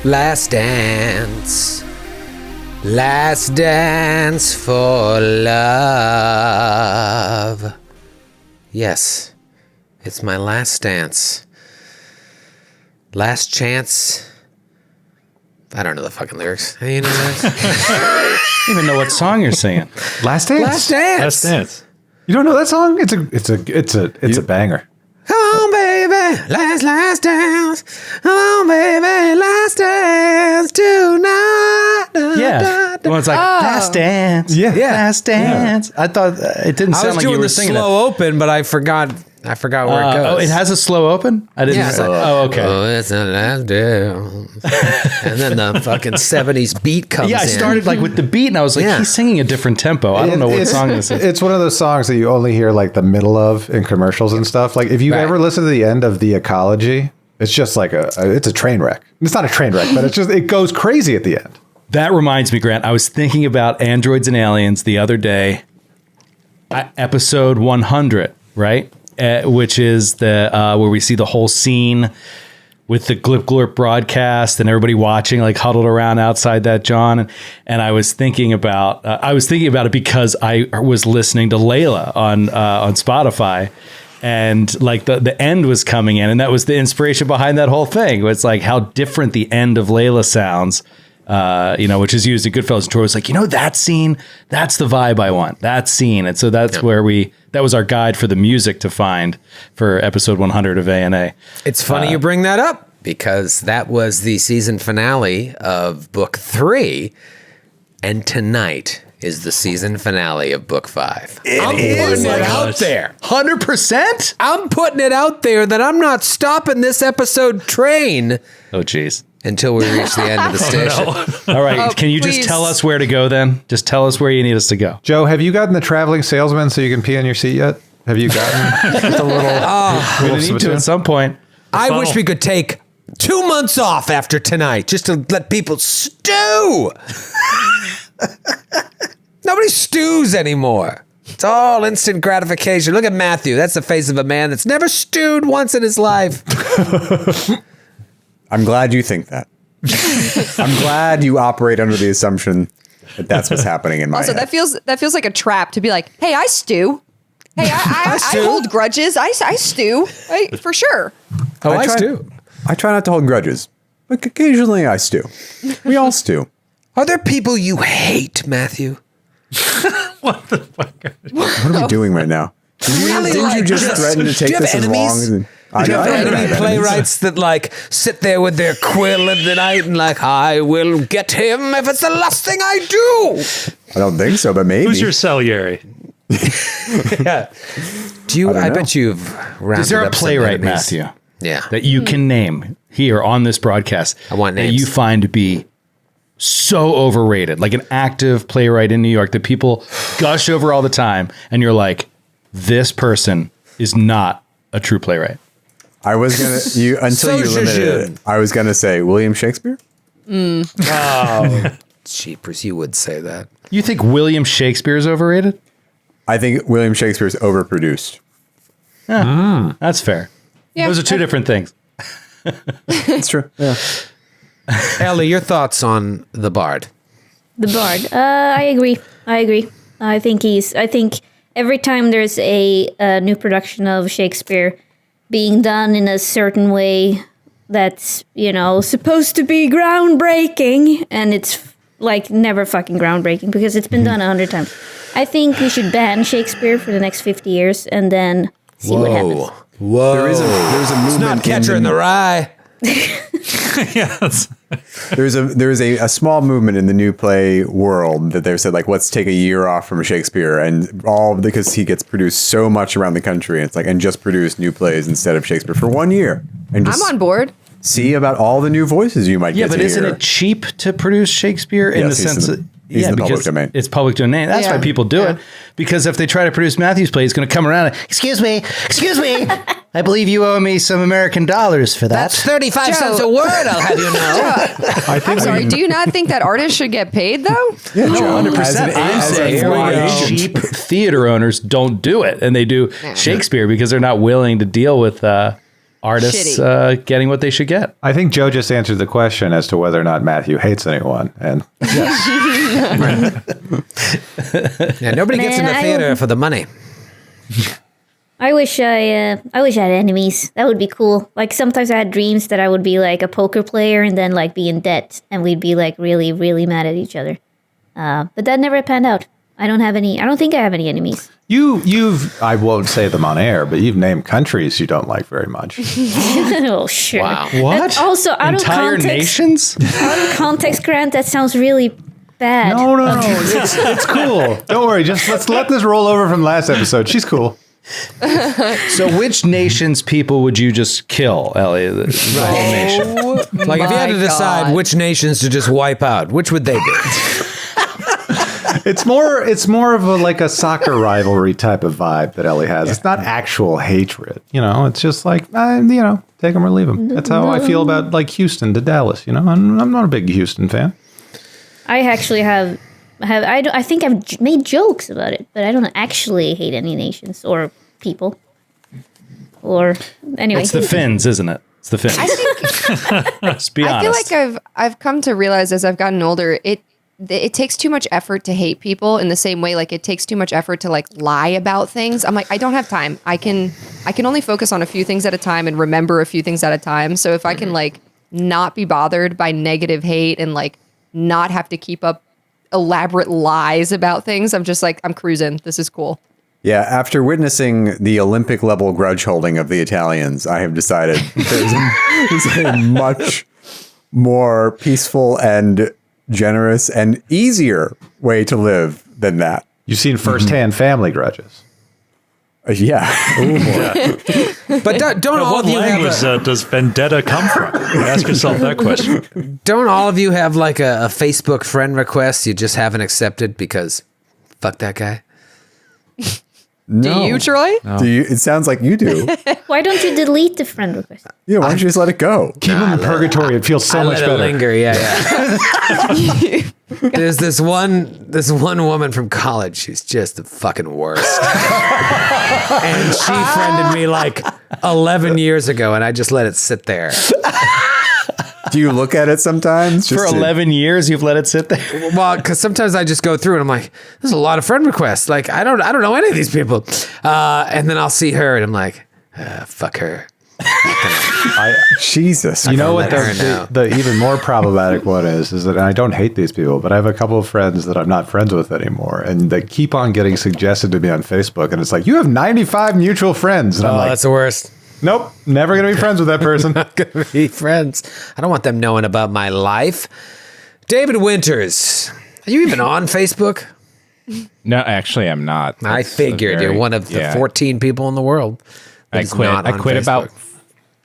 Last dance. Last dance for love. Yes, it's my last dance. Last chance. I don't know the fucking lyrics. Hey, you know this? I don't even know what song you're singing. Last Dance? Last dance. Last Dance. You don't know that song? It's a banger. Come on, baby, last dance. Come on, baby, last dance tonight. Yeah. Well, it's like Last Dance. Yeah. Last Dance. I thought it didn't I sound was like you doing were the singing slow open, but I forgot where it goes. Oh, it has a slow open? I didn't. Yeah. Oh, okay. Oh, it's a last dance. And then the fucking 70s beat comes in. Yeah, I started like with the beat, and I was like, Yeah. he's singing a different tempo. I don't know what song this is. It's one of those songs that you only hear like the middle of in commercials and stuff. Like if you Right. ever listen to the end of The Ecology, it's just like it's a train wreck. It's not a train wreck, but it goes crazy at the end. That reminds me, Grant, I was thinking about Androids and Aliens the other day. Episode 100, right? Which is the where we see the whole scene with the Glip Glorp broadcast and everybody watching, like huddled around outside that, John. And I was thinking about it because I was listening to Layla on Spotify, and like the end was coming in, and that was the inspiration behind that whole thing. It's like how different the end of Layla sounds. Which is used in Goodfellas. And Troy was like, that scene, that's the vibe I want, that scene. And so that's where that was our guide for the music to find for episode 100 of A&A. It's funny you bring that up, because that was the season finale of Book 3, and tonight is the season finale of Book 5. I'm putting it out there. 100%? I'm putting it out there that I'm not stopping this episode train Oh, geez. until we reach the end of the station. All right. Can you please. just tell us where to go then? Just tell us where you need us to go. Joe, have you gotten the traveling salesman so you can pee on your seat yet? Have you gotten just a little? We're going to need to at some point. I wish we could take 2 months off after tonight just to let people stew. Nobody stews anymore. It's all instant gratification. Look at Matthew. That's the face of a man that's never stewed once in his life. I'm glad you think that. I'm glad you operate under the assumption that that's what's happening in my Also, head. that feels like a trap to be like, hey, I stew. Hey, I hold grudges. I stew. For sure. Oh, I try- stew. I try not to hold grudges, but occasionally I stew. We all stew. Are there people you hate, Matthew? What are we doing right now? Didn't you just threaten to take this as long? Do you have enemy playwrights that like sit there with their quill in the night and like, I will get him if it's the last thing I do? I don't think so, but maybe. Who's your Salieri? Yeah. Do you? I know. bet you've rounded Is there a up some playwright, enemies. Matthew, Yeah. that you can name here on this broadcast I want that names. you find to be so overrated, like an active playwright in New York that people gush over all the time, and you're like, this person is not a true playwright? I was gonna until you limited it. I was gonna say William Shakespeare. Oh, jeepers! You would say that. You think William Shakespeare is overrated? I think William Shakespeare is overproduced. That's fair. Yeah. Those are two different things. It's true. Yeah. Ellie, your thoughts on the Bard? The Bard. I agree. I think every time there's a new production of Shakespeare being done in a certain way that's, supposed to be groundbreaking, and it's like never fucking groundbreaking because it's been done 100 times. I think we should ban Shakespeare for the next 50 years and then see what happens. Whoa! There's a movement. It's not Catcher in the Rye. Yes. There's a small movement in the new play world that they've said, like, let's take a year off from Shakespeare, and all because he gets produced so much around the country. It's like, and just produce new plays instead of Shakespeare for 1 year, and just I'm on board. see about all the new voices you might Yeah, get but to isn't hear. it cheap to produce Shakespeare in Yes, the he's sense in that he's in the public because domain. it's public domain. That's Yeah. why people do it. Because if they try to produce Matthew's play, he's going to come around and, excuse me, I believe you owe me some American dollars for that. That's 35 Joe. cents a word. I'll have you know. I'm sorry. Do you not think that artists should get paid though? Yeah, Joe, 100%. as an- I'm as saying a agent. cheap theater owners don't do it, and they do Shakespeare because they're not willing to deal with artists getting what they should get. I think Joe just answered the question as to whether or not Matthew hates anyone. And yes, Yeah, nobody gets in the theater for the money. I wish I had enemies. That would be cool. Like sometimes I had dreams that I would be like a poker player and then like be in debt and we'd be like really, really mad at each other. But that never panned out. I don't think I have any enemies. I won't say them on air, but you've named countries you don't like very much. Oh, sure. Wow. What? Also, out Entire of context, nations? out of context, Grant, that sounds really bad. No. It's cool. Don't worry. Just let's let this roll over from last episode. She's cool. So which nation's people would you just kill, Ellie? The whole nation. Like if you had to My decide God. which nations to just wipe out, which would they be? It's more of a soccer rivalry type of vibe that Ellie has. It's not actual hatred. It's just like, take them or leave them. That's how I feel about like Houston to Dallas. I'm not a big Houston fan. I actually I think I've made jokes about it, but I don't actually hate any nations or people. Or anyway. It's the Finns, isn't it? It's the Finns. I think Let's be I honest. feel like I've come to realize as I've gotten older, it takes too much effort to hate people in the same way like it takes too much effort to like lie about things. I'm like, I don't have time. I can only focus on a few things at a time and remember a few things at a time. So if I can like not be bothered by negative hate and like not have to keep up elaborate lies about things, I'm just like, I'm cruising. This is cool. Yeah, after witnessing the Olympic level grudge holding of the Italians, I have decided there's a much more peaceful and generous and easier way to live than that. You've seen firsthand family grudges. Yeah. But don't all What of you language have does vendetta come from? Ask yourself that question. don't all of you have like a Facebook friend request you just haven't accepted because fuck that guy? No. Do you, Troy? Do you? It sounds like you do. Why don't you delete the friend request? Yeah, why don't you just let it go? Keep them in purgatory. It feels so I much let it better. linger. Yeah. There's this one woman from college. She's just the fucking worst. And she friended me like 11 years ago, and I just let it sit there. Do you look at it sometimes? For 11 years, you've let it sit there. Well, because sometimes I just go through and I'm like, there's a lot of friend requests. Like I don't know any of these people. And then I'll see her and I'm like, fuck her. Jesus. You know what let her know. the even more problematic one is that, and I don't hate these people, but I have a couple of friends that I'm not friends with anymore, and they keep on getting suggested to me on Facebook, and it's like, you have 95 mutual friends. And I'm like, That's the worst. nope, never going to be friends with that person. Gonna be friends. I don't want them knowing about my life. David Winters, are you even on Facebook? No, actually, I'm not. I That's figured you're one of the 14 people in the world. that I is quit. not I on quit Facebook. about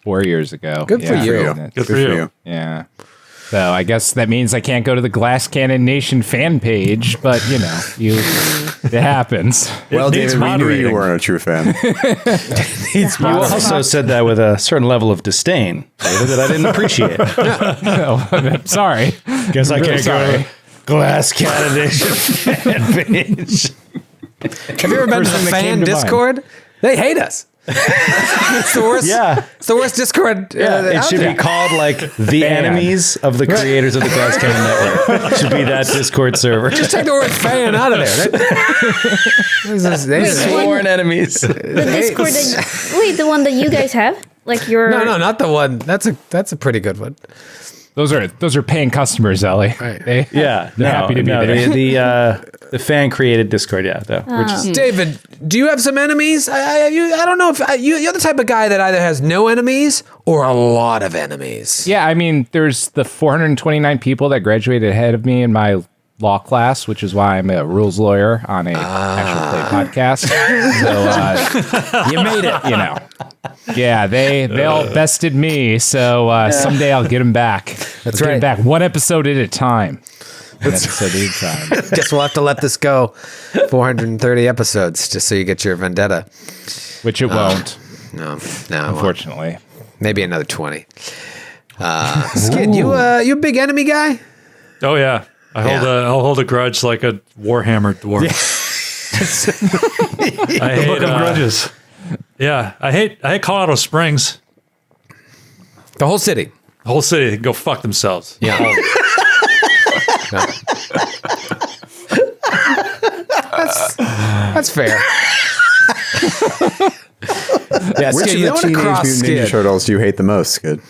4 years ago. Good for you. Good for you. Yeah. So I guess that means I can't go to the Glass Cannon Nation fan page, but it happens. Well, needs David, we knew moderating. you weren't a true fan. You also said that with a certain level of disdain, David, that I didn't appreciate. I'm sorry. Guess I can't sorry. go to Glass Cannon fan page. Have you ever been to First the thing that fan came to mind. Discord? They hate us. It's the worst. Yeah. It's the worst Discord. It should be called like the enemies of the creators of the Glass Cannon Network. It should be that Discord server. Just take the word fan out of there. Sworn enemies. The Discord the one that you guys have? Like your No, not the one. That's a pretty good one. Those are paying customers, Ellie. Right. Yeah, They're happy to be there. The fan created Discord. Yeah, though. We're just David, do you have some enemies? I don't know if you're the type of guy that either has no enemies or a lot of enemies. Yeah, I mean, there's the 429 people that graduated ahead of me in my law class, which is why I'm a rules lawyer on a actual play podcast. So You made it. Yeah, they all bested me. So someday I'll get them back. That's Get 'em right. back one episode at a time. One episode at a time. Guess we'll have to let this go 430 episodes just so you get your vendetta. Which it won't, No, it won't. unfortunately. Maybe another 20. Skid, you a big enemy guy? Oh yeah, I'll hold a grudge like a Warhammer dwarf. I hate Book of Grudges. Yeah, I hate Colorado Springs. The whole city. The whole city can go fuck themselves. Yeah. That's fair. Yeah, Which Skid, of you the don't want to Teenage cross Mutant Ninja Skid. Turtles do you hate the most, Skid?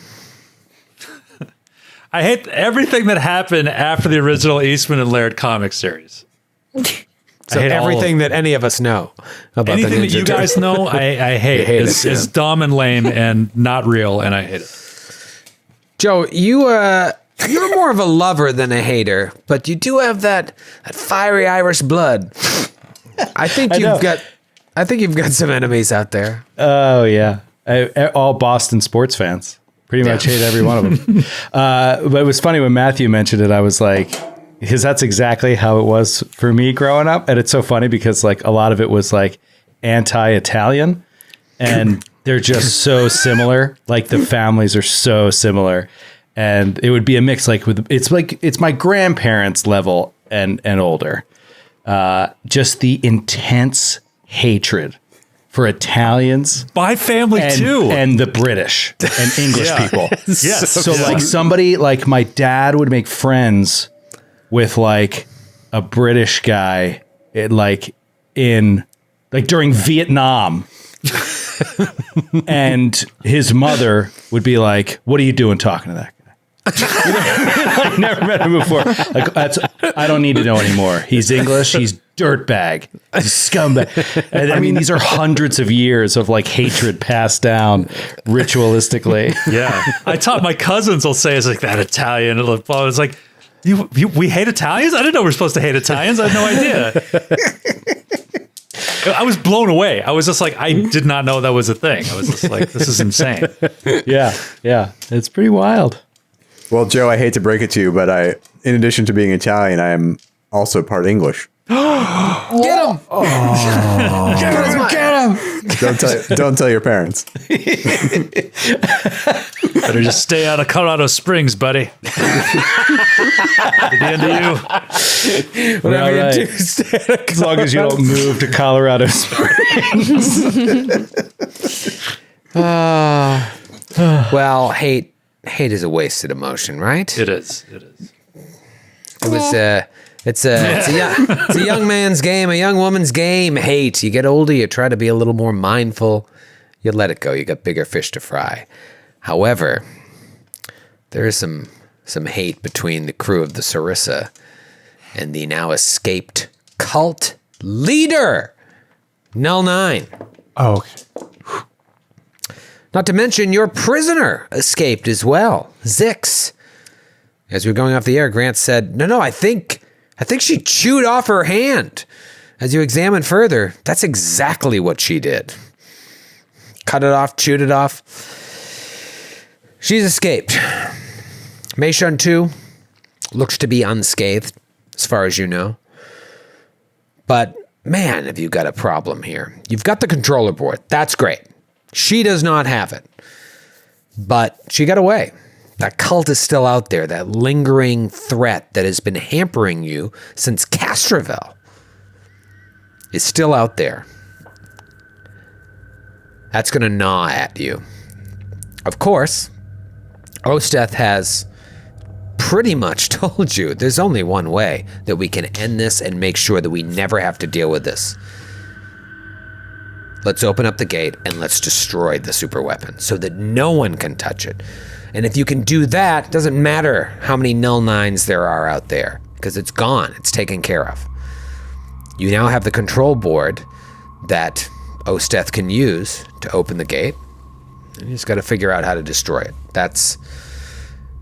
I hate everything that happened after the original Eastman and Laird comic series. So hate all of everything that any of us know about Anything the that Ninja you Turtles. guys know, I hate. hate It's it, yeah. dumb and lame and not real, and I hate it. Joe, you're more of a lover than a hater, but you do have that fiery Irish blood. I think you've got some enemies out there. Oh yeah, all Boston sports fans. Pretty much hate every one of them. But it was funny when Matthew mentioned it. I was like, because that's exactly how it was for me growing up. And it's so funny because like a lot of it was like anti-Italian, and they're just so similar. Like the families are so similar, and it would be a mix. Like it's my grandparents' level and older. Just the intense hatred for Italians. My family too. And the British and English people. Yes. So like somebody like my dad would make friends with like a British guy during Vietnam. And his mother would be like, "What are you doing talking to that guy?" I've never met him before. Like I don't need to know anymore. He's English. He's dirtbag. He's scumbag. And I mean, these are hundreds of years of like hatred passed down ritualistically. Yeah, I taught my cousins will say it's like that Italian. I was like, we hate Italians? I didn't know we're supposed to hate Italians. I had no idea. I was blown away. I was just like, I did not know that was a thing. I was just like, this is insane. Yeah. It's pretty wild. Well, Joe, I hate to break it to you, but in addition to being Italian, I am also part English. Get him! Get him! Don't tell your parents. Better just stay out of Colorado Springs, buddy. At the end of you. Whatever you Right. do, stay out of As long as you don't move to Colorado Springs. Well, hate is a wasted emotion, right? It is. It is. It was it's a young man's game, a young woman's game. Hate. You get older, you try to be a little more mindful. You let it go. You got bigger fish to fry. However, there is some hate between the crew of the Sarissa and the now escaped cult leader, Null 9. Oh, Not to mention your prisoner escaped as well, Zix. As we were going off the air, Grant said, "No, I think she chewed off her hand." As you examine further, that's exactly what she did. Cut it off, chewed it off. She's escaped. Mei Shun 2 looks to be unscathed, as far as you know. But, man, have you got a problem here. You've got the controller board. That's great. She does not have it. But she got away. That cult is still out there, that lingering threat that has been hampering you since Castroville is still out there. That's going to gnaw at you. Of course, Osteth has pretty much told you there's only one way that we can end this and make sure that we never have to deal with this. Let's open up the gate and let's destroy the super weapon so that no one can touch it. And if you can do that, it doesn't matter how many Null 9s there are out there, because it's gone. It's taken care of. You now have the control board that Osteth can use to open the gate. And you just got to figure out how to destroy it. That's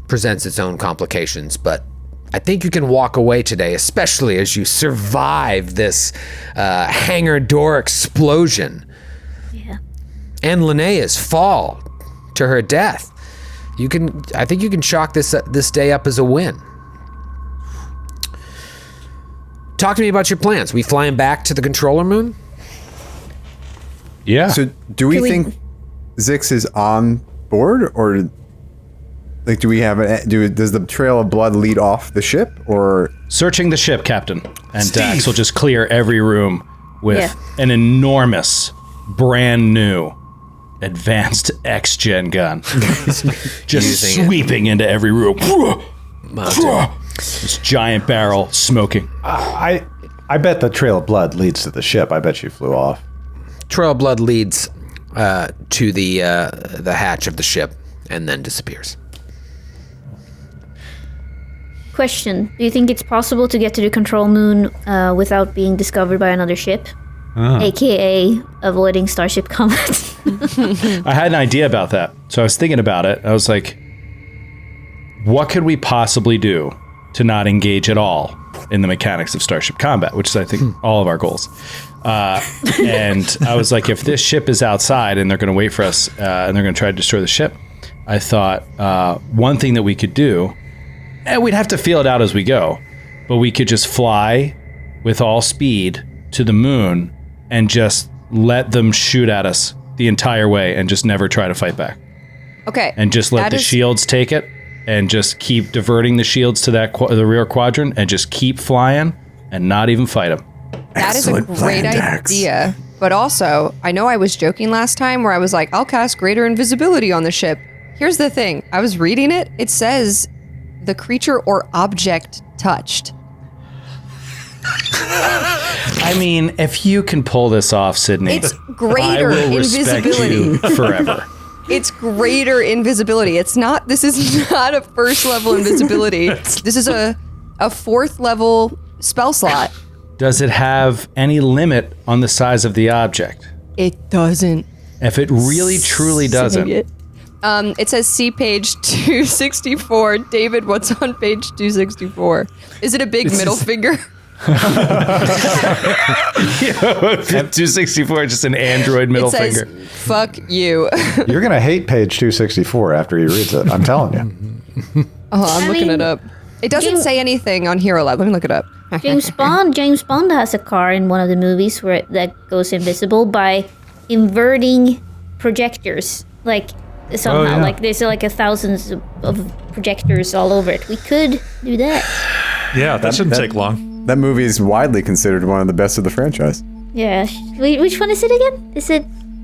presents its own complications, but I think you can walk away today, especially as you survive this hangar door explosion. Yeah. And Linnea's fall to her death. I think you can chalk this day up as a win. Talk to me about your plans. We flying back to the controller moon? Yeah. So do we think Zix is on board, or like do we have does the trail of blood lead off the ship, or Searching the ship, Captain. And Dax will just clear every room with an enormous, brand new advanced X-Gen gun. Just Using it. sweeping into every room. Mounted. This giant barrel smoking. I bet the trail of blood leads to the ship. I bet she flew off. Trail of blood leads to the hatch of the ship and then disappears. Question: do you think it's possible to get to the control moon without being discovered by another ship, aka avoiding starship combat? I had an idea about that. So I was thinking about it. I was like, what could we possibly do to not engage at all in the mechanics of starship combat, which is, I think, all of our goals. And I was like, if this ship is outside and they're going to wait for us and they're going to try to destroy the ship, I thought one thing that we could do, and we'd have to feel it out as we go, but we could just fly with all speed to the moon and just let them shoot at us the entire way and just never try to fight back. Okay. And just let the shields take it and just keep diverting the shields to the rear quadrant and just keep flying and not even fight them. That is a great idea. But also, I know I was joking last time where I was like, I'll cast greater invisibility on the ship. Here's the thing. I was reading it. It says the creature or object touched. I mean, if you can pull this off, Sydney, It's greater I will respect invisibility. you forever. It's greater invisibility. This is not a first level invisibility. This is a fourth level spell slot. Does it have any limit on the size of the object? It doesn't. If it really truly doesn't. It says see page 264. David, what's on page 264? Is it a big middle finger? 264, just an Android middle It says, finger. fuck you. You're going to hate page 264 after he reads it. I'm telling you. I'm looking it up. It doesn't say anything on Hero Lab. Let me look it up. James Bond has a car in one of the movies that goes invisible by inverting projectors. Like somehow, like there's like thousands of projectors all over it. We could do that. Yeah, that shouldn't take long. That movie is widely considered one of the best of the franchise. Yeah. Which one is it again?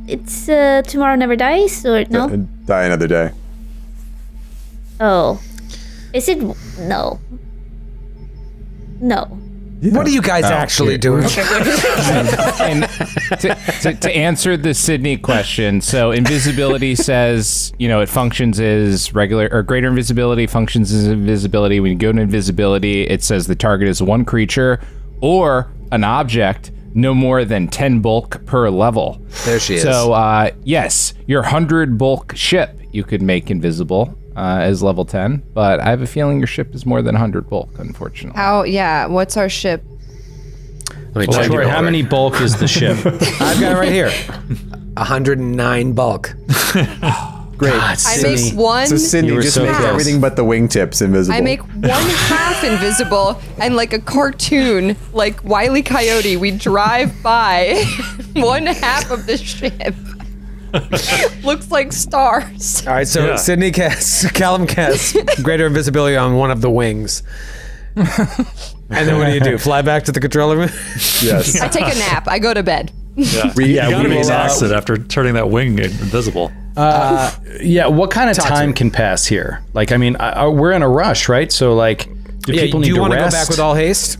It's Tomorrow Never Dies or no? Die Another Day. Oh. Is it? No. No. What are you guys actually doing? And to answer the Sydney question, so invisibility says, it functions as regular, or greater invisibility functions as invisibility. When you go to invisibility, it says the target is one creature or an object, no more than 10 bulk per level. There she is. So, yes, your 100 bulk ship you could make invisible as level 10, but I have a feeling your ship is more than 100 bulk, unfortunately. What's our ship? Let me check Troy, it how over. many bulk is the ship? I've got it right here. 109 bulk. Great. I make one. So Sydney, You were just so make close. everything but the wingtips invisible. I make one half invisible, and like a cartoon, like Wile E. Coyote, we drive by one half of the ship. Looks like stars. All right, so Sydney casts, Callum casts greater invisibility on one of the wings. And then what do? Fly back to the controller room? Yes. I take a nap. I go to bed. Yeah, you gotta be exhausted after turning that wing invisible. Yeah, what kind of time can pass here? Like, I mean, we're in a rush, right? So, like, do people need do you to want to go rest? back with all haste?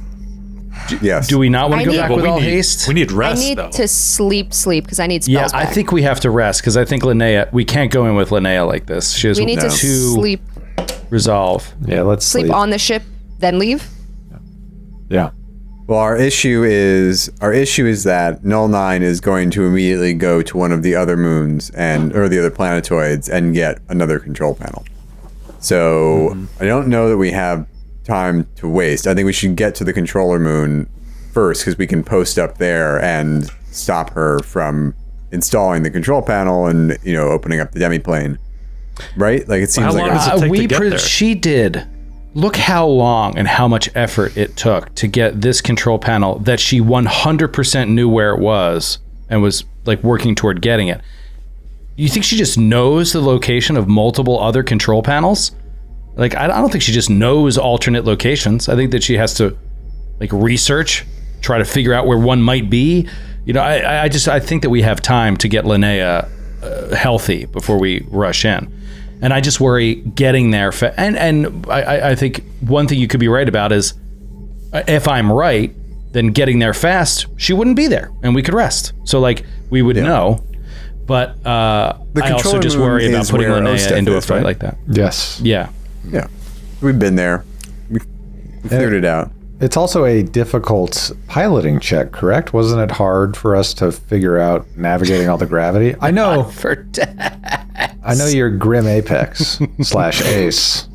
Yes. Do we not want to go need- back Well, with all need, haste? We need rest, I need though. to sleep because I need Yeah, spells I back. think we have to rest because I think Linnea, we can't go in with Linnea like this. She has we need to two sleep resolve. Yeah, let's sleep. on the ship, then leave. Yeah. Well, our issue is that Null 9 is going to immediately go to one of the other moons or the other planetoids and get another control panel. So I don't know that we have time to waste. I think we should get to the controller moon first because we can post up there and stop her from installing the control panel and opening up the demiplane. Right? Like it seems How like long does it take to get there? She did. Look how long and how much effort it took to get this control panel that she 100% knew where it was and was like working toward getting it. You think she just knows the location of multiple other control panels? Like, I don't think she just knows alternate locations. I think that she has to like research, try to figure out where one might be. I think that we have time to get Linnea healthy before we rush in. And I just worry getting there. And I think one thing you could be right about is if I'm right, then getting there fast, she wouldn't be there and we could rest. So like we would know. But I also just worry about putting Linnea into a fight like that. Yes. Yeah. Yeah. We've been there. We figured it out. It's also a difficult piloting check, correct? Wasn't it hard for us to figure out navigating all the gravity? I know. I know you're Grim Apex / Ace,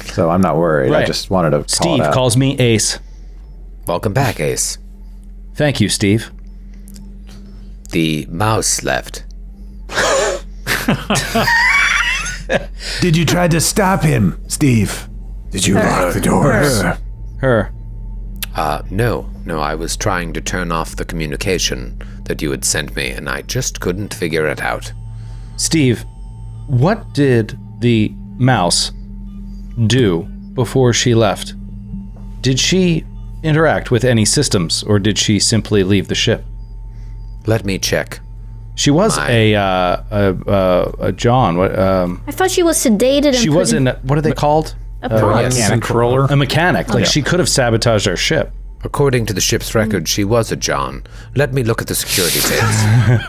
so I'm not worried. Right. I just wanted to call Steve it out. calls me Ace. Welcome back, Ace. Thank you, Steve. The mouse left. Did you try to stop him, Steve? Did you lock the doors? Her. No, I was trying to turn off the communication that you had sent me, and I just couldn't figure it out. Steve, what did the mouse do before she left? Did she interact with any systems, or did she simply leave the ship? Let me check. She was a John. What? I thought she was sedated. And She was in. What are they called? a prop. Controller. A mechanic. Like she could have sabotaged our ship. According to the ship's record, she was a John. Let me look at the security tapes.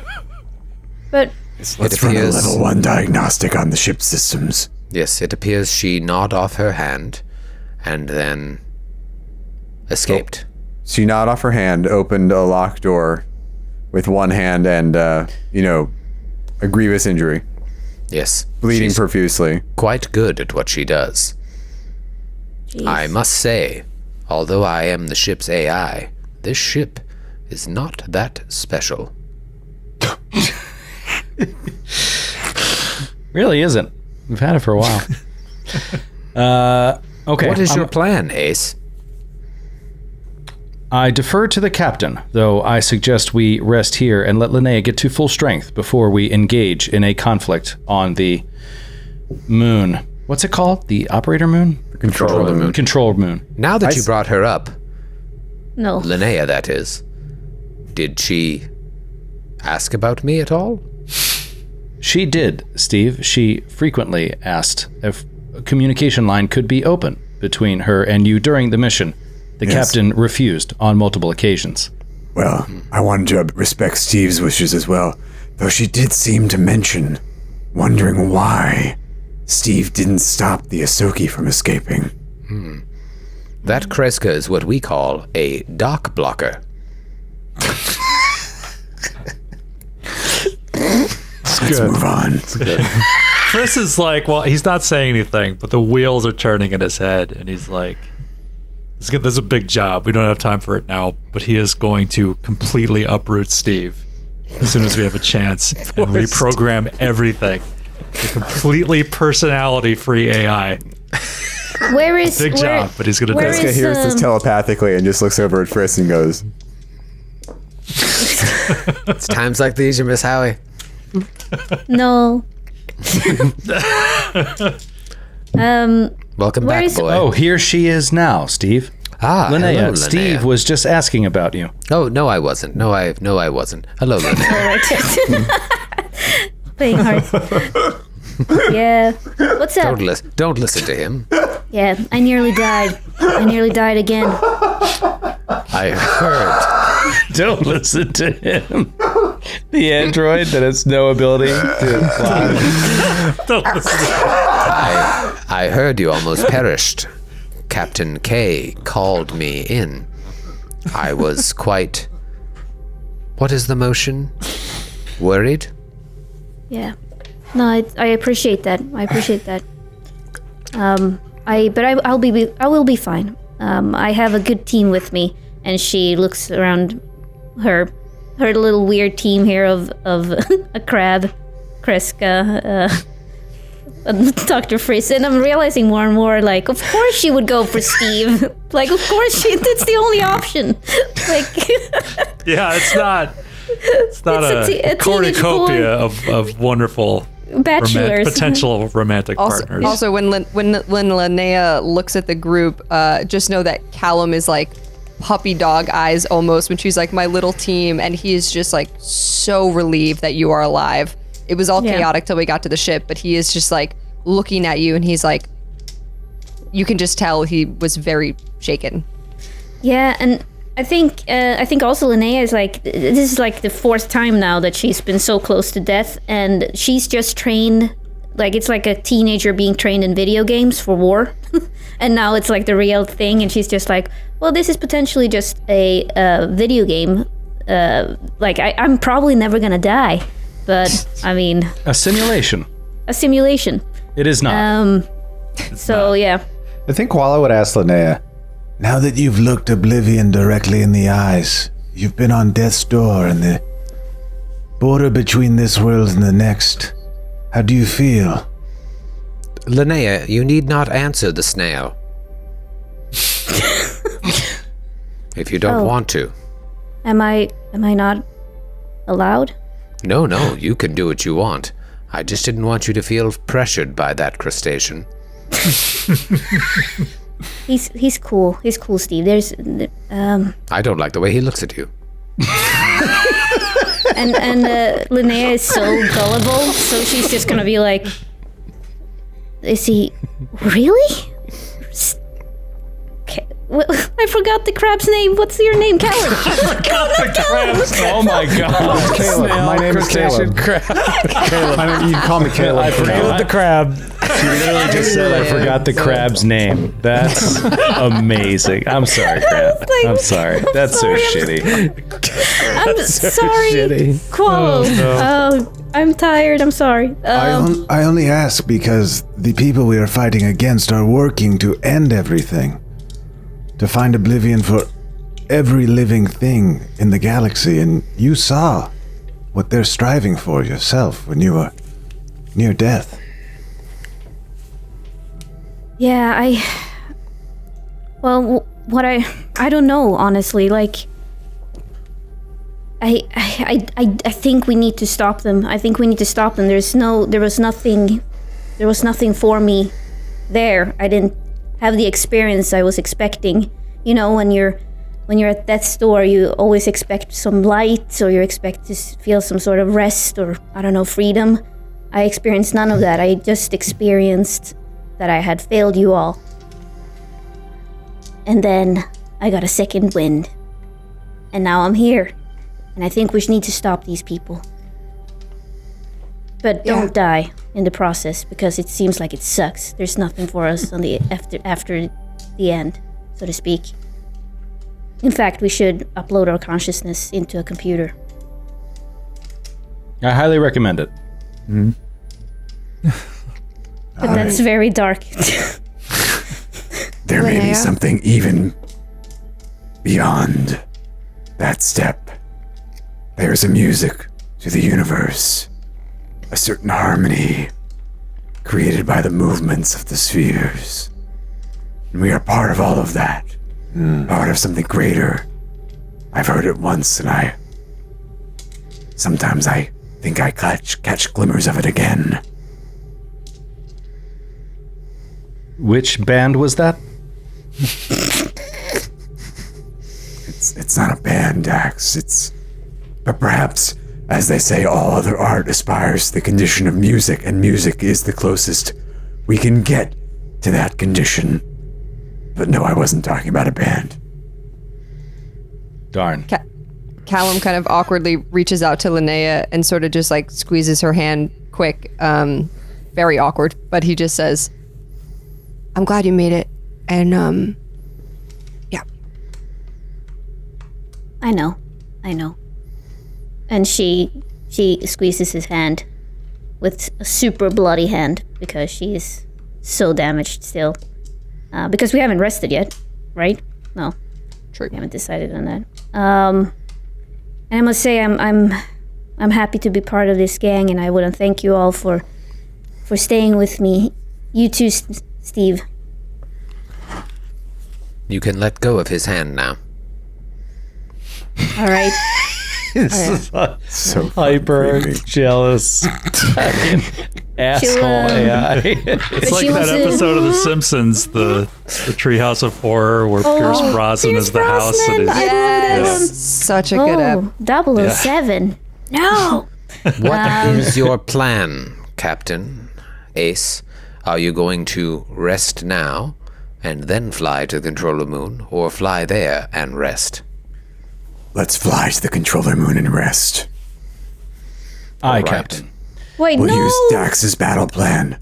But Let's run a level 1 diagnostic on the ship systems. Yes, it appears she gnawed off her hand and then escaped. She gnawed off her hand, opened a locked door with one hand, and, a grievous injury. Yes. Bleeding she's profusely. quite good at what she does. jeez. I must say, although I am the ship's AI, this ship is not that special. Really isn't. We've had it for a while. Okay. What is your plan, Ace? I defer to the captain, though I suggest we rest here and let Linnea get to full strength before we engage in a conflict on the moon. What's it called? The operator moon? Control moon. Control moon. Now that you brought her up, No. Linnea, that is, did she ask about me at all? She did, Steve. She frequently asked if a communication line could be open between her and you during the mission. The captain refused on multiple occasions. Well, I wanted to respect Steve's wishes as well, though she did seem to mention wondering why Steve didn't stop the Ahsoki from escaping. That Kreska is what we call a dock blocker. Let's move on. Chris is like, well, he's not saying anything, but the wheels are turning in his head, and he's like, this is a big job. We don't have time for it now, but he is going to completely uproot Steve as soon as we have a chance and reprogram everything. A completely personality-free AI. Where is Big job, but he's going to do where it. Kreska is, hears this telepathically and just looks over at Frisk and goes, It's times like these you miss Howie. no. Welcome Where back, is- boy. Oh, here she is now, Steve. Linnea. Linnea, Hello, Steve Linnea. was just asking about you. Oh, no, I wasn't. No, I wasn't. Hello, Linnea. Playing hard. Yeah. What's up? Don't listen to him. Yeah, I nearly died. I nearly died again. I heard. Don't listen to him. The android that has no ability to fly. Don't listen to I heard you almost perished. Captain K called me in. I was quite. What is the motion? Worried? Yeah. No, I appreciate that. I appreciate that. I will be fine. I have a good team with me, and she looks around her little weird team here of a crab, Kreska, Dr. Friss, and I'm realizing more and more, like, of course she would go for Steve. Like, of course it's the only option. Like, Yeah, it's not It's a a cornucopia of wonderful bachelors. potential romantic partners. Also, when Linnea looks at the group, just know that Callum is like puppy dog eyes almost when she's like, my little team, and he is just like so relieved that you are alive. it was all Yeah. chaotic till we got to the ship, but he is just like looking at you and he's like, you can just tell he was very shaken. Yeah, and I think also Linnea is like, this is like the 4th time now that she's been so close to death, and she's just trained, like it's like a teenager being trained in video games for war, and now it's like the real thing, and she's just like, well, this is potentially just a video game. Like I'm probably never gonna die, but I mean, A simulation. a simulation. It is not. So yeah. I think Koala would ask Linnea, now that you've looked Oblivion directly in the eyes, you've been on death's door and the border between this world and the next, how do you feel? Linnea, you need not answer the snail. If you don't want to. Am I not allowed? No, you can do what you want. I just didn't want you to feel pressured by that crustacean. He's cool. He's cool, Steve. There's I don't like the way he looks at you. and Linnea is so gullible, so she's just gonna be like, is he really? I forgot the crab's name. What's your name, Caleb? Oh my god. Caleb. My name is Caleb. Caleb. You can call me Caleb. I forgot the crab. She literally just said I forgot the crab's name. That's amazing. I'm sorry, crab. I'm sorry. That's so shitty. I'm sorry. Quo. Oh, I'm tired. I'm sorry. I only ask because the people we are fighting against are working to end everything. To find oblivion for every living thing in the galaxy, and you saw what they're striving for yourself when you were near death. Yeah, I don't know, honestly. Like, I think we need to stop them. I think we need to stop them. There was nothing for me there. I didn't have the experience I was expecting. You know, when you're at death's door, you always expect some light, or you expect to feel some sort of rest, or I don't know, freedom. I experienced none of that. I just experienced that I had failed you all. And then I got a second wind. And now I'm here. And I think we need to stop these people. But don't die in the process, because it seems like it sucks. There's nothing for us on the after the end, so to speak. In fact, we should upload our consciousness into a computer. I highly recommend it. But that's very dark. There may be Linnea? something even beyond that step. There is a music to the universe, a certain harmony created by the movements of the spheres. And we are part of all of that, part of something greater. I've heard it once, and sometimes I think I catch glimmers of it again. Which band was that? It's not a band, Dax. But perhaps, as they say, all other art aspires to the condition of music, and music is the closest we can get to that condition. But no, I wasn't talking about a band. Darn. Callum kind of awkwardly reaches out to Linnea and sort of just like squeezes her hand quick. Very awkward, but he just says, I'm glad you made it. And, yeah. I know. And she squeezes his hand with a super bloody hand, because she's so damaged still. Because we haven't rested yet, right? No. True. We haven't decided on that. And I must say, I'm happy to be part of this gang, and I want to thank you all for staying with me. You too, Steve. You can let go of his hand now. All right. So Hyper creepy. jealous fucking asshole AI. It's like she that wants to- episode of The Simpsons, the Treehouse of Horror, where Pierce Brosnan Pierce is the house. And Brosnan, I love that one. Such a good app. Oh, 007. No. What is your plan, Captain Ace? Are you going to rest now and then fly to the controller moon, or fly there and rest? Let's fly to the controller moon and rest. Aye, Right. Captain. Wait, We'll no. use Dax's battle plan.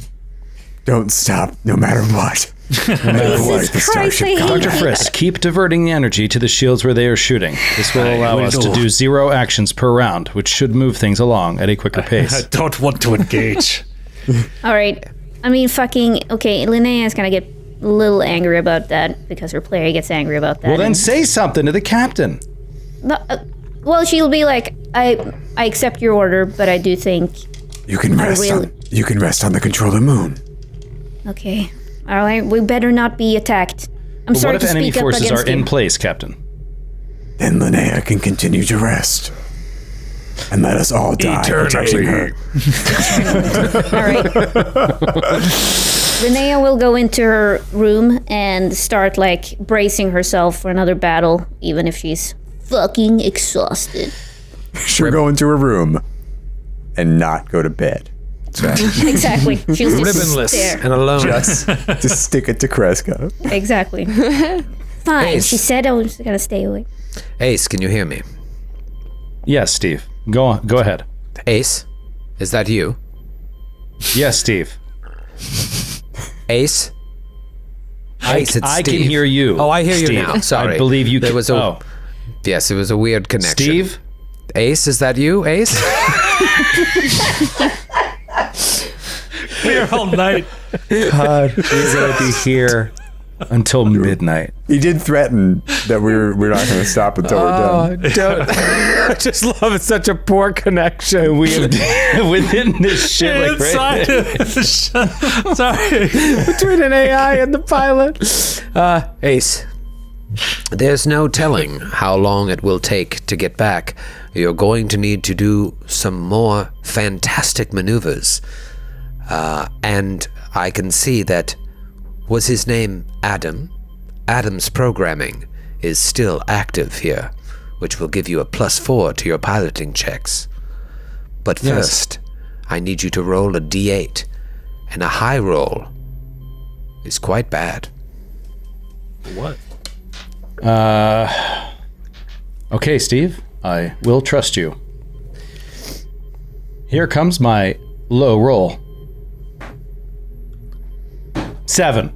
Don't stop, no matter what. No matter what, the Jesus Christ, starship I hate comes. Dr. Frisk, keep diverting the energy to the shields where they are shooting. This will allow us to do 0 actions per round, which should move things along at a quicker I pace. don't want to engage. All right. I mean, fucking. Okay, Linnea is gonna get a little angry about that because her player gets angry about that. Well, then and- say something to the captain. No, well, she'll be like, I accept your order, but I do think. You can rest really- on. You can rest on the controller moon. Okay. All right. We better not be attacked. I'm But sorry what if to enemy speak up forces are against in you. place, Captain? Then Linnea can continue to rest. And let us all die protecting her. All right. Linnea will go into her room and start like bracing herself for another battle, even if she's fucking exhausted. She'll go into her room and not go to bed. Exactly. She'll just Ribbonless stare. and alone. Just stick it to Kreska. Exactly. Fine. Ace. She said I was gonna stay awake. Ace, can you hear me? Yes, Steve. Go on. Go ahead. Ace, is that you? Yes, Steve. Ace? Ace, it's I Steve. can hear you. Oh, I hear you Steve. now. Sorry. I believe you There can. was a, Yes, it was a weird connection. Steve? Ace, is that you, Ace? Here all night. God, we're going to be here until midnight. He did threaten that we're not going to stop until we're done. Don't. I just love it's such a poor connection. We have within this shit, like, right? Inside of the Sorry. Between an AI and the pilot. Ace, there's no telling how long it will take to get back. You're going to need to do some more fantastic maneuvers. And I can see that, was his name Adam? Adam's programming is still active here, which will give you a +4 to your piloting checks. But first, I need you to roll a D8, and a high roll is quite bad. What? Okay, Steve, I will trust you. Here comes my low roll. 7.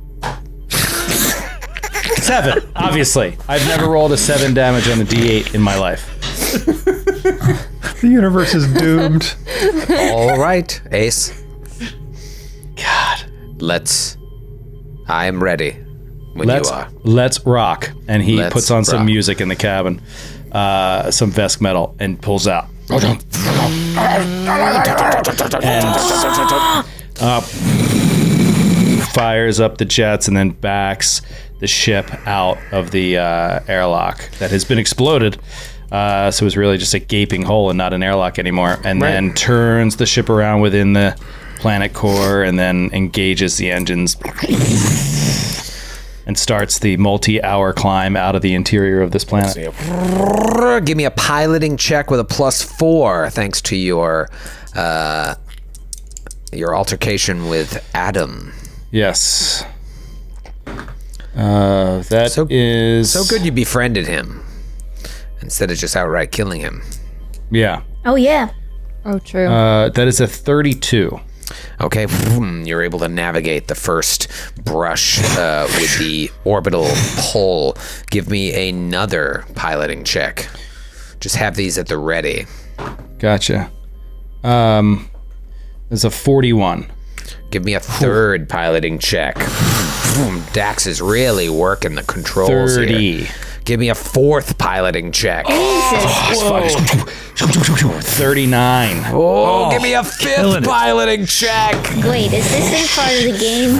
7, obviously. I've never rolled a 7 damage on a D8 in my life. The universe is doomed. All right, Ace. God. I am ready when you are. Let's rock. And he Let's puts on some rock. music in the cabin, some Vesk metal, and pulls out. And fires up the jets and then backs the ship out of the airlock that has been exploded. So it's really just a gaping hole and not an airlock anymore. And then turns the ship around within the planet core and then engages the engines and starts the multi-hour climb out of the interior of this planet. Give me a piloting check with a +4, thanks to your altercation with Adam. Yes. That is So good you befriended him instead of just outright killing him. Yeah. Oh yeah. Oh, true. That is a 32. Okay, you're able to navigate the first brush with the orbital pull. Give me another piloting check. Just have these at the ready. Gotcha. There's a 41. Give me a third piloting check. Dax is really working the controls 30. here. Give me a fourth piloting check. 39. Oh, give me a fifth piloting check. Wait, is this thing part of the game?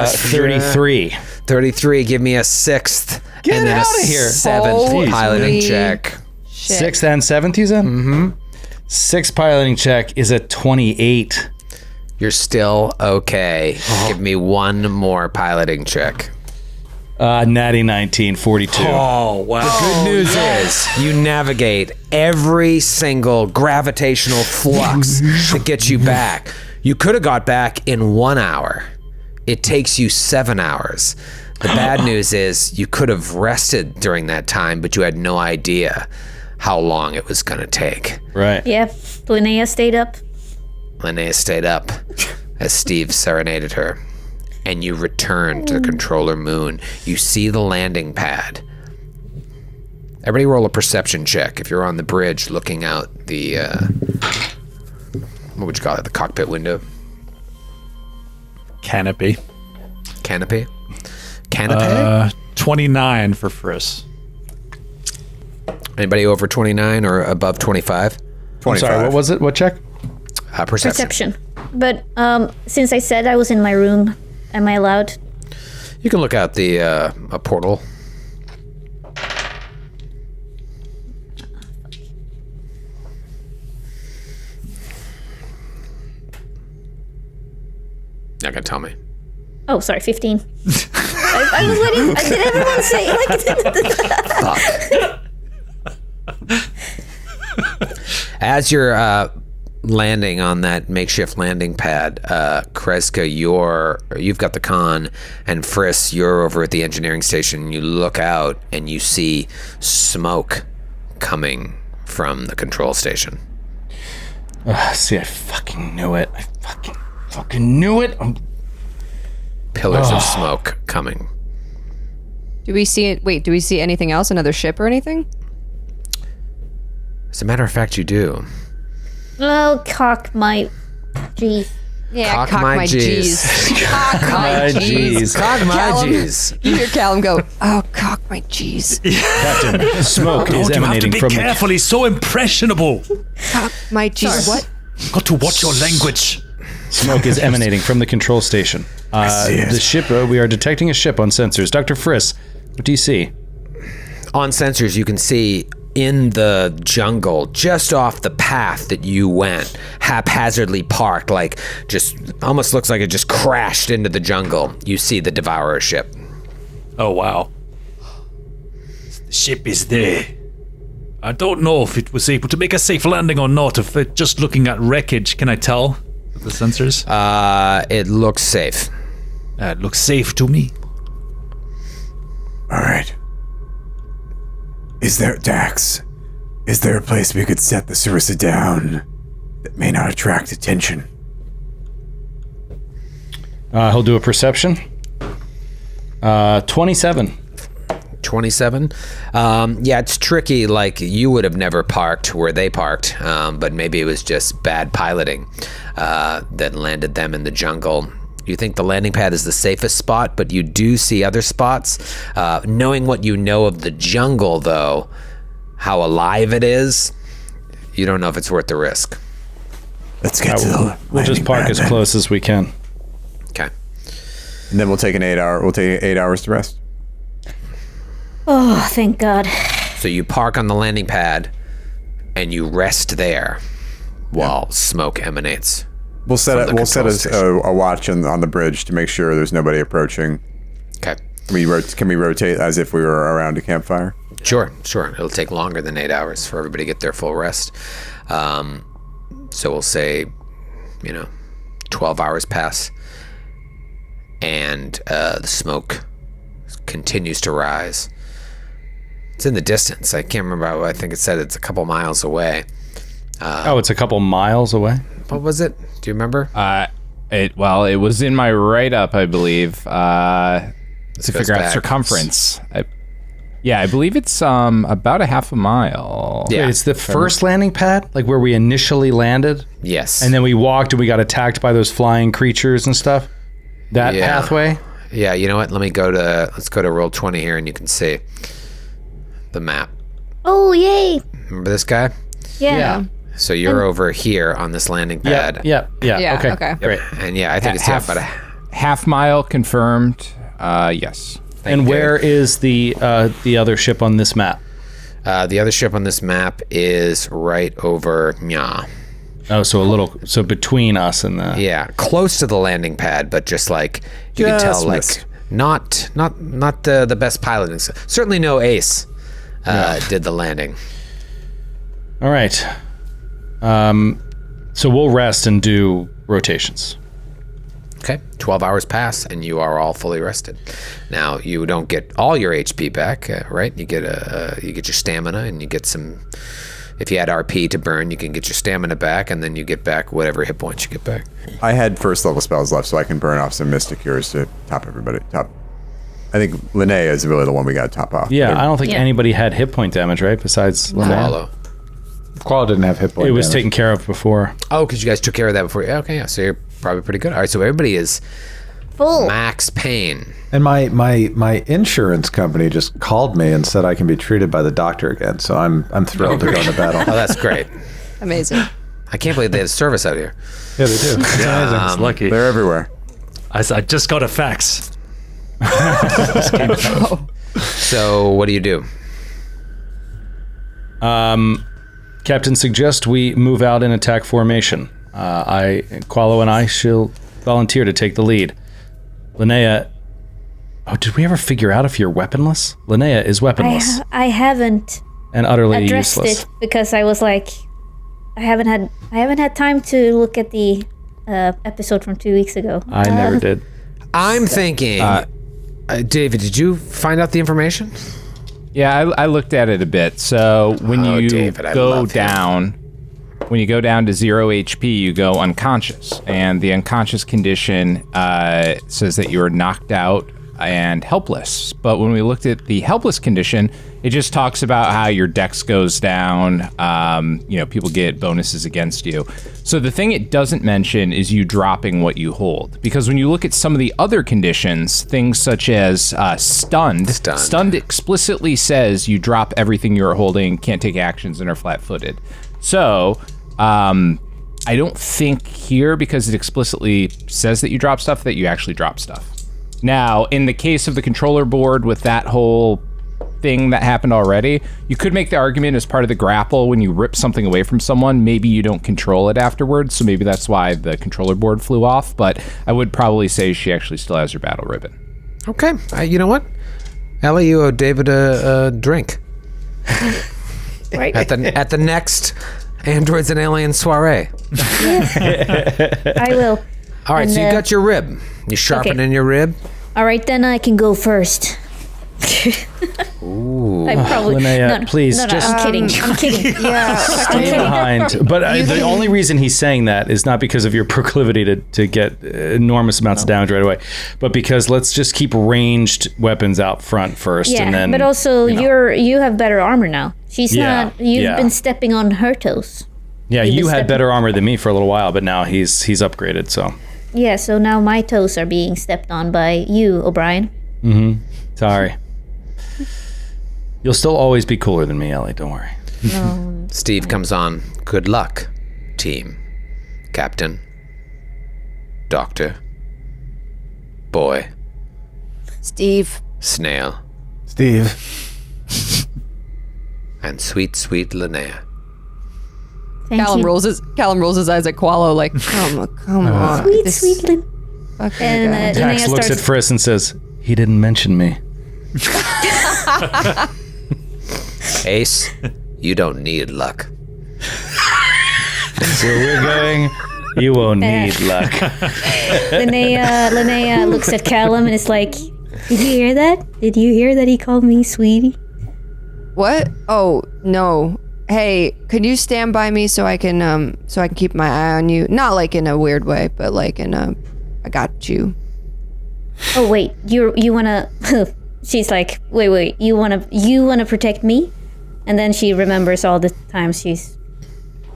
33. 33. Give me a sixth. Get and then outta a here. seventh Holy piloting check. Shit. 6th and 7th, you said? Mm-hmm. 6th piloting check is a 28. You're still okay. Give me one more piloting check. Natty 19, 42. Oh, wow. Good news is you navigate every single gravitational flux that gets you back. You could have got back in 1 hour. It takes you 7 hours. The bad news is you could have rested during that time, but you had no idea how long it was going to take. Right. Yeah, Linnea stayed up. Linnea stayed up as Steve serenaded her. And you return to the controller moon. You see the landing pad. Everybody roll a perception check if you're on the bridge looking out the, what would you call it, the cockpit window? Canopy. Canopy? Canopy? 29 for Friss. Anybody over 29 or above 25? 25. Sorry, what was it? What check? Perception. Perception. But since I said I was in my room, am I allowed? You can look out the a portal. Not gonna tell me. Oh, sorry, 15. I was waiting. Did everyone say like? As you're landing on that makeshift landing pad, Kreska, you've got the con, and Friss, you're over at the engineering station. You look out and you see smoke coming from the control station. See, I fucking knew it. I fucking knew it. Pillars of smoke coming. Do we see it? Wait, do we see anything else? Another ship or anything? As a matter of fact, you do. Oh, cock my G's. Yeah, Cock my G's. Cock my G's. Cock my Callum. G's. You hear Callum go, oh, cock my G's. Captain, smoke is emanating from the... He's so impressionable. Cock my G's. What? Got to watch your language. Smoke is emanating from the control station. The ship, we are detecting a ship on sensors. Dr. Friss, what do you see? On sensors, you can see in the jungle, just off the path that you went, haphazardly parked, like just almost looks like it just crashed into the jungle. You see the Devourer ship. Oh, wow. The ship is there. I don't know if it was able to make a safe landing or not. If it just looking at wreckage, can I tell with the sensors? It looks safe. It looks safe to me. All right. Is there, Dax, is there a place we could set the Sarissa down that may not attract attention? He'll do a perception. 27. 27. Yeah, it's tricky. Like, you would have never parked where they parked, but maybe it was just bad piloting that landed them in the jungle. You think the landing pad is the safest spot, but you do see other spots. Knowing what you know of the jungle, though, how alive it is, you don't know if it's worth the risk. Let's get to the We'll just park as close as we can. Okay. And then we'll take 8 hours to rest. Oh, thank God. So you park on the landing pad, and you rest there while smoke emanates. We'll set control a watch on the bridge to make sure there's nobody approaching. Okay. Can we rotate as if we were around a campfire? Sure. It'll take longer than 8 hours for everybody to get their full rest. So we'll say, 12 hours pass, and the smoke continues to rise. It's in the distance. I can't remember. I think it said it's a couple miles away. It's a couple miles away? What was it? Do you remember? It was in my write-up, I believe, to figure out back. circumference. I believe it's about a half a mile. Yeah. Wait, it's the first landing pad, like where we initially landed, Yes. and then we walked and we got attacked by those flying creatures and stuff. That Yeah. pathway. Yeah, you know what? Let's go to Roll20 here, and you can see the map. Oh, yay. Remember this guy? Yeah. So you're over here on this landing pad. Yeah. Yeah, Okay. okay. Great. And yeah, I think it's half, about a half mile confirmed. Yes. And where is the other ship on this map? the other ship on this map is right over Nya. Oh, so between us and the... Yeah, close to the landing pad, but just like you can tell, like not the best piloting. Certainly no Ace did the landing. All right. So we'll rest and do rotations. Okay, 12 hours pass, and you are all fully rested. Now, you don't get all your HP back, right? You get your stamina, and you get some... If you had RP to burn, you can get your stamina back, and then you get back whatever hit points you get back. I had first level spells left, so I can burn off some Mystic Cures to top everybody. I think Linnea is really the one we got to top off. Yeah, I don't think anybody had hit point damage, right? Besides Linnea. Qual didn't have hit point It was damage. taken care of before. Oh, because you guys took care of that before. Yeah, okay, yeah. So you're probably pretty good. All right, so everybody is Full. max pain. And my insurance company just called me and said I can be treated by the doctor again. So I'm thrilled to go into battle. Oh, that's great. Amazing. I can't believe they have service out here. Yeah, they do. It's amazing. It's lucky. They're everywhere. I just got a fax. So what do you do? Captain suggests we move out in attack formation. Qualo and I shall volunteer to take the lead. Linnea... Oh, did we ever figure out if you're weaponless? Linnea is weaponless I haven't and utterly addressed useless. it because I was like, I haven't had time to look at the episode from 2 weeks ago. I never did. I'm thinking... David, did you find out the information? Yeah, I looked at it a bit. So when you David, I go love him. down, when you go down to 0 HP, you go unconscious, and the unconscious condition says that you are knocked out and helpless. But when we looked at the helpless condition, it just talks about how your dex goes down. People get bonuses against you. So the thing it doesn't mention is you dropping what you hold, because when you look at some of the other conditions, things such as stunned explicitly says you drop everything you're holding, can't take actions, and are flat-footed. So I don't think here, because it explicitly says that you drop stuff, that you actually drop stuff. Now, in the case of the controller board with that whole thing that happened already, you could make the argument as part of the grapple, when you rip something away from someone, maybe you don't control it afterwards, so maybe that's why the controller board flew off, but I would probably say she actually still has her battle ribbon. Okay. You know what? Ellie, you owe David a drink. Right? At the next Androids and Aliens soiree. I will. All right, And, so you got your rib. You sharpening your rib? All right, then I can go first. Ooh. I probably Linnea, please, just- I'm kidding. I'm kidding. Stay behind. But the only reason he's saying that is not because of your proclivity to get enormous amounts of damage right away, but because let's just keep ranged weapons out front first, Yeah, and then. but also you have better armor now. She's Yeah, not. You've yeah. been stepping on her toes. Yeah, He you was had stepping- better armor than me for a little while, but now he's upgraded. So Yeah, so now my toes are being stepped on by you, O'Brien. sorry. You'll still always be cooler than me, Ellie. Don't worry. No. Steve comes on. Good luck, team. Captain. Doctor. Boy. Steve. Snail. Steve. And sweet, sweet Linnea. Thank Callum you. rolls his eyes at Qualo like, come on. Sweet, This sweet Lynn. fucking And guy. Dax Linnea looks at starts. Friss and says, "He didn't mention me." Ace, you don't need luck. Where we're going, you won't need luck. Linnea looks at Callum and is like, "Did you hear that? Did you hear that he called me sweetie?" What? Oh, no. Hey, could you stand by me so I can keep my eye on you? Not like in a weird way, but like in a I got you. Oh wait, you wanna? She's like, wait, you wanna protect me? And then she remembers all the times she's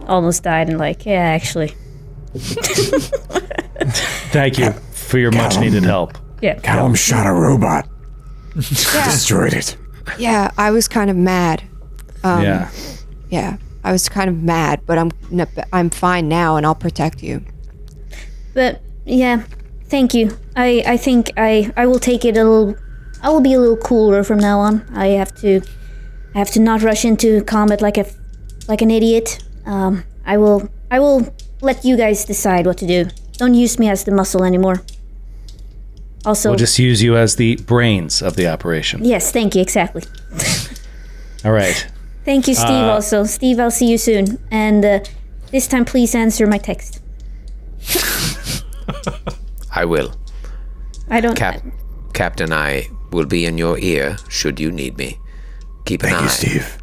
almost died and like, yeah, actually, Thank you for your much needed help. yeah. Callum shot a robot. Destroyed it. Yeah, I was kind of mad. Yeah. Yeah, I was kind of mad, but I'm fine now, and I'll protect you. But yeah, thank you. I think I will take it a little. I will be a little cooler from now on. I have to not rush into combat like an idiot. I will let you guys decide what to do. Don't use me as the muscle anymore. Also, We'll just use you as the brains of the operation. yes, thank you, exactly. All right. Thank you, Steve, also. Steve, I'll see you soon. And this time, please answer my text. I will. I don't... Captain, I will be in your ear should you need me. Keep an eye Steve.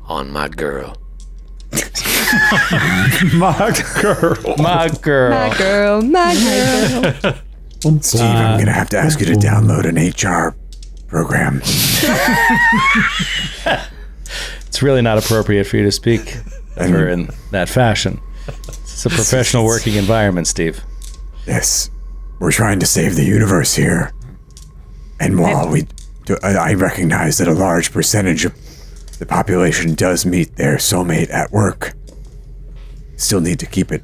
on my girl. My girl. My girl. My girl, my girl. Steve, I'm going to have to ask you to download an HR program. It's really not appropriate for you to speak of her in that fashion. It's a professional working environment, Steve. Yes. We're trying to save the universe here. And while I recognize that a large percentage of the population does meet their soulmate at work, still need to keep it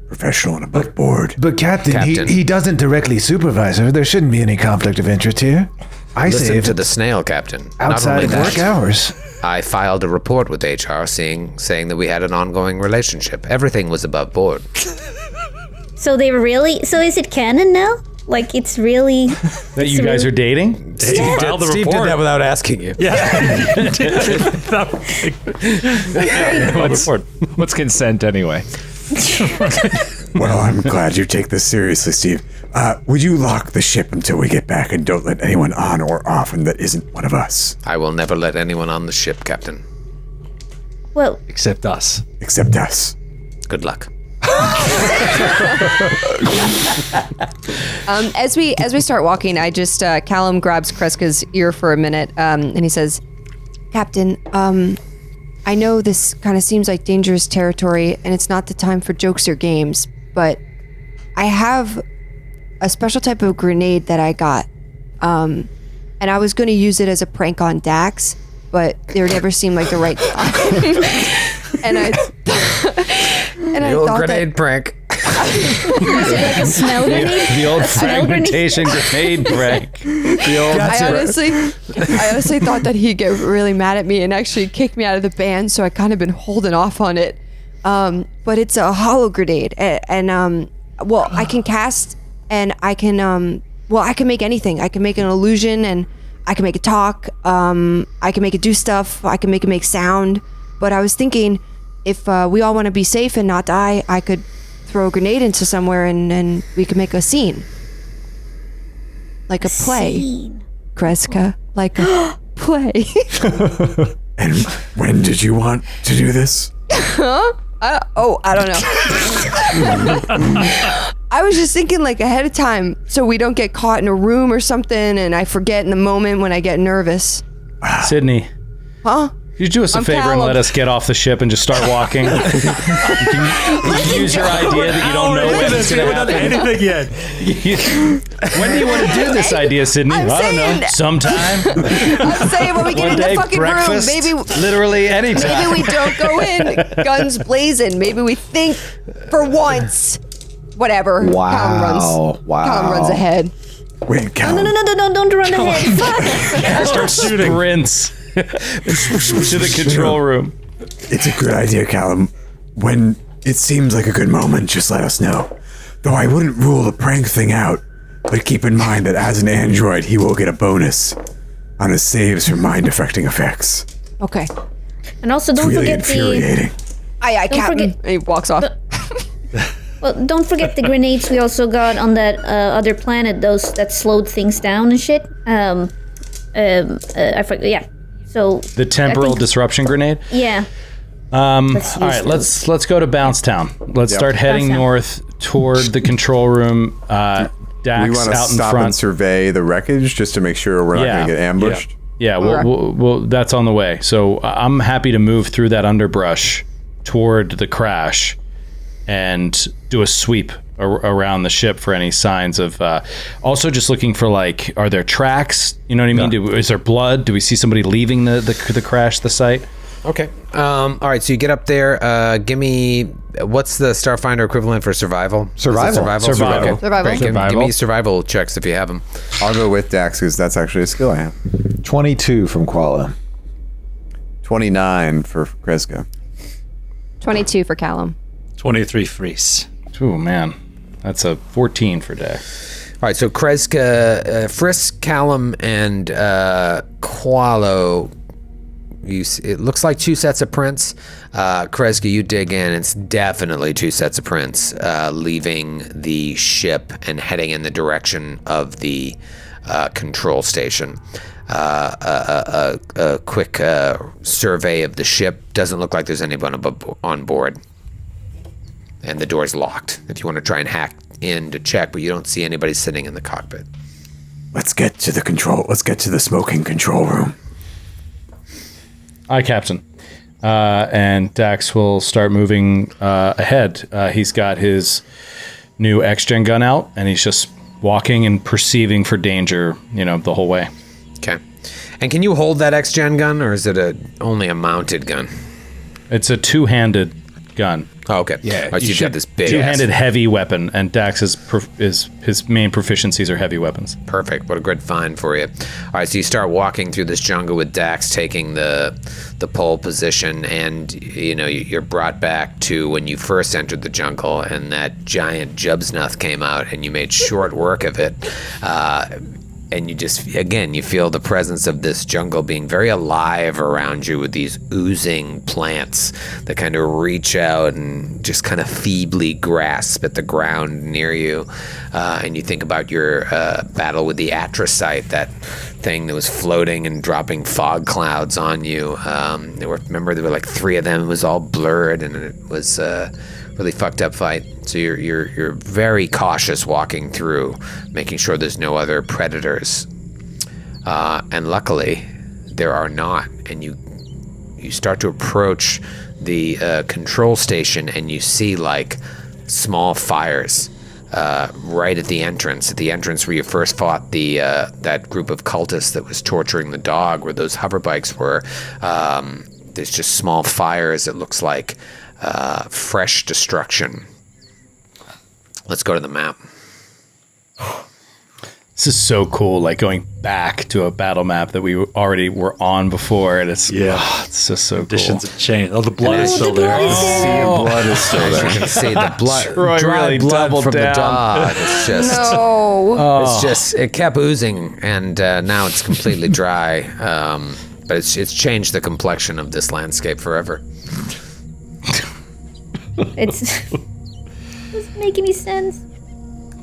professional and above board. But Captain, Captain. He doesn't directly supervise her. There shouldn't be any conflict of interest here. I Listen saved to the snail, Captain. Not outside only of that, work hours. I filed a report with HR saying that we had an ongoing relationship. Everything was above board. So they really... So is it canon now? Like, it's really... That you guys are dating? Filed the Steve report. did that without asking you. What's consent anyway? Well, I'm glad you take this seriously, Steve. Would you lock the ship until we get back and don't let anyone on or off and that isn't one of us? I will never let anyone on the ship, Captain. Well, Except us. Except us. Good luck. As we start walking, I just Callum grabs Kreska's ear for a minute, and he says, "Captain, I know this kind of seems like dangerous territory, and it's not the time for jokes or games, but I have a special type of grenade that I got, and I was going to use it as a prank on Dax, but there never seemed like the right time, and I The old thought grenade prank. smell grenade? The old fragmentation grenade prank. I honestly thought that he'd get really mad at me and actually kick me out of the band, so I kind of been holding off on it. But it's a hollow grenade, and I can cast, and I can make anything. I can make an illusion, and I can make it talk. I can make it do stuff. I can make it make sound. But I was thinking, if we all want to be safe and not die, I could throw a grenade into somewhere and we could make a scene. Like a play. Kreska. Like a play. And when did you want to do this? I don't know. I was just thinking like ahead of time so we don't get caught in a room or something and I forget in the moment when I get nervous. Sydney, Huh? could you do us a I'm favor and Callum. let us get off the ship and just start walking? you can use your idea that you don't know when it's going to happen. Anything yet? When do you want to do this idea, Sydney? I'm I don't know. saying- Sometime? I'm saying when we get One in day? the fucking Breakfast? room, Literally anytime. maybe we don't go in guns blazing. Maybe we think for once. Whatever. Wow. Callum runs ahead. Wait, Callum. No, don't run ahead. Fuck. Start sprints to the control room. It's a good idea, Callum. When it seems like a good moment, just let us know. Though I wouldn't rule the prank thing out, but keep in mind that as an android, he will get a bonus on his saves for mind-affecting effects. Okay. And also, It's don't really forget the... infuriating. Aye, Captain. forget- And he walks off. Well, don't forget the grenades we also got on that other planet. Those that slowed things down and shit. I forget. Yeah. So The temporal disruption grenade. yeah. All right, let's go to Bounce Town. Let's start heading Bounce Town. north toward the control room. Dax We want to out in stop and front. survey the wreckage just to make sure we're not going to get ambushed. Yeah, we'll that's on the way. So I'm happy to move through that underbrush toward the crash and do a sweep around the ship for any signs of. Also, just looking for like, are there tracks? You know what I mean? Is there blood? Do we see somebody leaving the crash, the site? Okay. All right. So you get up there. Give me what's the Starfinder equivalent for survival? Is it Survival. Survival. Okay. Great. Give me survival checks if you have them. I'll go with Dax because that's actually a skill I have. 22 from Koala. 29 for Kreska. 22 for Callum. 23 freeze. Oh man, that's a 14 for Dax. right, so Kreska, Frisk, Callum, and Qualo. It looks like 2 sets of prints. Kreska, you dig in. It's definitely 2 sets of prints, leaving the ship and heading in the direction of the control station. A quick survey of the ship. Doesn't look like there's anyone on board. And the door's locked if you want to try and hack in to check, but you don't see anybody sitting in the cockpit. Let's get to the smoking control room. Aye, Captain. And Dax will start moving ahead. He's got his new X-Gen gun out, and he's just walking and perceiving for danger, the whole way. Okay. And can you hold that X-Gen gun, or is it only a mounted gun? It's a two-handed gun. Oh, okay. Yeah, so you've got this big two-handed heavy weapon, and Dax his main proficiencies are heavy weapons. Perfect. What a good find for you. All right, so you start walking through this jungle with Dax taking the pole position, and you're brought back to when you first entered the jungle, and that giant Jubsnuth came out, and you made short work of it. And you just, again, you feel the presence of this jungle being very alive around you with these oozing plants that kind of reach out and just kind of feebly grasp at the ground near you. And you think about your battle with the Atrocyte, that thing that was floating and dropping fog clouds on you. Remember, there were like 3 of them. It was all blurred, and it was really fucked up fight. So you're very cautious walking through, making sure there's no other predators. And luckily, there are not. And you start to approach the control station, and you see like small fires right at the entrance where you first fought that group of cultists that was torturing the dog, where those hover bikes were. There's just small fires. It looks like fresh destruction. Let's go to the map. This is so cool, like going back to a battle map that we already were on before, and it's it's just so Conditions cool. have changed. Oh, the blood is still there. Blood is still there. You can see the blood, Troy dry really blood doubled from down. the dog. It's just, it's just, it kept oozing, and now it's completely dry. But it's changed the complexion of this landscape forever. It's making any sense.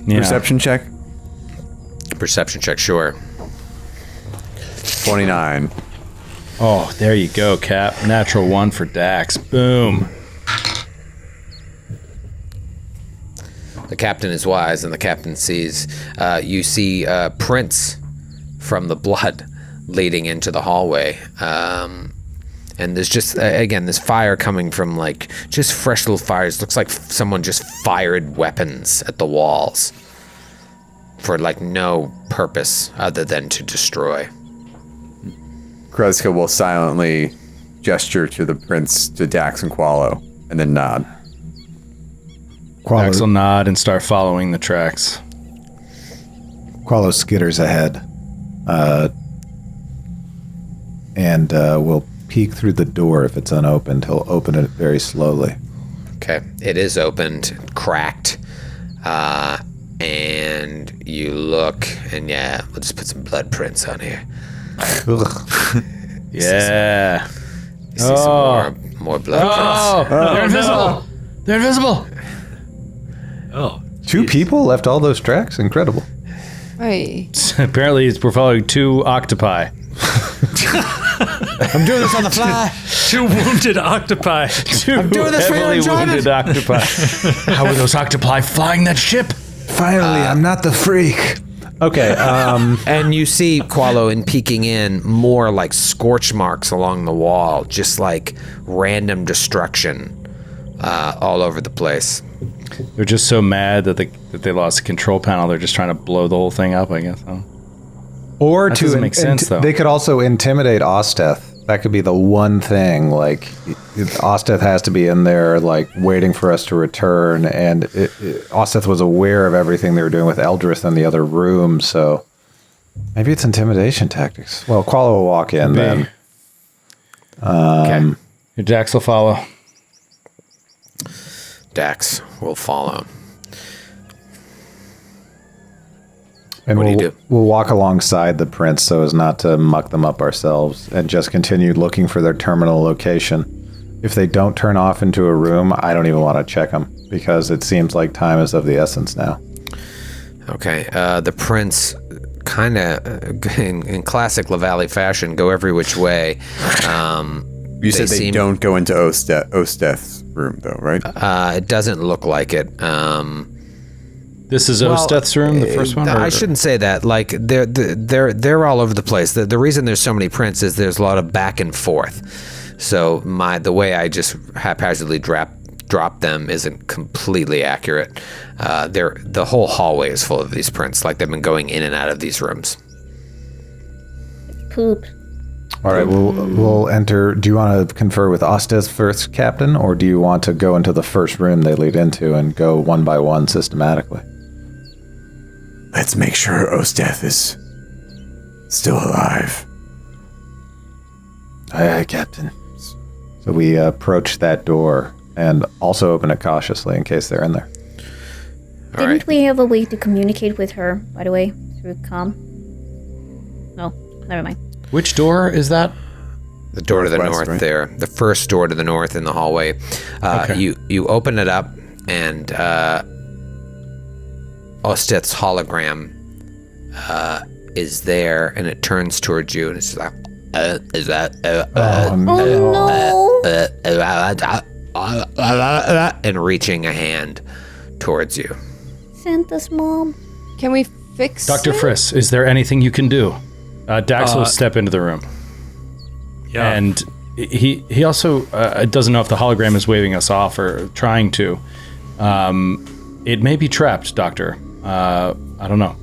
Yeah. Perception check. Perception check, sure. 29. Oh, there you go, Cap. Natural 1 for Dax. Boom. The captain is wise, and the captain sees. You see prints from the blood leading into the hallway. And there's just, again, this fire coming from, like, just fresh little fires. Looks like someone just fired weapons at the walls for, like, no purpose other than to destroy. Kreska will silently gesture to the prince, to Dax and Qualo, and then nod. Dax will nod and start following the tracks. Qualo skitters ahead, and will peek through the door. If it's unopened, he'll open it very slowly. Okay, it is opened, cracked, and you look, and yeah, we'll just put some blood prints on here. Yeah. You see some more blood prints. They're invisible. They're invisible. Oh, Two people left all those tracks? Incredible. Right. Apparently, we're following 2 octopi. I'm doing this on the fly. 2 wounded octopi. 2 I'm doing this for your heavily enjoyment. wounded octopi. How are those octopi flying that ship? Finally, I'm not the freak. Okay, And you see, Qualo, in peeking in, more like scorch marks along the wall, just like random destruction all over the place. They're just so mad that they lost the control panel. They're just trying to blow the whole thing up, I guess. or That to doesn't make sense, though. They could also intimidate Osteth. That could be the one thing. Like, Osteth has to be in there, like, waiting for us to return. And Osteth was aware of everything they were doing with Eldrith in the other room. So maybe it's intimidation tactics. Well, Qualo will walk in then. Okay. Your Dax will follow. Dax will follow. And What do we'll, you do? we'll walk alongside the prince so as not to muck them up ourselves and just continue looking for their terminal location. If they don't turn off into a room, I don't even want to check them because it seems like time is of the essence now. Okay. The prince, kind of in classic LaValle fashion, go every which way. You said they don't go into Osteth's room, though, right? It doesn't look like it. This is Osteth's room, the first one? I shouldn't say that. Like they're all over the place. The reason there's so many prints is there's a lot of back and forth. So the way I just haphazardly drop them isn't completely accurate. The whole hallway is full of these prints. Like they've been going in and out of these rooms. Poop. All right, we'll enter. Do you want to confer with Ostez first, Captain, or do you want to go into the first room they lead into and go one by one systematically? Let's make sure Osteth is still alive. Aye, Captain. So we approach that door and also open it cautiously in case they're in there. Didn't we have a way to communicate with her, by the way, through comm? No, never mind. Which door is that? The door to the Northwest, north right? there. The first door to the north in the hallway. Okay. You open it up, and Osteth's hologram is there, and it turns towards you, and it's just like, is that... and reaching a hand towards you. Santa's mom. Can we fix Dr. it? Friss, is there anything you can do? Dax will step into the room. Yeah. And he also doesn't know if the hologram is waving us off or trying to. It may be trapped, Doctor. I don't know.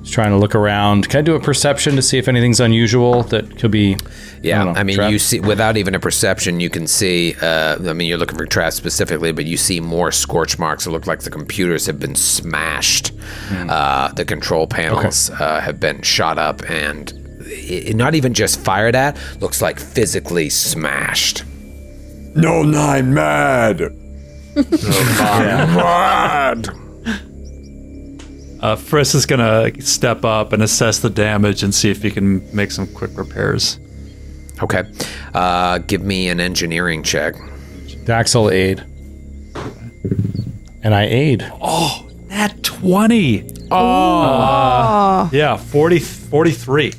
He's trying to look around. Can I do a perception to see if anything's unusual that could be? Yeah, I mean, trapped? you see, without even a perception, you can see, you're looking for traps specifically, but you see more scorch marks. It look like the computers have been smashed. The control panels have been shot up and not even just fired at, looks like physically smashed. No, nine mad. Friss is gonna step up and assess the damage and see if he can make some quick repairs. Okay. Give me an engineering check. Dax will aid. And I aid. Oh, nat 20. Oh. Yeah, 43.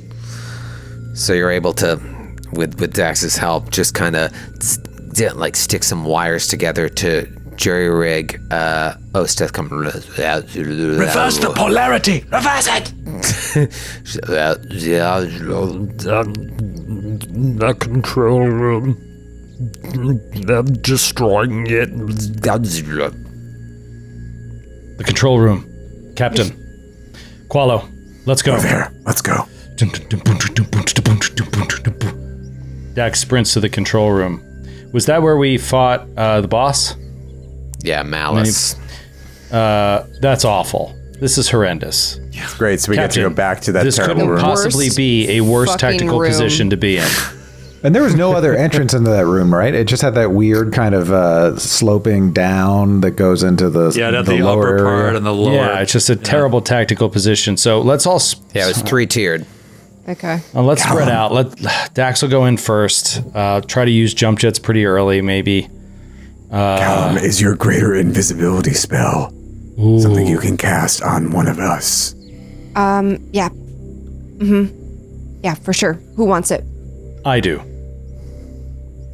So you're able to, with Dax's help, just kind of stick some wires together to jerry-rig Osteth come... Reverse the polarity! Reverse it! The control room. They're destroying it. The control room. Captain. Qualo, let's go. There, let's go. Dax sprints to the control room. Was that where we fought the boss? Yeah, Malice. That's awful. This is horrendous. It's great, so we Captain, get to go back to that this terrible couldn't room. possibly be a worse fucking tactical room. position to be in. And there was no other entrance into that room, right? It just had that weird kind of sloping down that goes into the Yeah, the the lower upper part area. and the lower. Yeah, it's just a terrible tactical position. So let's all Yeah, it was three-tiered. Okay. let's spread out. Dax will go in first. Try to use jump jets pretty early, maybe. Callum, is your greater invisibility spell something you can cast on one of us? Yeah. Yeah, for sure. Who wants it? I do.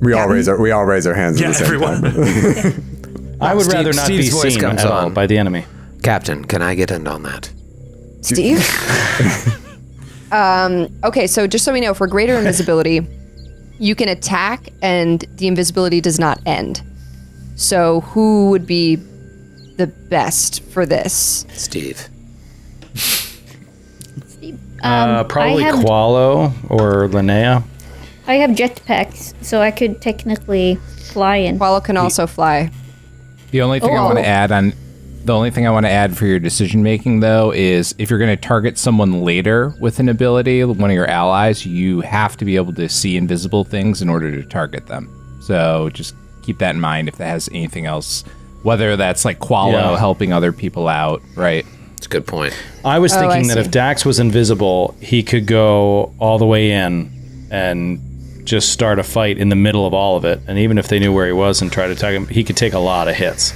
We all raise our hands at the same time. I would rather not Steve's be voice seen comes at all on. by the enemy. Captain, can I get in on that? Steve? Okay, so just so we know, for greater invisibility, you can attack and the invisibility does not end. So who would be the best for this? Steve. Probably I have, Qualo or Linnea. I have jetpacks, so I could technically fly in. Qualo can also fly. The only thing I want to add on, the only thing I want to add for your decision making though is if you're going to target someone later with an ability, one of your allies, you have to be able to see invisible things in order to target them. So just keep that in mind if that has anything else, whether that's like Qualo helping other people out, right? It's a good point. I was thinking that see. if Dax was invisible, he could go all the way in and just start a fight in the middle of all of it. And even if they knew where he was and tried to attack him, he could take a lot of hits.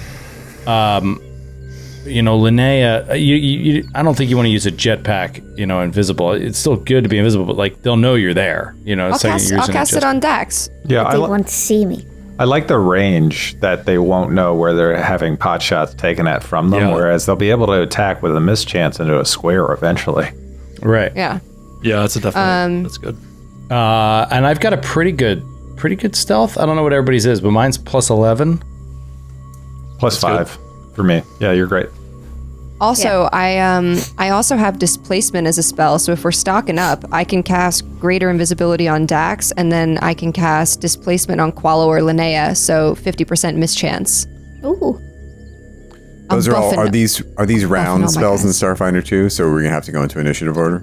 Linnea, I don't think you want to use a jetpack, invisible. It's still good to be invisible, but like they'll know you're there. I'll cast it on Dax. Yeah, They won't see me. I like the range that they won't know where they're having pot shots taken at from them, whereas they'll be able to attack with a mischance into a square eventually. Right. Yeah. Yeah, that's a definitely that's good. And I've got a pretty good stealth. I don't know what everybody's is, but mine's plus 11. Plus 5 for me. Yeah, you're great. Also, I also have displacement as a spell, so if we're stocking up, I can cast greater invisibility on Dax, and then I can cast displacement on Qualo or Linnea, so 50% mischance. Ooh. Those I'm are all. buffing- Are these all round my spells in guys. Starfinder too? So we're gonna have to go into initiative order.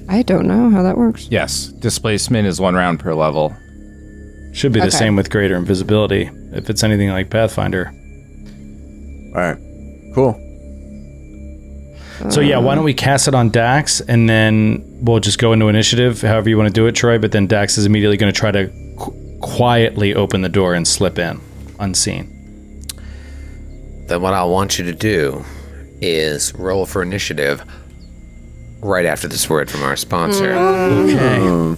I don't know how that works. Yes, displacement is 1 round per level. Should be the Okay. same with greater invisibility, if it's anything like Pathfinder. All right, cool. So yeah, why don't we cast it on Dax, and then we'll just go into initiative, however you want to do it, Troy. But then Dax is immediately going to try to quietly open the door and slip in, unseen. Then what I want you to do is roll for initiative right after this word from our sponsor. Okay.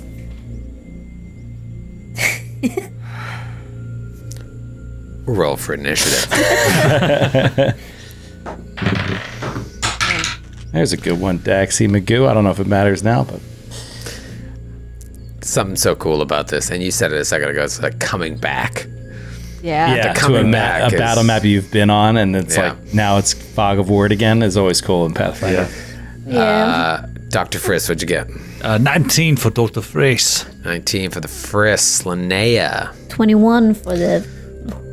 Roll for initiative. There's a good one, Daxy Magoo. I don't know if it matters now, but Something so cool about this, and you said it a second ago, it's like coming back. Yeah. to coming a back is- battle map you've been on, and it's Yeah. like now it's Fog of War again. Is always cool in Pathfinder. Yeah. Dr. Friss, what'd you get? 19 for Dr. Freys. 19 for the Friss. Linnea 21 for the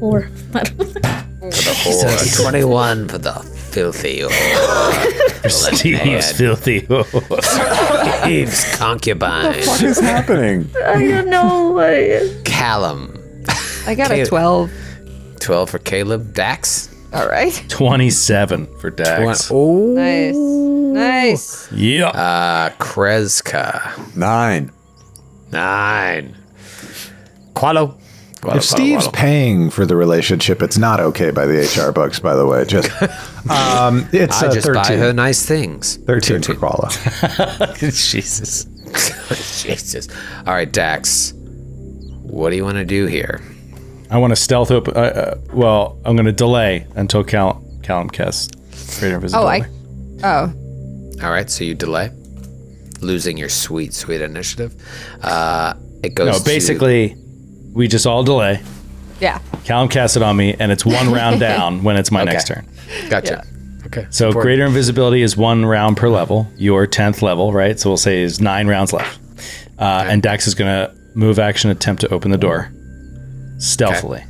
whore. for the whore. 21 for the filthy whore. Steve's filthy. Steve's concubine. What is happening? I don't know. Callum. I got a Caleb. 12. 12 for Caleb. Dax. All right. 27 for Dax. Oh. Nice. Nice. Yeah. Kreska. 9. 9. Qualo. If Steve's paying for the relationship, it's not okay by the HR books, by the way. Just it's I just 13. buy her nice things. 13 for Quala. Jesus. Jesus. All right, Dax. What do you want to do here? I want to stealth open. Well, I'm going to delay until Callum casts greater invisibility. Oh. All right, so you delay, losing your sweet, sweet initiative. It goes. No, basically, we just all delay. Yeah. Callum casts it on me, and it's 1 round down when it's my next turn. Gotcha. Okay. So Important. greater invisibility is 1 round per level. Your 10th level, right? So we'll say is 9 rounds left. And Dax is going to move action, attempt to open the door stealthily.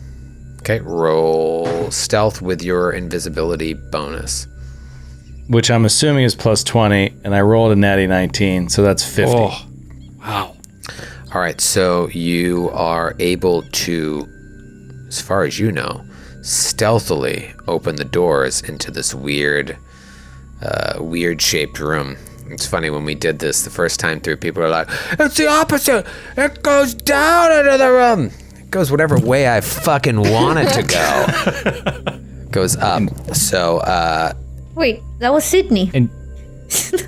Okay. Roll stealth with your invisibility bonus. Which I'm assuming is plus 20, and I rolled a natty 19, so that's 50. Oh, wow. All right, so you are able to, as far as you know, stealthily open the doors into this weird shaped room. It's funny, when we did this the first time through, people are like, it's the opposite. It goes down into the room. It goes whatever way I fucking want it to go. Goes up. So, Wait, that was Sydney.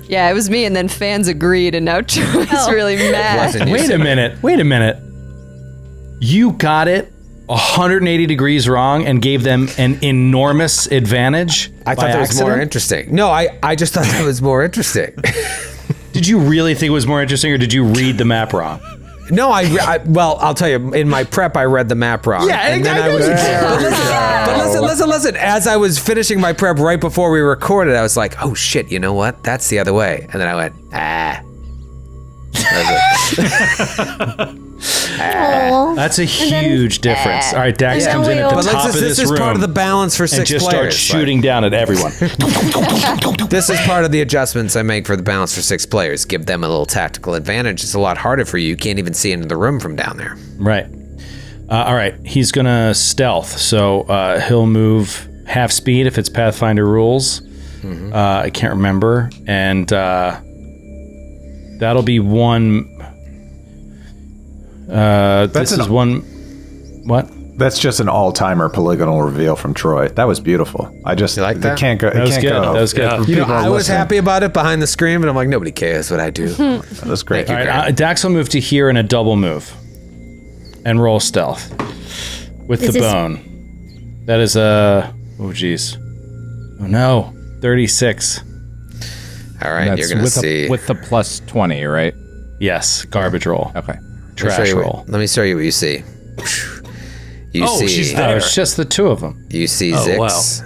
Yeah, it was me, and then fans agreed, and now Troy's really mad. wasn't you, Wait a Sydney? minute. You got it 180 degrees wrong and gave them an enormous advantage. I thought that was more interesting. No, I just thought that was more interesting. Did you really think it was more interesting, or did you read the map wrong? No, well, I'll tell you, in my prep, I read the map wrong. Yeah, and then I was. But listen. As I was finishing my prep right before we recorded, I was like, oh shit, you know what? That's the other way. And then I went, Aw. That's a huge difference. All right, Dax Yeah. comes in at the But top of this this is room part of the balance for and six just players. starts shooting down at everyone. This is part of the adjustments I make for the balance for 6 players. Give them a little tactical advantage. It's a lot harder for you. You can't even see into the room from down there. Right. All right, he's going to stealth, so he'll move half speed if it's Pathfinder rules. I can't remember. And that'll be one. This is one. What? That's just an all-timer polygonal reveal from Troy. That was beautiful. I just like that? It can't go. That was It good. can't go. That was good. Yeah. You know, People I was listening. happy about it behind the screen, but I'm like, nobody cares what I do. That was great. Thank you. All right, Dax will move to here in a double move and roll stealth with Is the this- bone. That is a geez. Oh no, 36. All right, That's you're gonna with see. with the plus 20, right? Yes, garbage roll. Okay. Trash roll. Let me show you what you see. You Oh, see, she's Oh, there. it's just the two of them. you see Oh, Zix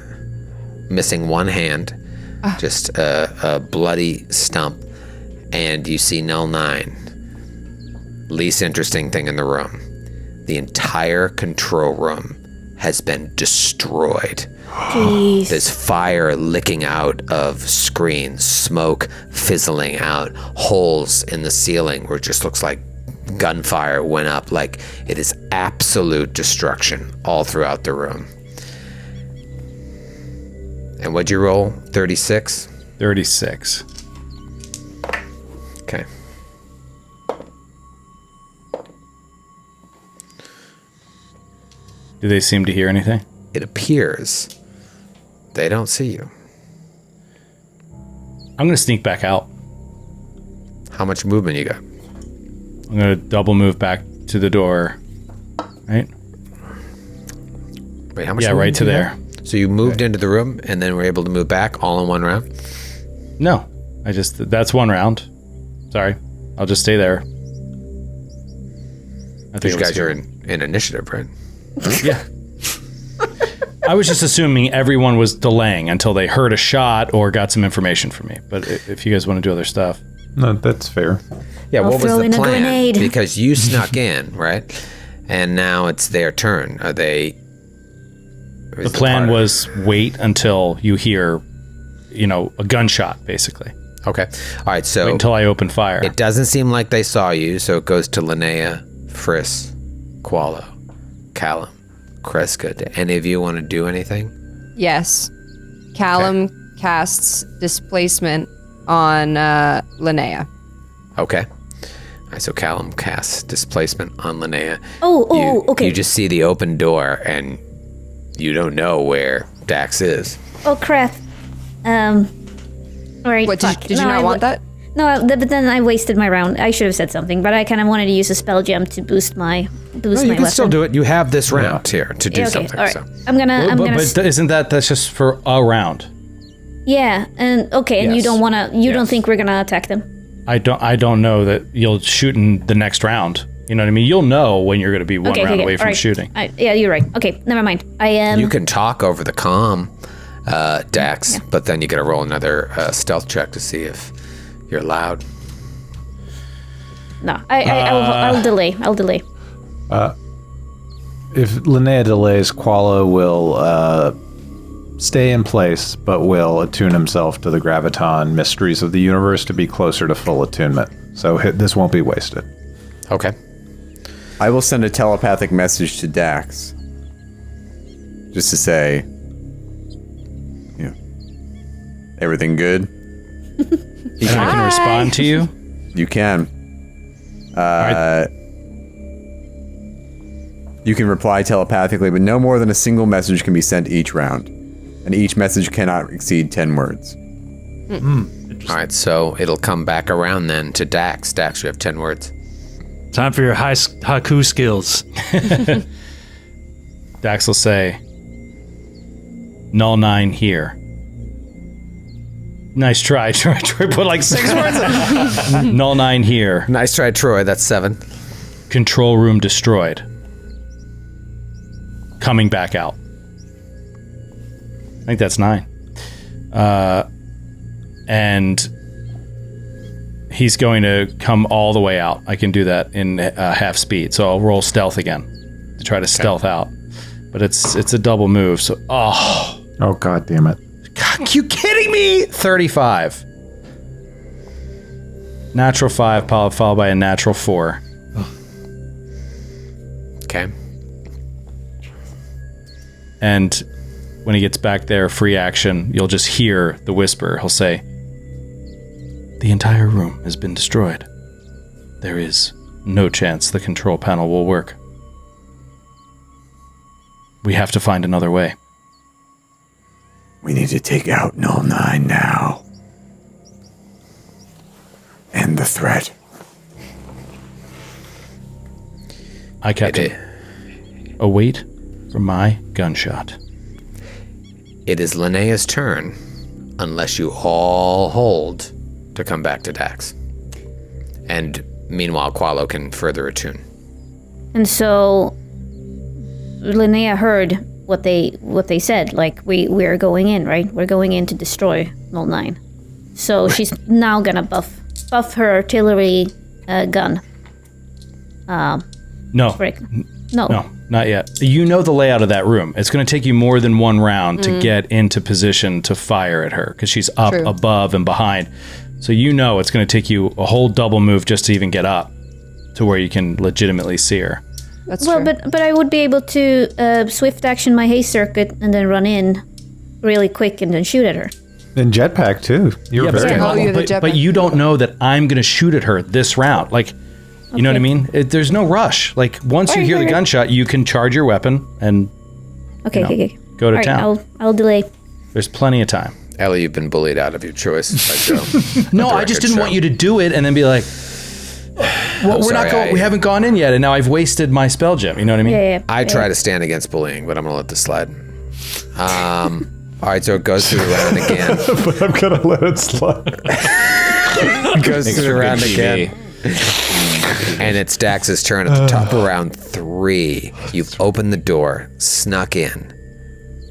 missing one hand, just a bloody stump, and you see Null 9. Least interesting thing in the room. The entire control room has been destroyed. Jeez. There's fire licking out of screens, smoke fizzling out, holes in the ceiling where it just looks like gunfire went up. Like it is absolute destruction all throughout the room. And what'd you roll? 36? 36. Okay. Do they seem to hear anything? It appears they don't see you. I'm going to sneak back out. How much movement you got? I'm going to double move back to the door. Right? Wait, how much Yeah, movement right to do you there. have? So you moved into the room and then were able to move back all in one round? No, that's one round. Sorry. I'll just stay there. I You it was guys are here. in initiative, right? Yeah. I was just assuming everyone was delaying until they heard a shot or got some information from me. But if you guys want to do other stuff. No, that's fair. Yeah, I'll what was throw the in a plan? grenade. Because you snuck in, right? And now it's their turn. Are they? or The is plan part of- was wait until you hear, a gunshot, basically. okay. All right, so Wait until I open fire. it doesn't seem like they saw you, so it goes to Linnea, Friss, Qualo, Callum, Kreska. Do any of you want to do anything? Yes. Callum casts displacement on Linnea. Okay. All right, so Callum casts displacement on Linnea. Okay. You just see the open door, and you don't know where Dax is. Oh crap. All right. What, fuck. did you No, not want that? No, but then I wasted my round. I should have said something, but I kind of wanted to use a spell gem to boost my No, you can weapon. still do it. You have this round here to do Yeah, okay. something. All right. So. I'm gonna. but isn't that's just for a round? Yeah, and okay, and you Yes. don't wanna. You don't Yes. think we're gonna attack them? I don't know that you'll shoot in the next round. You know what I mean? You'll know when you're going to be one round away All from right. shooting. Yeah, you're right. Okay, never mind. I am. You can talk over the comm, Dax, but then you got to roll another stealth check to see if you're loud. No, I'll delay. I'll delay. If Linnea delays, Qualo will stay in place, but will attune himself to the graviton mysteries of the universe to be closer to full attunement. So this won't be wasted. Okay. I will send a telepathic message to Dax. Just to say, everything good? He can respond to you. You can. You can reply telepathically, but no more than a single message can be sent each round. And each message cannot exceed 10 words. All right, so it'll come back around then to Dax. Dax, you have 10 words. Time for your haiku skills. Dax will say, Null 9 here. Nice try. Troy put like 6 words. Null 9 here. Nice try, Troy. That's 7. Control room destroyed. Coming back out. I think that's 9. And he's going to come all the way out. I can do that in half speed. So I'll roll stealth again to try to stealth out. But it's a double move. So, Oh, God damn it. God, you kidding me? 35. Natural 5 followed by a natural 4. Okay. And when he gets back there, free action, you'll just hear the whisper. He'll say, "The entire room has been destroyed. There is no chance the control panel will work. We have to find another way." We need to take out Null 9 now. End the threat. I, Captain, await for my gunshot. It is Linnea's turn, unless you all hold to come back to Dax. And meanwhile, Qualo can further attune. And so Linnea heard what they said. Like we're going in, right? We're going in to destroy Null 9. So she's now gonna buff her artillery gun. No. No, not yet. You know the layout of that room. It's going to take you more than one round to get into position to fire at her because she's up, above, and behind. So you know it's going to take you a whole double move just to even get up to where you can legitimately see her. That's Well, true. but I would be able to swift action my haste circuit and then run in really quick and then shoot at her. And jetpack too. You're very Oh, helpful. you're the but jetpack. you don't know that I'm going to shoot at her this round. Like, you know what I mean? There's no rush. Like, once you hear the gunshot, you can charge your weapon and Okay, okay. go to All right, town. I'll delay. There's plenty of time. Ellie, you've been bullied out of your choice by Joe. No, I just didn't want you to do it and then be like, well, we're not sorry, going. I- We haven't gone in yet, and now I've wasted my spell gem. You know what I mean? Yeah. I try to stand against bullying, but I'm going to let this slide. All right, so it goes through the round again. But I'm gonna let it slide. It goes Thanks through the for round good again. TV. And it's Dax's turn at the top of round 3. You've opened the door, snuck in,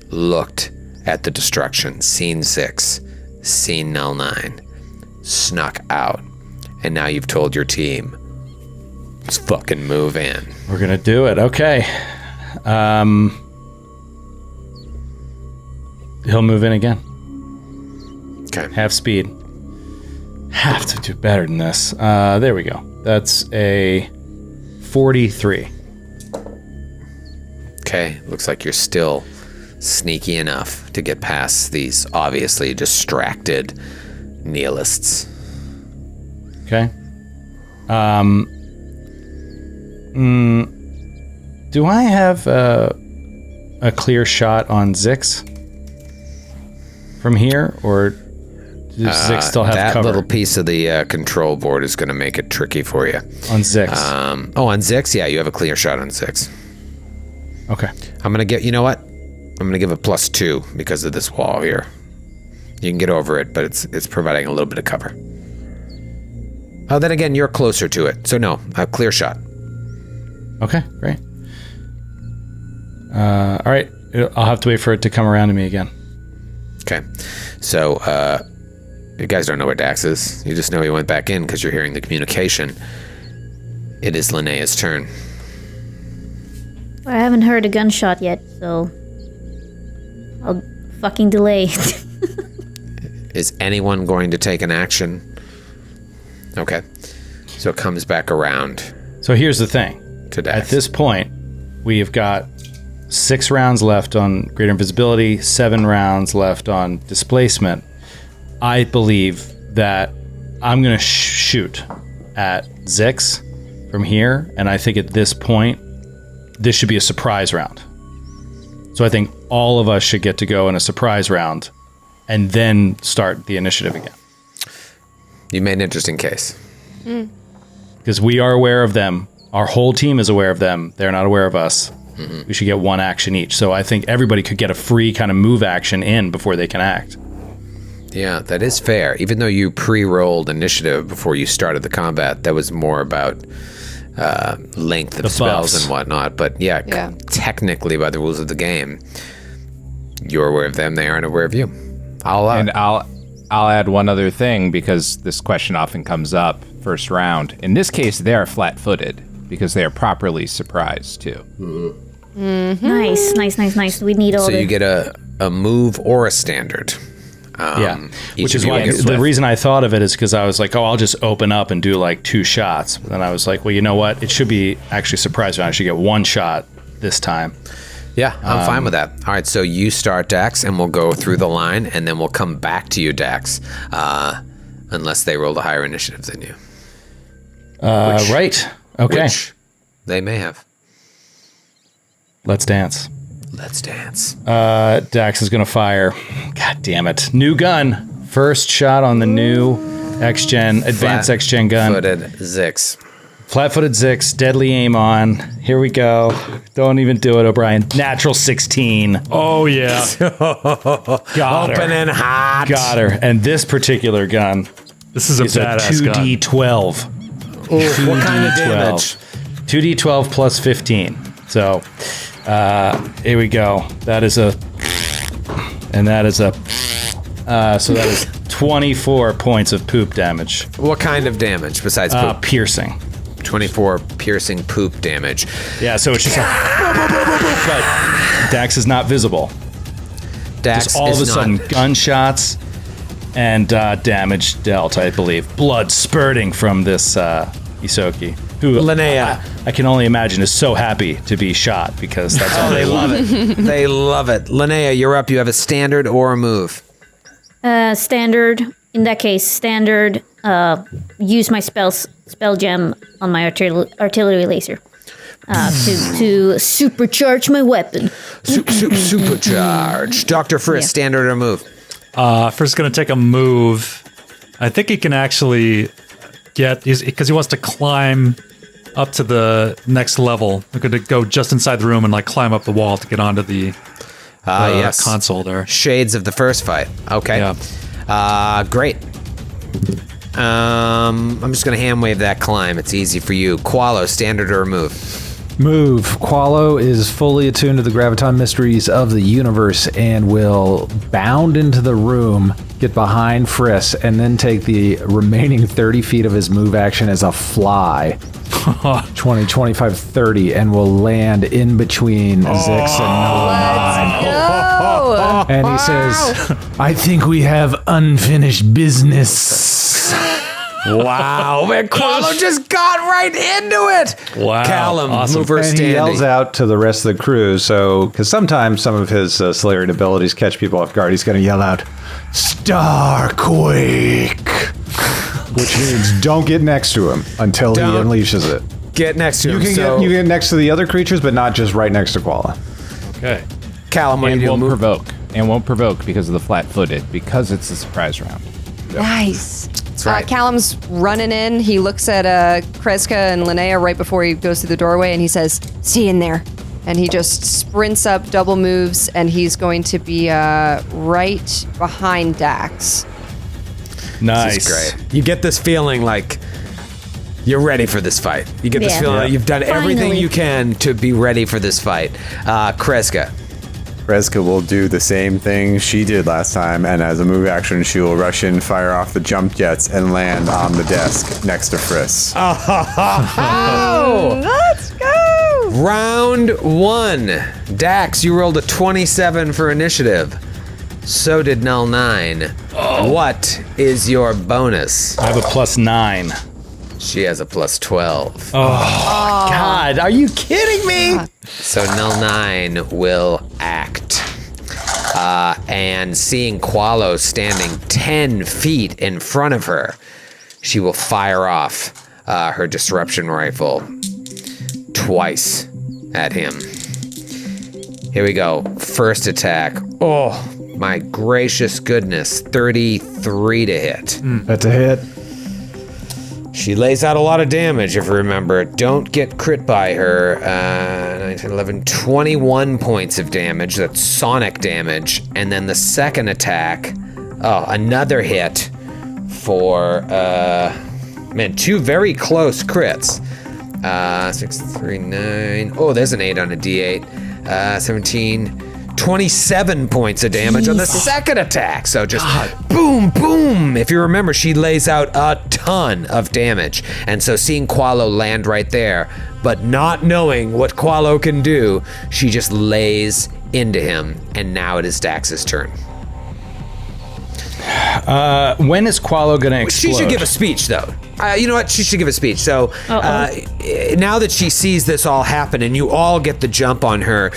looked at the destruction, seen 6, seen Null 9, snuck out, and now you've told your team, let's fucking move in. We're gonna do it. Okay. He'll move in again. Okay. Half speed. Have to do better than this. There we go. That's a 43. Okay, looks like you're still sneaky enough to get past these obviously distracted nihilists. Okay. Do I have a clear shot on Zix from here, or does Zix still have that cover little piece of the control board is going to make it tricky for you. on Zix? On Zix, yeah, you have a clear shot on Zix. Okay. I'm going to get, you know what? I'm going to give a +2 because of this wall here. You can get over it, but it's providing a little bit of cover. Oh, then again, you're closer to it. So no, a clear shot. Okay, great. All right, I'll have to wait for it to come around to me again. Okay. So, you guys don't know where Dax is. You just know he went back in because you're hearing the communication. It is Linnea's turn. I haven't heard a gunshot yet, so I'll fucking delay. Is anyone going to take an action? Okay. So it comes back around So here's the thing. to Dax. At this point, we have got 6 rounds left on greater invisibility, 7 rounds left on displacement. I believe that I'm going to shoot at Zix from here, and I think at this point, this should be a surprise round. So I think all of us should get to go in a surprise round and then start the initiative again. You made an interesting case. Because we are aware of them. Our whole team is aware of them. They're not aware of us. We should get 1 action each. So I think everybody could get a free kind of move action in before they can act. Yeah, that is fair. Even though you pre-rolled initiative before you started the combat, that was more about length of The spells buffs. and whatnot. But yeah, technically by the rules of the game, you're aware of them. They aren't aware of you. And I'll add one other thing because this question often comes up first round. In this case, they are flat-footed because they are properly surprised too. Nice. We need all So the... you get a move or a standard. Each Which of is you why gets the left. reason I thought of it is because I was like, oh, I'll just open up and do like 2 shots. But then I was like, well, you know what? It should be actually surprising. I should get 1 shot this time. Yeah, I'm fine with that. All right, so you start, Dax, and we'll go through the line, and then we'll come back to you, Dax, unless they rolled a higher initiative than you. Right. Okay. Which they may have. Let's dance. Let's dance. Dax is going to fire. God damn it. New gun. First shot on the new advanced X-Gen gun. Footed Zix. Flat-footed Zix, deadly aim on. Here we go. Don't even do it, O'Brien. Natural 16. Oh, yeah. Got Open her. and hot. Got her. And this particular gun This is a is a badass gun. 2d12. What kind of damage? 2d12 plus 15. So, here we go. That is a... And that is a... so that is 24 points of poop damage. What kind of damage besides poop? Piercing. 24 piercing poop damage. Yeah, so it's just like... But Dax is not visible. Dax Just all of is a sudden, gunshots and damage dealt, I believe. Blood spurting from this Isoki, who Linnea. I can only imagine is so happy to be shot because that's all they love it. They love it. Linnea, you're up. You have a standard or a move. Standard. In that case, standard. Use my spell gem on my artillery laser to supercharge my weapon. Supercharge. Dr. Frisk, Yeah. standard or move? First going to take a move. I think he can actually because he wants to climb up to the next level. We're going to go just inside the room and like climb up the wall to get onto the Yes. console there. Shades of the first fight. Okay. Yeah. Great. I'm just going to hand wave that climb. It's easy for you. Qualo, standard or move? Move. Qualo is fully attuned to the graviton mysteries of the universe and will bound into the room, get behind Frisk, and then take the remaining 30 feet of his move action as a fly. 20, 25, 30, and will land in between Zix and Nine. And he says, I think we have unfinished business. Wow, man, Qualo just got right into it. Wow, Callum, awesome. mover And he standing. yells out to the rest of the crew, so, because sometimes some of his Slayering abilities catch people off guard, he's going to yell out, Starquake! Which means don't get next to him until he Don't unleashes it. Get next to You him. can get next to the other creatures, but not just right next to Qualo. Okay. Callum, what And do you won't do? provoke. And won't provoke because of the flat-footed, because it's a surprise round. Nice. That's right. Callum's running in. He looks at Kreska and Linnea right before he goes through the doorway, and he says, "See you in there." And he just sprints up, double moves, and he's going to be right behind Dax. Nice. This is great. You get this feeling like you're ready for this fight. You get this Yeah. feeling like you've done everything Finally. you can to be ready for this fight. Kreska. Kreska will do the same thing she did last time, and as a move action, she will rush in, fire off the jump jets, and land on the desk next to Frisk. Let's go! Round one. Dax, you rolled a 27 for initiative. So did Null 9. What is your bonus? I have a +9. She has a plus 12. God, are you kidding me? So Null 9 will act. And seeing Qualo standing 10 feet in front of her, she will fire off her disruption rifle twice at him. Here we go. First attack. Oh, my gracious goodness. 33 to hit. That's a hit. She lays out a lot of damage, if you remember. Don't get crit by her. 9, 10, 11, 21 points of damage. That's sonic damage. And then the second attack, another hit for, two very close crits. 6, 3, 9. Oh, there's an 8 on a D8. 17. 27 points of damage on the second attack. So just boom, boom. If you remember, she lays out a ton of damage. And so seeing Qualo land right there, but not knowing what Qualo can do, she just lays into him. And now it is Dax's turn. When is Qualo going to explode? She should give a speech, though. You know what? She should give a speech. So now that she sees this all happen and you all get the jump on her,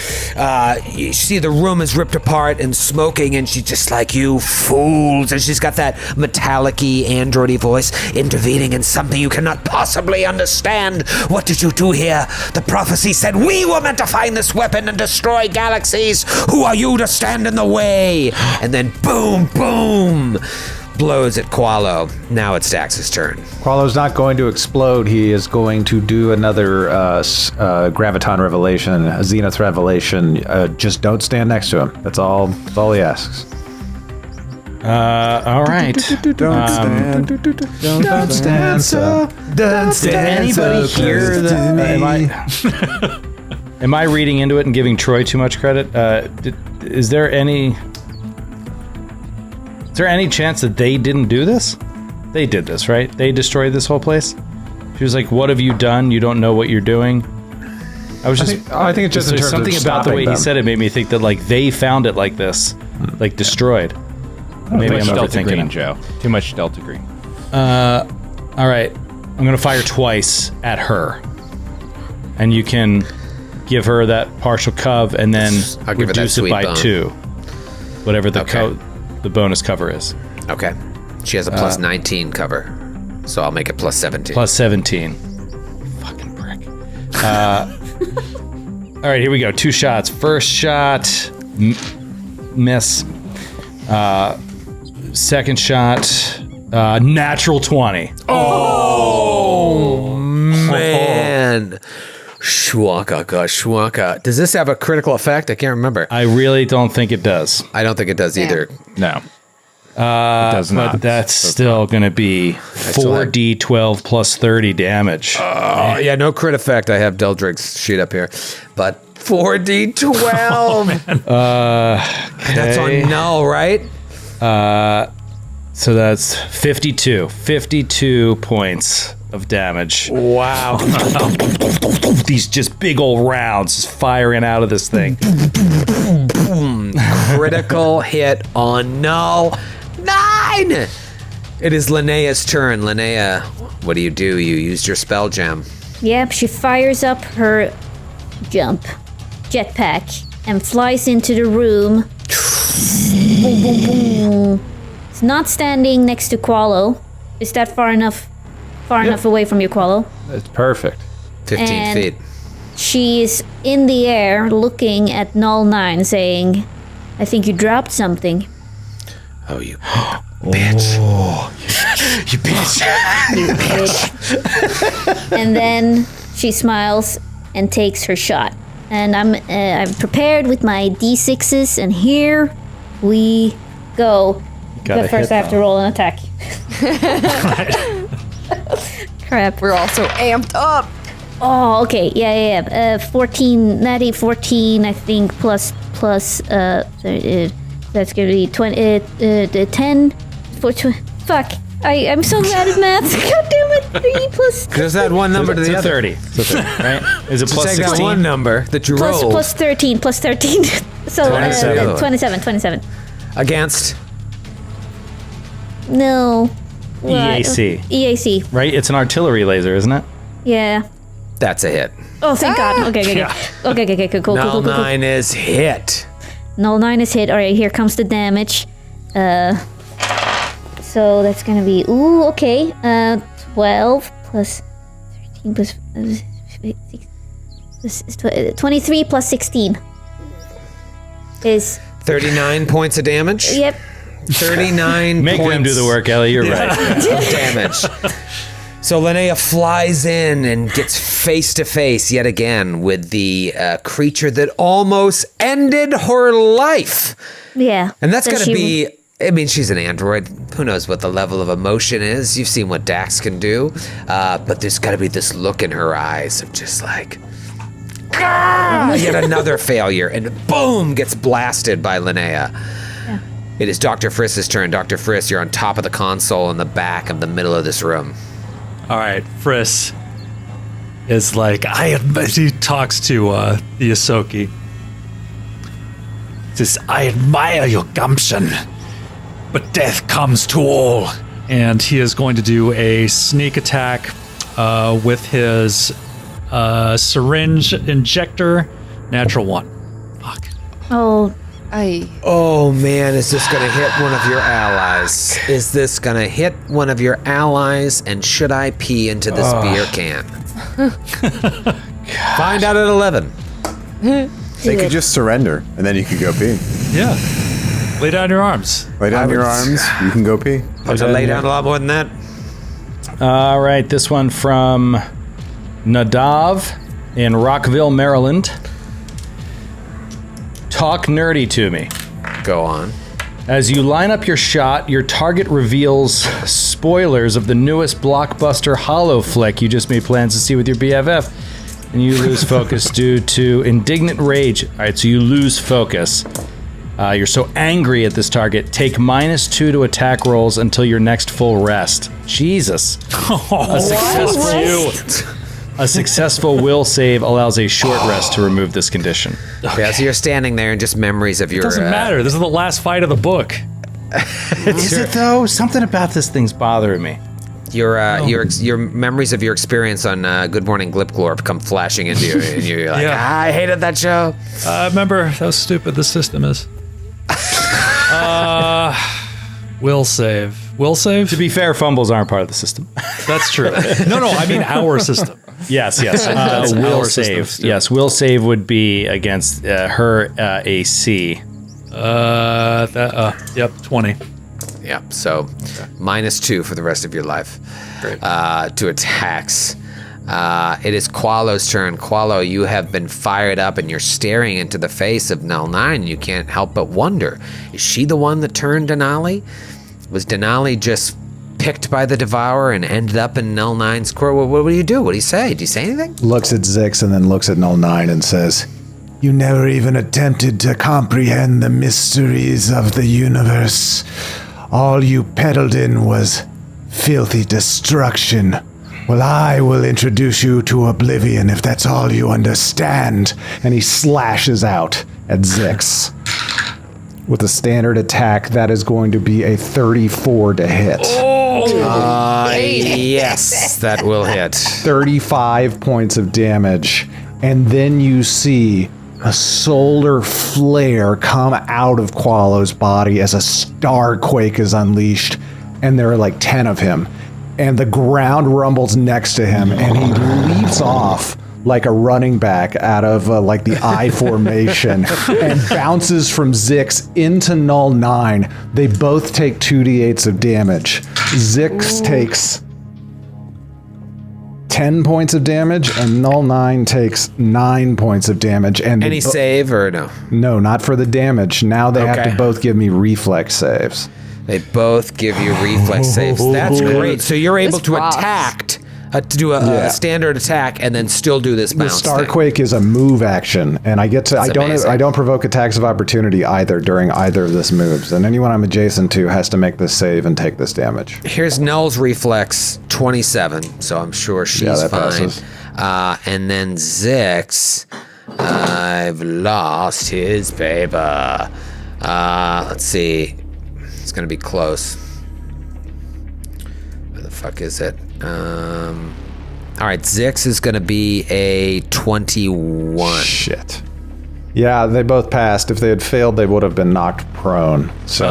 you see the room is ripped apart and smoking, and she's just like, you fools. And she's got that metallic-y, android-y voice intervening in something you cannot possibly understand. What did you do here? The prophecy said we were meant to find this weapon and destroy galaxies. Who are you to stand in the way? And then boom, boom. Blows at Qualo. Now it's Dax's turn. Qualo's not going to explode. He is going to do another graviton revelation, a zenith revelation. Just don't stand next to him. That's all he asks. All right. Don't stand. Don't stand, sir. Don't stand. Anybody so hear close that? to me. Am I reading into it and giving Troy too much credit? Is there any chance that they didn't do this? They did this, right? They destroyed this whole place? She was like, what have you done? You don't know what you're doing. I think it's just in terms something of about the way stopping he said it made me think that like they found it like this, like destroyed. Maybe I'm Delta overthinking green, it. Joe. Too much Delta green. All right, I'm gonna fire twice at her, and you can give her that partial cov and then I'll give her that reduce it sweet by bone. 2, whatever the Okay. the bonus cover is. Okay. She has a plus 19 cover, so I'll make it plus 17. Plus 17. Fucking prick. All right, here we go. 2 shots. First shot, miss. Second shot, natural 20. Oh, man. Shwaka. Does this have a critical effect? I can't remember. I really don't think it does. I don't think it does either. No. It does not. But that's still going to be still have- 4d12 plus 30 damage. Oh, yeah, no crit effect. I have Deldrig's sheet up here. But 4d12. That's Okay. on null, right? So that's 52. 52 points of damage. Wow. These just big old rounds just firing out of this thing. Critical hit on null. 9! It is Linnea's turn. Linnea, what do? You used your spell gem. Yep, she fires up her jump jetpack and flies into the room. Boom, boom, boom. It's not standing next to Qualo. Is that far enough away from you, Qualo? It's perfect. 15 And- feet. She is in the air looking at Null 9 saying, I think you dropped something. Oh, you bitch. You bitch. And then she smiles and takes her shot. And I'm prepared with my D6s, and here we go. Gotta But first hit I have to them. roll an attack. Crap. We're all so amped up. Oh, okay. Yeah. 14, natty 14, I think, plus, that's gonna be 20, 10, fuck. I'm so bad at math. God damn it. 3 plus, Just add one number to It's the a other. 30. It's a 30, right? Is it Just plus take that 16? one number that you rolled plus 13. So, 27. 27. against. No. What? EAC. EAC. Right? It's an artillery laser, isn't it? Yeah. That's a hit. Oh, thank God. Okay. Cool. Null 9 is hit. Null 9 is hit. All right, here comes the damage. So that's gonna be 12 plus 13 plus 23 plus 16 is 39 points of damage. yep. 39 Make points them do the work, Ellie. You're right. of damage. So Linnea flies in and gets face to face yet again with the creature that almost ended her life. Yeah. And that's So got to she- be, I mean, she's an android. Who knows what the level of emotion is? You've seen what Dax can do. But there's got to be this look in her eyes of just like, yet another failure. And boom, gets blasted by Linnea. Yeah. It is Dr. Friss's turn. Dr. Friss, you're on top of the console in the back of the middle of this room. All right, Friss is like, he talks to the Yosoki. Says, I admire your gumption. but death comes to all. And he is going to do a sneak attack with his syringe injector. Natural 1. Fuck. Oh, Oh man, is this going to hit one of your allies? Is this going to hit one of your allies? And should I pee into this beer can? Find out at 11. They could just surrender, and then you could go pee. Yeah. Lay down your arms. Lay down your arms. You can go pee. I have to lay down a lot more than that. All right, this one from Nadav in Rockville, Maryland. Talk nerdy to me. Go on. As you line up your shot, your target reveals spoilers of the newest blockbuster Hollow flick you just made plans to see with your BFF, and you lose focus due to indignant rage. All right, so you lose focus. You're so angry at this target. Take -2 to attack rolls until your next full rest. Jesus. A successful will save allows a short rest to remove this condition. Yeah, so you're standing there and just memories of your... Doesn't matter. This is the last fight of the book. Is it though? Something about this thing's bothering me. Your memories of your experience on Good Morning Glipglorp come flashing into you, and you're like, I hated that show. Remember how stupid the system is. Will save. Will save? To be fair, fumbles aren't part of the system. That's true. No, I mean our system. Yes. That's Will our save. system. Yes, will save would be against her AC. Yep, 20. Yep, so -2 for the rest of your life. Great. To attacks. It is Qualo's turn. Qualo, you have been fired up and you're staring into the face of Null 9. You can't help but wonder, is she the one that turned Denali? Was Denali just picked by the Devourer and ended up in Null 9's core? What do you do? What do you say? Do you say anything? Looks at Zix and then looks at Null 9 and says, "You never even attempted to comprehend the mysteries of the universe. All you peddled in was filthy destruction. Well, I will introduce you to oblivion if that's all you understand." And he slashes out at Zix. With a standard attack, that is going to be a 34 to hit. Yes, that will hit. 35 points of damage. And then you see a solar flare come out of Qualo's body as a star quake is unleashed. And there are like 10 of him. And the ground rumbles next to him, and he leaps off like a running back out of like the I formation and bounces from Zix into Null 9. They both take 2d8s of damage. Zix takes 10 points of damage, and Null 9 takes 9 points of damage. And Any save or no? No, not for the damage. Now they have Okay. to both give me reflex saves. They both give you reflex saves. That's great. So you're able to rocks. to do a standard attack and then still do this The bounce thing. Starquake is a move action, and I get to amazing. I don't provoke attacks of opportunity either during either of this moves, and anyone I'm adjacent to has to make this save and take this damage. Here's Null's reflex 27, so I'm sure she's that fine. passes. And then Zix, I've lost his paper. Let's see. It's gonna be close. Where the fuck is it? All right, Zix is going to be a 21. Shit. Yeah, they both passed. If they had failed, they would have been knocked prone. So.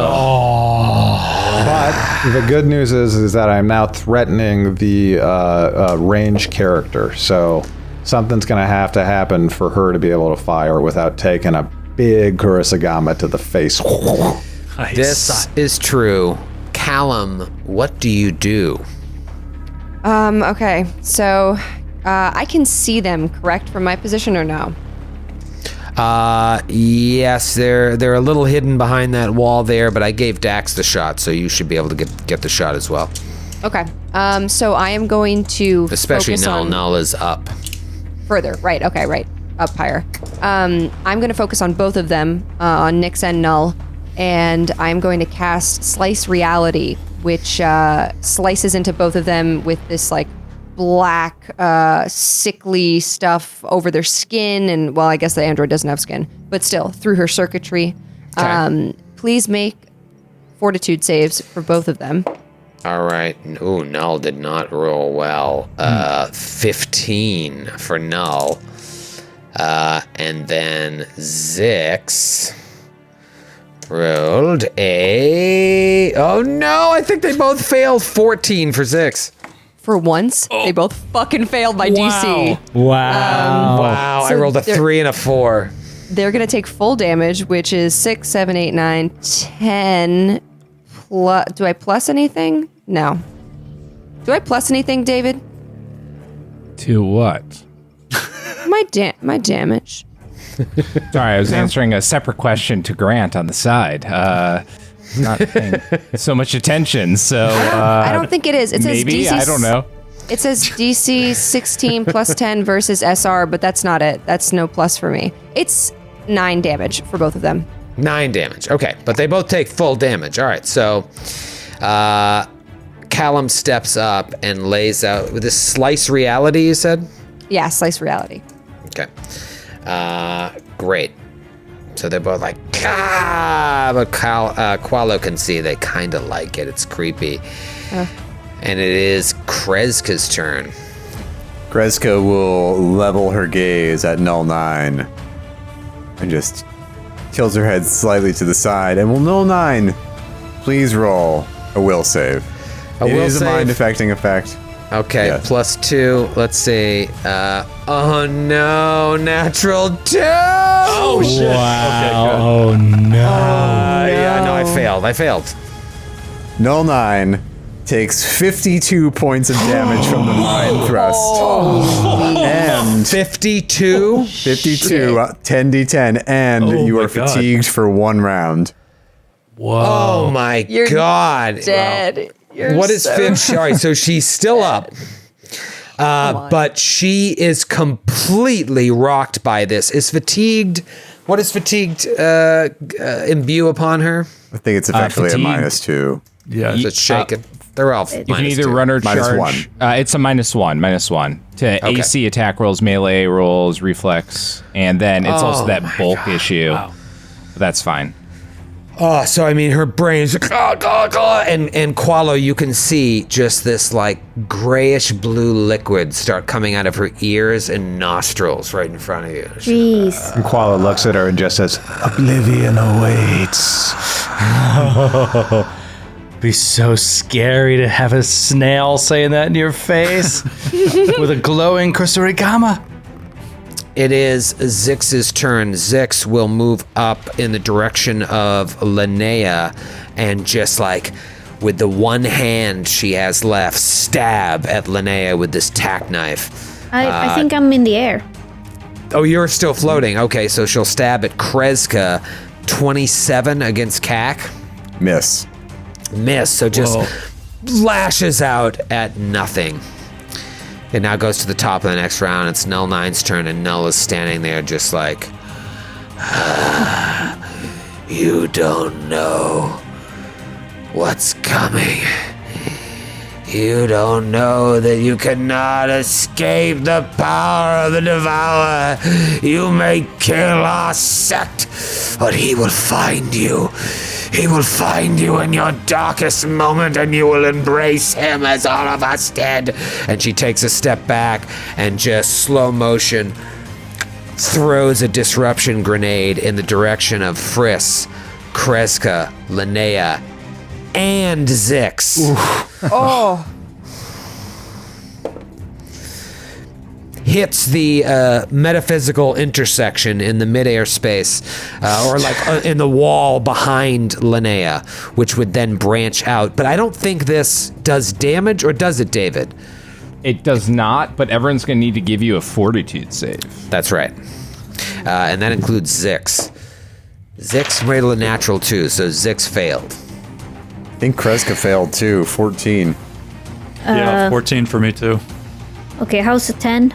But the good news is that I'm now threatening the range character. So something's going to have to happen for her to be able to fire without taking a big Kurosagama to the face. This is true. Callum, what do you do? Okay, so I can see them, correct, from my position or no? Yes, they're a little hidden behind that wall there, but I gave Dax the shot, so you should be able to get the shot as well. Okay, so I am going to Especially focus Null. on Null is up. further. Right, okay, right. Up higher. I'm going to focus on both of them, on Nyx and Null, and I'm going to cast Slice Reality, which slices into both of them with this like black, sickly stuff over their skin, and well, I guess the android doesn't have skin, but still through her circuitry. Okay. Please make fortitude saves for both of them. All right. Ooh, Null did not roll well. 15 for Null. And then Zix rolled a... Oh, no. I think they both failed. 14 for Zix. For once, they both fucking failed my DC. Wow. Wow. I so rolled a they're- 3 and a 4. They're going to take full damage, which is 6, 7, 8, 9, 10. Do I plus anything? No. Do I plus anything, David? To what? My damage. Sorry, I was answering a separate question to Grant on the side. Not paying so much attention, so... I don't think it is. It says maybe? DC. I don't know. It says DC 16 plus 10 versus SR, but that's not it. That's no plus for me. It's 9 damage for both of them. 9 damage. Okay, but they both take full damage. All right, so Callum steps up and lays out with this slice reality, you said? Yeah, slice reality. Okay. Great. So they're both like, ah, but Qualo can see they kind of like it. It's creepy. And it is Kreska's turn. Kreska will level her gaze at Null 9 and just tilts her head slightly to the side. And will Null 9 please roll a will save? It will is a save. mind-affecting effect. Okay, Yes. +2. Let's see. Oh no, natural 2. Oh shit! Wow. Oh no. Yeah, no, I failed. Null 9 takes 52 points of damage from the mind thrust. And 52. 52, 10d10, and you my are God. fatigued for 1 round. Whoa! Oh my You're god. Dead. You're What is so 50? Sorry, so she's still up. But she is completely rocked by this. Is fatigued. What does fatigued imbue upon her? I think it's effectively a fatigue. -2. Yeah. Is it shaken? They're all You can either -2. run or -1. charge. It's a -1 to AC attack rolls, melee rolls, reflex, and then it's also that bulk issue. Wow. That's fine. Oh, so I mean, her brain's like, and Qualo, you can see just this like grayish blue liquid start coming out of her ears and nostrils right in front of you. Jeez. And Koala looks at her and just says, Oblivion awaits. Be so scary to have a snail saying that in your face with a glowing Kusurigama. It is Zix's turn. Zix will move up in the direction of Linnea and just like with the one hand she has left, stab at Linnea with this tack knife. I think I'm in the air. Oh, you're still floating. Okay, so she'll stab at Kreska. 27 against CAC. Miss. Miss, so just lashes out at nothing. It now goes to the top of the next round. It's Null 9's turn, and Null is standing there just like, you don't know what's coming. You don't know that you cannot escape the power of the Devourer. You may kill our sect, but he will find you. He will find you in your darkest moment, and you will embrace him as all of us did. And she takes a step back and just slow motion throws a disruption grenade in the direction of Friss, Kreska, Linnea, and Zix. Oh. Hits the metaphysical intersection in the midair space, or like in the wall behind Linnea, which would then branch out. But I don't think this does damage, or does it, David? It does not, but everyone's going to need to give you a fortitude save. That's right. And that includes Zix. Zix rolled a natural 2, so Zix failed. I think Kreska failed too. 14. Yeah, 14 for me too. Okay, how's a 10?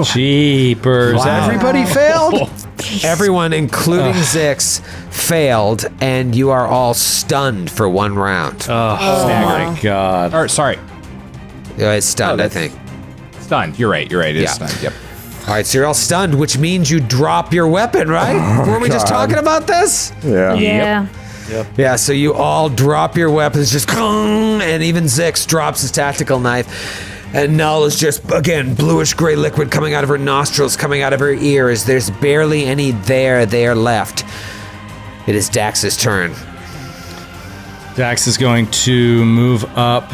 Jeepers. Everybody failed? Everyone, including Zix, failed, and you are all stunned for 1 round. Oh my god. Or, sorry, It's stunned, I think. stunned. You're right. It is Yeah. stunned. Yep. All right, so you're all stunned, which means you drop your weapon, right? Weren't we just talking about this? Yeah. Yeah. Yeah, so you all drop your weapons, just and even Zix drops his tactical knife. And Null is just, again, bluish-gray liquid coming out of her nostrils, coming out of her ears. There's barely any there left. It is Dax's turn. Dax is going to move up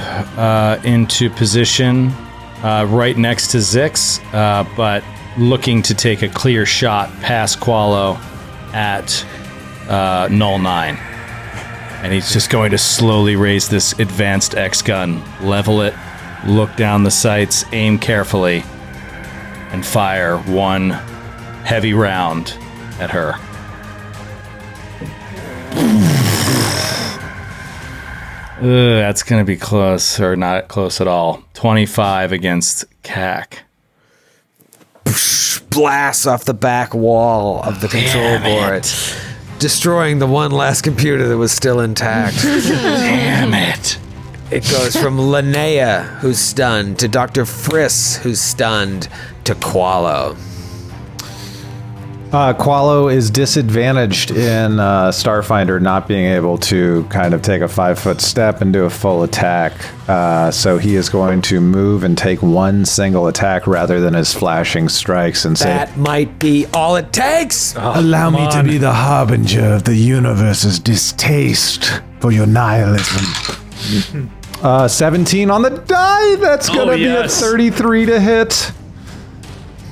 into position right next to Zix, but looking to take a clear shot past Qualo at Null 9. And he's just going to slowly raise this advanced X-gun, level it, look down the sights, aim carefully, and fire one heavy round at her. That's going to be close, or not close at all. 25 against CAC. Blasts off the back wall of the control board, destroying the one last computer that was still intact. Damn it. It goes from Linnea, who's stunned, to Dr. Friss, who's stunned, to Qualo. Qualo is disadvantaged in Starfinder not being able to kind of take a 5-foot step and do a full attack. So he is going to move and take one single attack rather than his flashing strikes and say, That might be all it takes. Allow me to be the harbinger of the universe's distaste for your nihilism. 17 on the die. That's going to be a 33 to hit.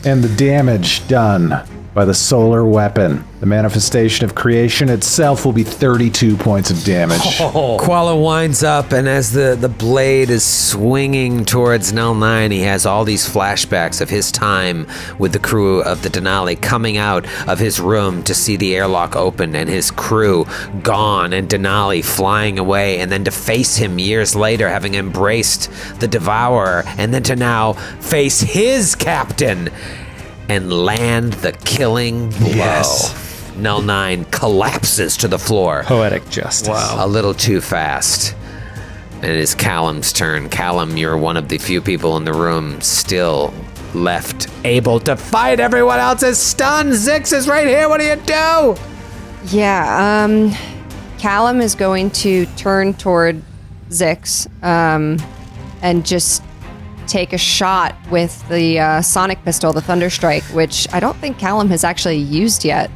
And the damage done by the solar weapon. The manifestation of creation itself will be 32 points of damage. Qualo winds up, and as the blade is swinging towards Null 9, he has all these flashbacks of his time with the crew of the Denali coming out of his room to see the airlock open and his crew gone and Denali flying away, and then to face him years later having embraced the Devourer, and then to now face his captain and land the killing blow. Yes. Null 9 collapses to the floor. Poetic justice. A little too fast. And it is Callum's turn. Callum, you're one of the few people in the room still left able to fight. Everyone else is stunned. Zix is right here. What do you do? Yeah, Callum is going to turn toward Zix and just take a shot with the sonic pistol, the Thunderstrike, which I don't think Callum has actually used yet.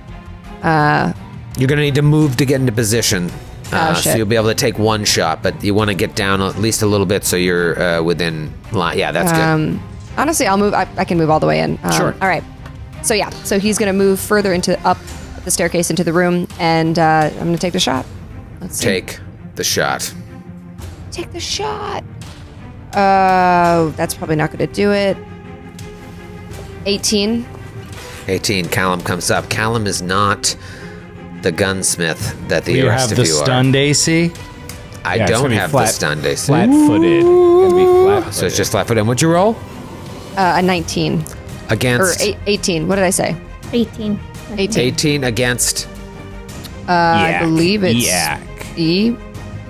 You're going to need to move to get into position. So shit. you'll be able to take one shot, but you want to get down at least a little bit so you're within line. Yeah, that's good. Honestly, I'll move. I can move all the way in. Sure. All right. So yeah, so he's going to move further up the staircase into the room, and I'm going to take the shot. Let's see. Take the shot. Take the shot. That's probably not going to do it. 18. 18. Callum comes up. Callum is not the gunsmith that the You rest have of the you are. stunned AC? I Yeah, it's don't gonna be have the flat- stunned AC. Flat-footed. Gonna be flat-footed. So it's just flat-footed. What'd you roll? A 19. Or Against 18. What did I say? 18. 18. 18 against. I believe it's Yak. E.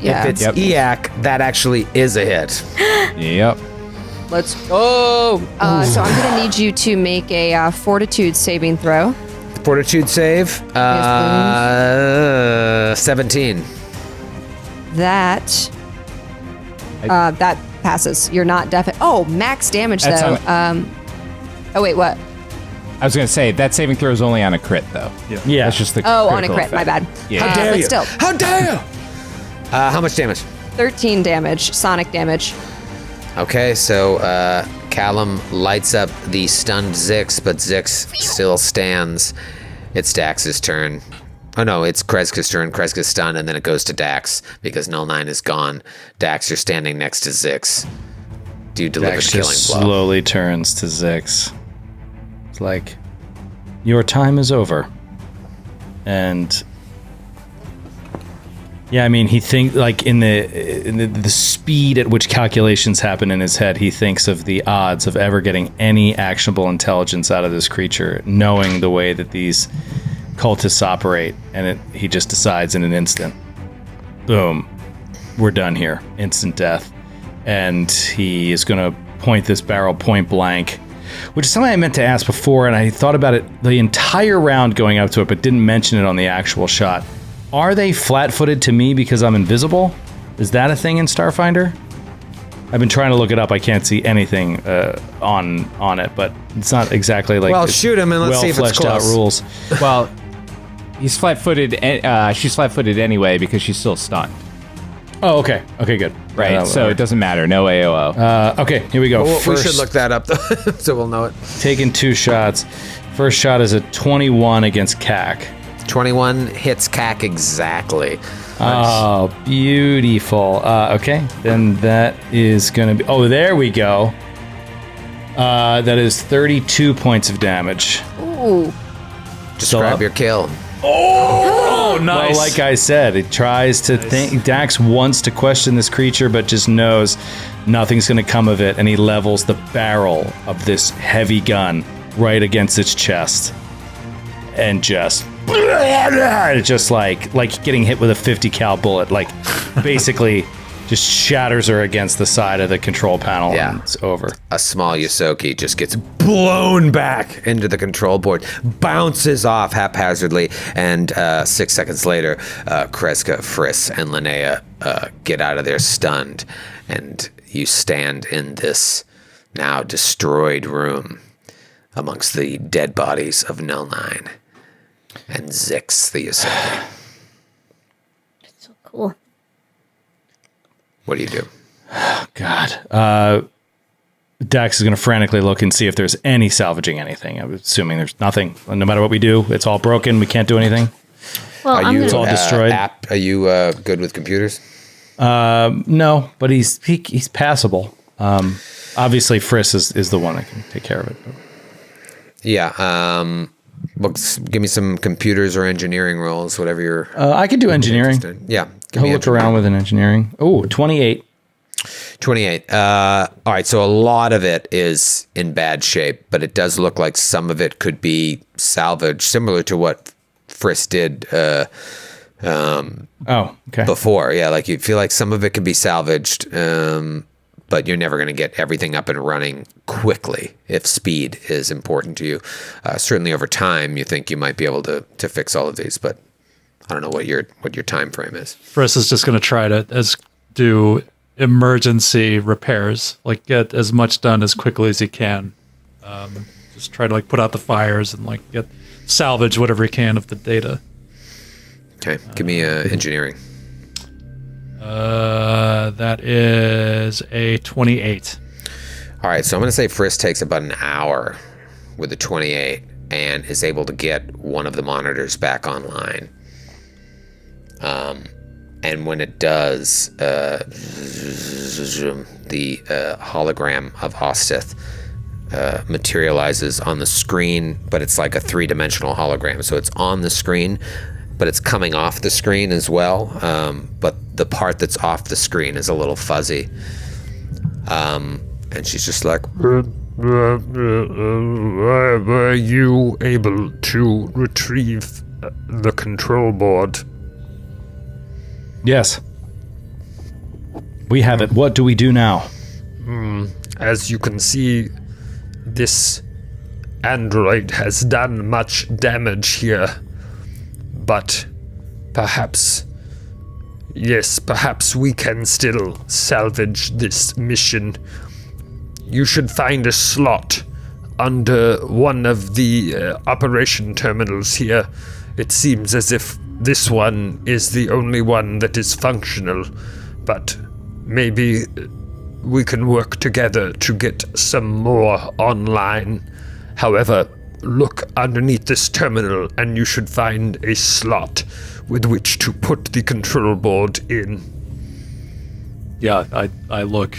Yeah. If it's Yep. EAC, that actually is a hit. Yep. Let's go. So I'm going to need you to make a fortitude saving throw. Fortitude save. 17. That passes. You're not definite. Oh, max damage That's though. Oh wait, what? I was gonna say that saving throw is only on a crit though. Yeah. That's just the. Oh, on a critical crit. My effect. bad. Yeah. How dare but you? still. How dare you? How much damage? 13 damage, sonic damage. Okay, so Callum lights up the stunned Zix, but Zix still stands. It's Dax's turn. Oh no, it's Kreska's turn. Kreska's stunned, and then it goes to Dax because Null 9 is gone. Dax, you're standing next to Zix. Do you deliver Dax killing just blow? slowly turns to Zix. It's like, your time is over. And yeah, I mean, he thinks like in the speed at which calculations happen in his head, he thinks of the odds of ever getting any actionable intelligence out of this creature, knowing the way that these cultists operate, and he just decides in an instant, boom, we're done here, instant death. And he is going to point this barrel point blank, which is something I meant to ask before, and I thought about it the entire round going up to it, but didn't mention it on the actual shot. Are they flat-footed to me because I'm invisible? Is that a thing in Starfinder? I've been trying to look it up. I can't see anything on it, but it's not exactly like. Well, shoot him and let's see if it's well-fleshed out close. rules. Well, he's flat-footed. She's flat-footed anyway because she's still stunned. Oh, okay. Okay, good. Right. So it doesn't matter. No AOO. Okay, here we go. We should look that up, though, so we'll know it. Taking 2 shots. First shot is a 21 against CAC. 21 hits CAC exactly. Oh, beautiful. Okay, then that is going to be... Oh, there we go. That is 32 points of damage. Ooh. Describe your kill. Oh, nice. Well, like I said, it tries to think. Dax wants to question this creature, but just knows nothing's going to come of it, and he levels the barrel of this heavy gun right against its chest, and just like getting hit with a 50 cal bullet, like basically just shatters her against the side of the control panel. Yeah. And it's over. A small Yosoki just gets blown back into the control board, bounces off haphazardly, and 6 seconds later, Kreska, Friss, and Linnea get out of there stunned, and you stand in this now destroyed room amongst the dead bodies of Null 9 and Zix, the Yosoki. So cool. What do you do? God. Dax is going to frantically look and see if there's any salvaging anything. I'm assuming there's nothing. No matter what we do, it's all broken. We can't do anything. Well, Are you It's all destroyed. Are you good with computers? No, but he's passable. Obviously, Friss is the one that can take care of it. Yeah. Give me some computers or engineering roles, whatever you're. I could do engineering. interested in. Yeah. Give I'll me look engineering. around with an engineering. Oh, 28. 28. All right. So a lot of it is in bad shape, but it does look like some of it could be salvaged, similar to what Friss did Oh, okay. before. Yeah. Like you feel like some of it can be salvaged, but you're never going to get everything up and running quickly if speed is important to you. Certainly over time, you think you might be able to fix all of these, but I don't know what your time frame is. Friss is just going to try to do emergency repairs, like get as much done as quickly as he can. Just try to like put out the fires and like get salvage whatever he can of the data. Okay, give me engineering. That is a 28. All right, so I'm going to say Friss takes about an hour with the 28 and is able to get one of the monitors back online. And when it does, the hologram of Ostith materializes on the screen, but it's like a 3-dimensional hologram. So it's on the screen, but it's coming off the screen as well. But the part that's off the screen is a little fuzzy. And she's just like, Were you able to retrieve the control board? Yes. We have it. What do we do now? As you can see, this android has done much damage here. But perhaps we can still salvage this mission. You should find a slot under one of the operation terminals here. It seems as if this one is the only one that is functional, but maybe we can work together to get some more online. However, look underneath this terminal and you should find a slot with which to put the control board in. Yeah, I look.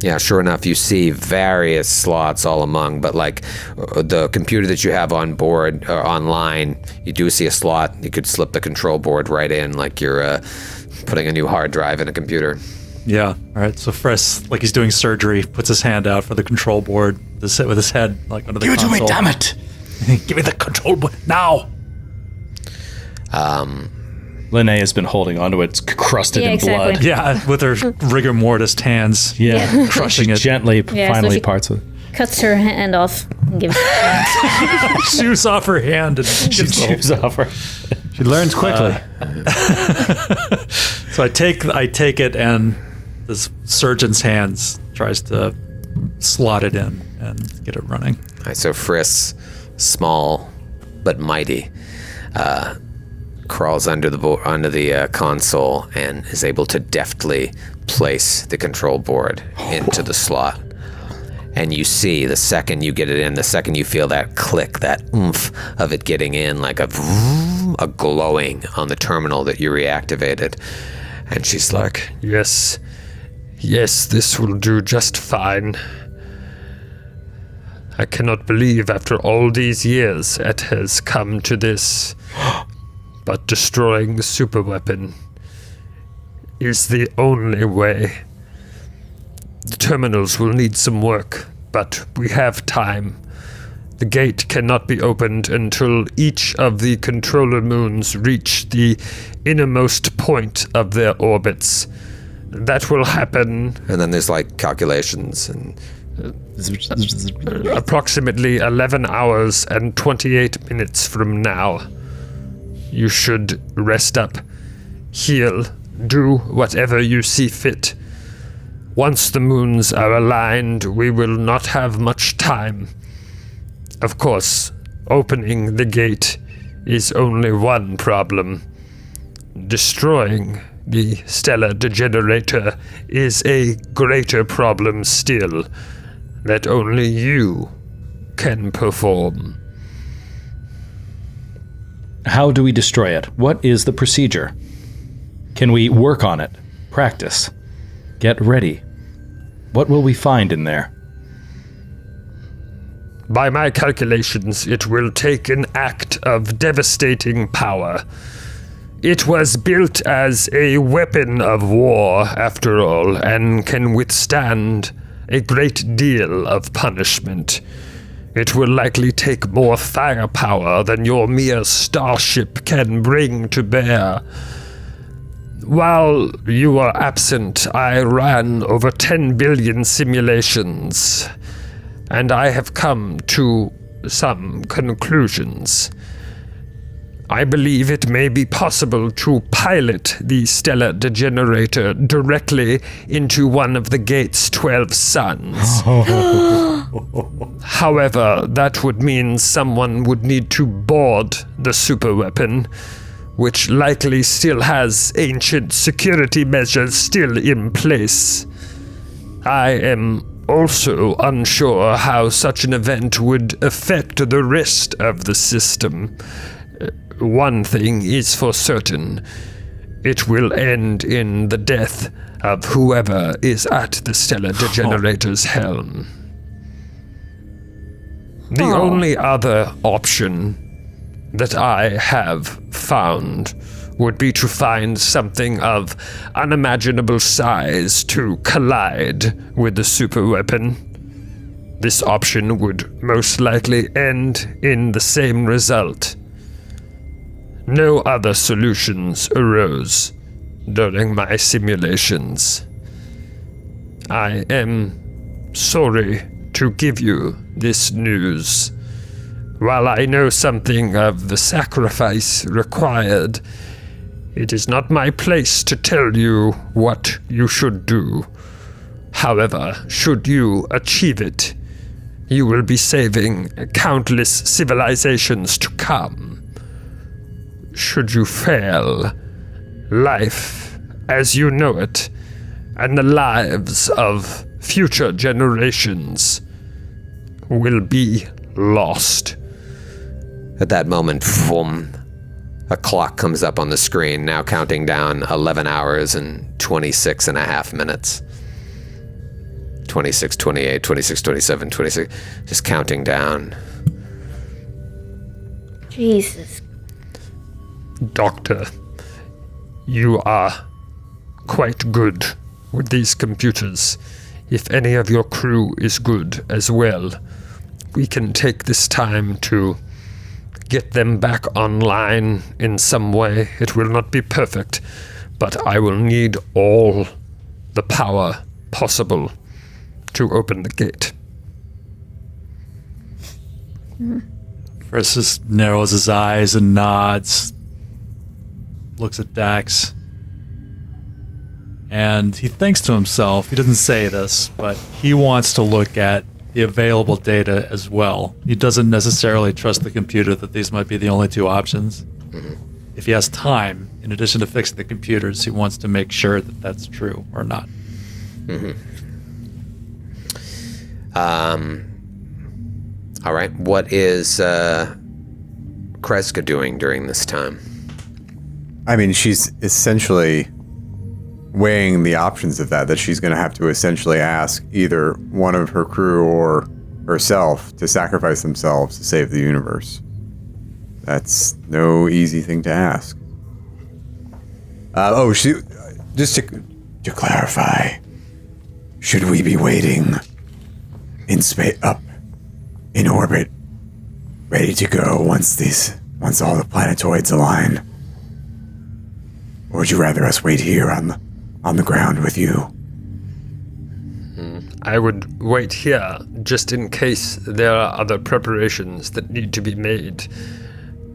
yeah, sure enough, you see various slots all among, but like the computer that you have on board or online, you do see a slot. You could slip the control board right in, like you're putting a new hard drive in a computer. Yeah. All right. So Friss, like he's doing surgery, puts his hand out for the control board to sit with his head like under the console. Give it to me, damn it! Give me the control board now. Linnea has been holding onto it. It's crusted Yeah, in exactly. blood. Yeah, with her rigor mortis hands. Yeah. Crushing it. Gently, Yeah, so finally she- parts of it. Cuts her hand off and gives Shoots off her hand and She gives the whole- chews off her. She learns quickly. So I take it, and this surgeon's hands tries to slot it in and get it running. All right, so Friss, small but mighty, crawls onto the console and is able to deftly place the control board into the slot. And you see, the second you get it in, the second you feel that click, that oomph of it getting in, like a glowing on the terminal that you reactivated. And she's like, Yes, this will do just fine. I cannot believe after all these years it has come to this. But destroying the superweapon is the only way. The terminals will need some work, but we have time. The gate cannot be opened until each of the controller moons reach the innermost point of their orbits. That will happen. and then there's like calculations and Approximately 11 hours and 28 minutes from now. You should rest up, heal, do whatever you see fit. Once the moons are aligned, we will not have much time. Of course, opening the gate is only one problem. Destroying the Stellar Degenerator is a greater problem still, that only you can perform. How do we destroy it? What is the procedure? Can we work on it? Practice? Get ready? What will we find in there? By my calculations, it will take an act of devastating power. It was built as a weapon of war, after all, and can withstand a great deal of punishment. It will likely take more firepower than your mere starship can bring to bear. While you were absent, I ran over 10 billion simulations, and I have come to some conclusions. I believe it may be possible to pilot the Stellar Degenerator directly into one of the gate's 12 suns. However, that would mean someone would need to board the superweapon, which likely still has ancient security measures still in place. I am also unsure how such an event would affect the rest of the system. One thing is for certain. It will end in the death of whoever is at the Stellar Degenerator's helm. The only other option that I have found would be to find something of unimaginable size to collide with the superweapon. This option would most likely end in the same result. No other solutions arose during my simulations. I am sorry to give you this news. While I know something of the sacrifice required, it is not my place to tell you what you should do. However, should you achieve it, you will be saving countless civilizations to come. Should you fail, life as you know it, and the lives of future generations will be lost. at that moment, boom, a clock comes up on the screen, now counting down 11 hours and 26 and a half minutes. 26, 28, 26, 27, 26, just counting down. Jesus. Doctor, you are quite good with these computers. If any of your crew is good as well, we can take this time to get them back online in some way. It will not be perfect, but I will need all the power possible to open the gate. Versus narrows his eyes and nods. looks at Dax. And he thinks to himself, he doesn't say this, but he wants to look at the available data as well. He doesn't necessarily trust the computer that these might be the only two options. Mm-hmm. If he has time, in addition to fixing the computers, he wants to make sure that that's true or not. Mm-hmm. All right. What is Kreska doing during this time? I mean, she's essentially weighing the options of that she's going to have to essentially ask either one of her crew or herself to sacrifice themselves to save the universe. That's no easy thing to ask. Just to clarify, should we be waiting in space up in orbit, ready to go once all the planetoids align? Or would you rather us wait here on the ground with you? I would wait here, just in case there are other preparations that need to be made.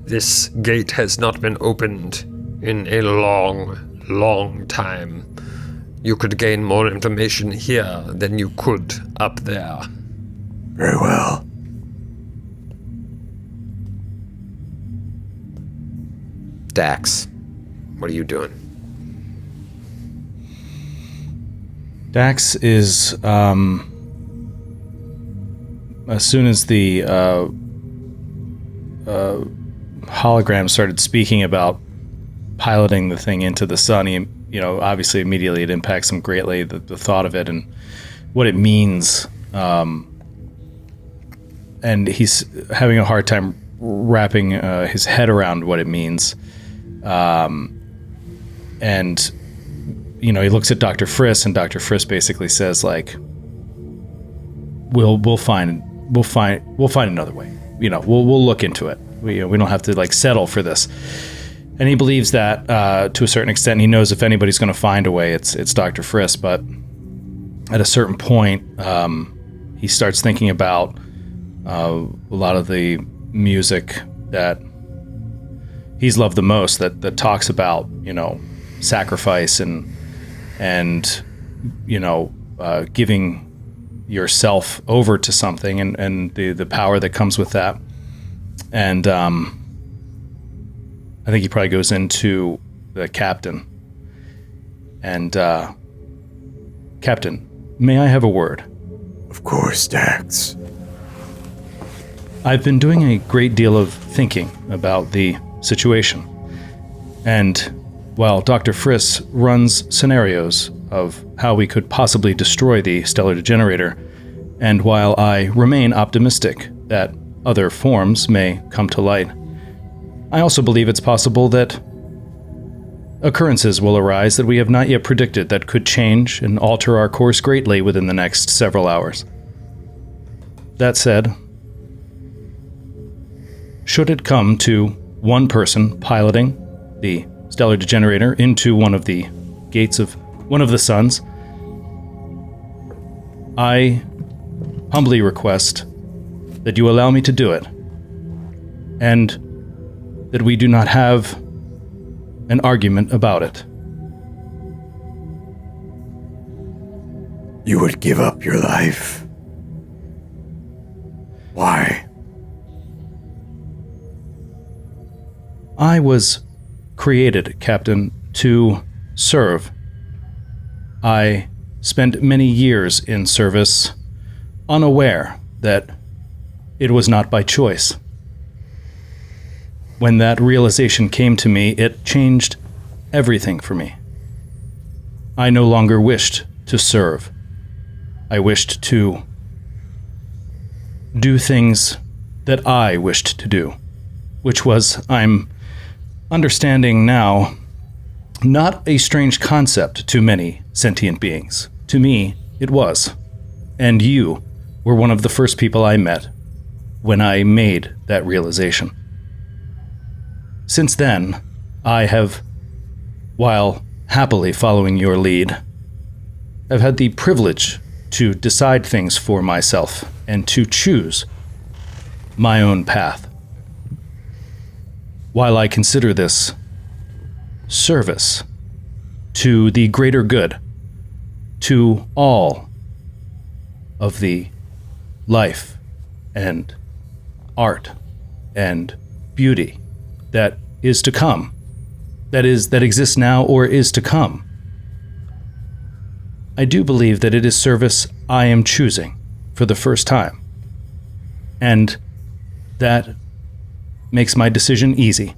This gate has not been opened in a long, long time. You could gain more information here than you could up there. Very well. Dax, what are you doing? Dax is, as soon as the hologram started speaking about piloting the thing into the sun, he, obviously immediately it impacts him greatly, the thought of it and what it means. And he's having a hard time wrapping his head around what it means. And he looks at Dr. Friss, and Dr. Friss basically says, like, we'll find another way. We'll look into it. We don't have to settle for this. And he believes that to a certain extent. He knows if anybody's going to find a way, it's Dr. Friss. But at a certain point, he starts thinking about a lot of the music that he's loved the most, that talks about sacrifice and giving yourself over to something and the power that comes with that. And I think he probably goes into the captain. And Captain, may I have a word? Of course, Dax. I've been doing a great deal of thinking about the situation. And while Dr. Friss runs scenarios of how we could possibly destroy the Stellar Degenerator, and while I remain optimistic that other forms may come to light, I also believe it's possible that occurrences will arise that we have not yet predicted that could change and alter our course greatly within the next several hours. That said, should it come to one person piloting the Stellar Degenerator into one of the gates of one of the suns, I humbly request that you allow me to do it, and that we do not have an argument about it. You would give up your life? Why? I was created, Captain, to serve. I spent many years in service, unaware that it was not by choice. When that realization came to me, it changed everything for me. I no longer wished to serve. I wished to do things that I wished to do, which was, I'm understanding now, not a strange concept to many sentient beings. To me, it was. And you were one of the first people I met when I made that realization. Since then, I have, while happily following your lead, have had the privilege to decide things for myself and to choose my own path. While I consider this service to the greater good, to all of the life and art and beauty that is to come, that exists now or is to come. I do believe that it is service I am choosing for the first time, and that makes my decision easy.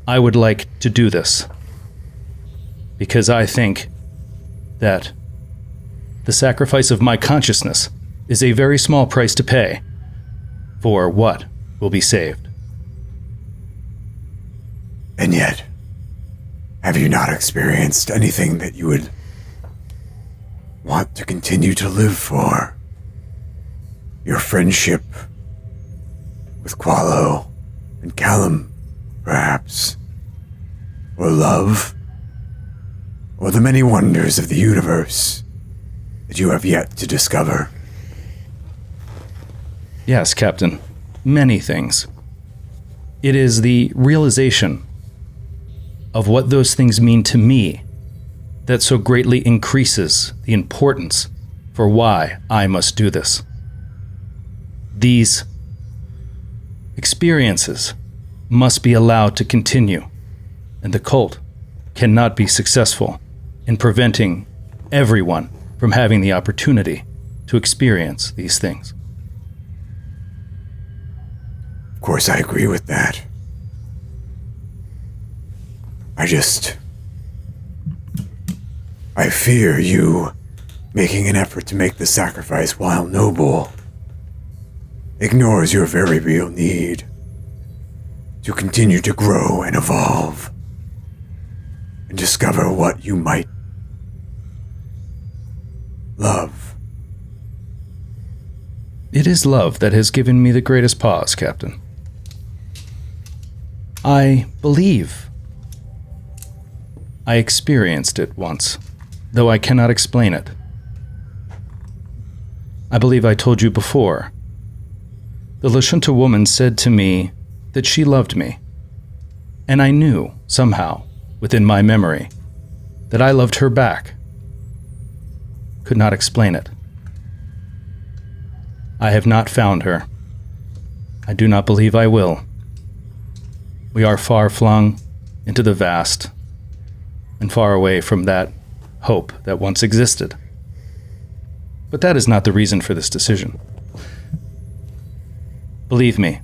I would like to do this because I think that the sacrifice of my consciousness is a very small price to pay for what will be saved. And yet, have you not experienced anything that you would want to continue to live for? Your friendship with Qualo and Callum, perhaps? Or love? Or the many wonders of the universe that you have yet to discover? Yes, Captain. Many things. It is the realization of what those things mean to me that so greatly increases the importance for why I must do this. These experiences must be allowed to continue, and the cult cannot be successful in preventing everyone from having the opportunity to experience these things. Of course, I agree with that. I fear you making an effort to make the sacrifice, while noble, ignores your very real need to continue to grow and evolve and discover what you might love. It is love that has given me the greatest pause, Captain. I believe I experienced it once, though I cannot explain it. I believe I told you before. The Lashunta woman said to me that she loved me, and I knew, somehow, within my memory, that I loved her back. Could not explain it. I have not found her. I do not believe I will. We are far flung into the vast, and far away from that hope that once existed. But that is not the reason for this decision. Believe me,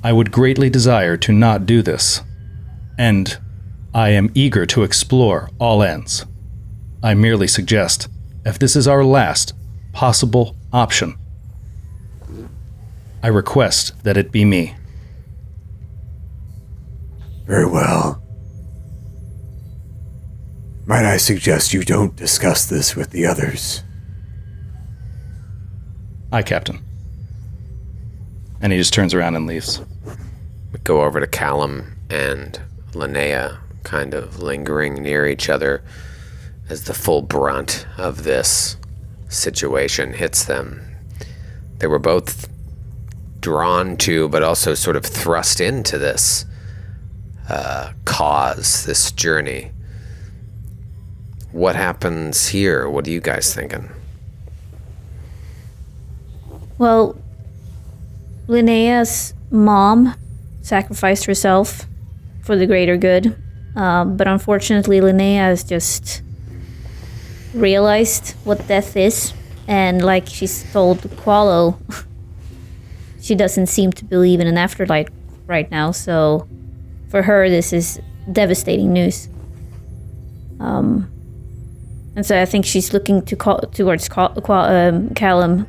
I would greatly desire to not do this, and I am eager to explore all ends. I merely suggest, if this is our last possible option, I request that it be me. Very well. Might I suggest you don't discuss this with the others? Aye, Captain. And he just turns around and leaves. We go over to Callum and Linnea, kind of lingering near each other as the full brunt of this situation hits them. They were both drawn to, but also sort of thrust into this cause, this journey. What happens here? What are you guys thinking? Well, Linnea's mom sacrificed herself for the greater good, but unfortunately Linnea has just realized what death is, and like she's told Qualo, she doesn't seem to believe in an afterlife right now, so for her this is devastating news. And so I think she's looking towards Callum,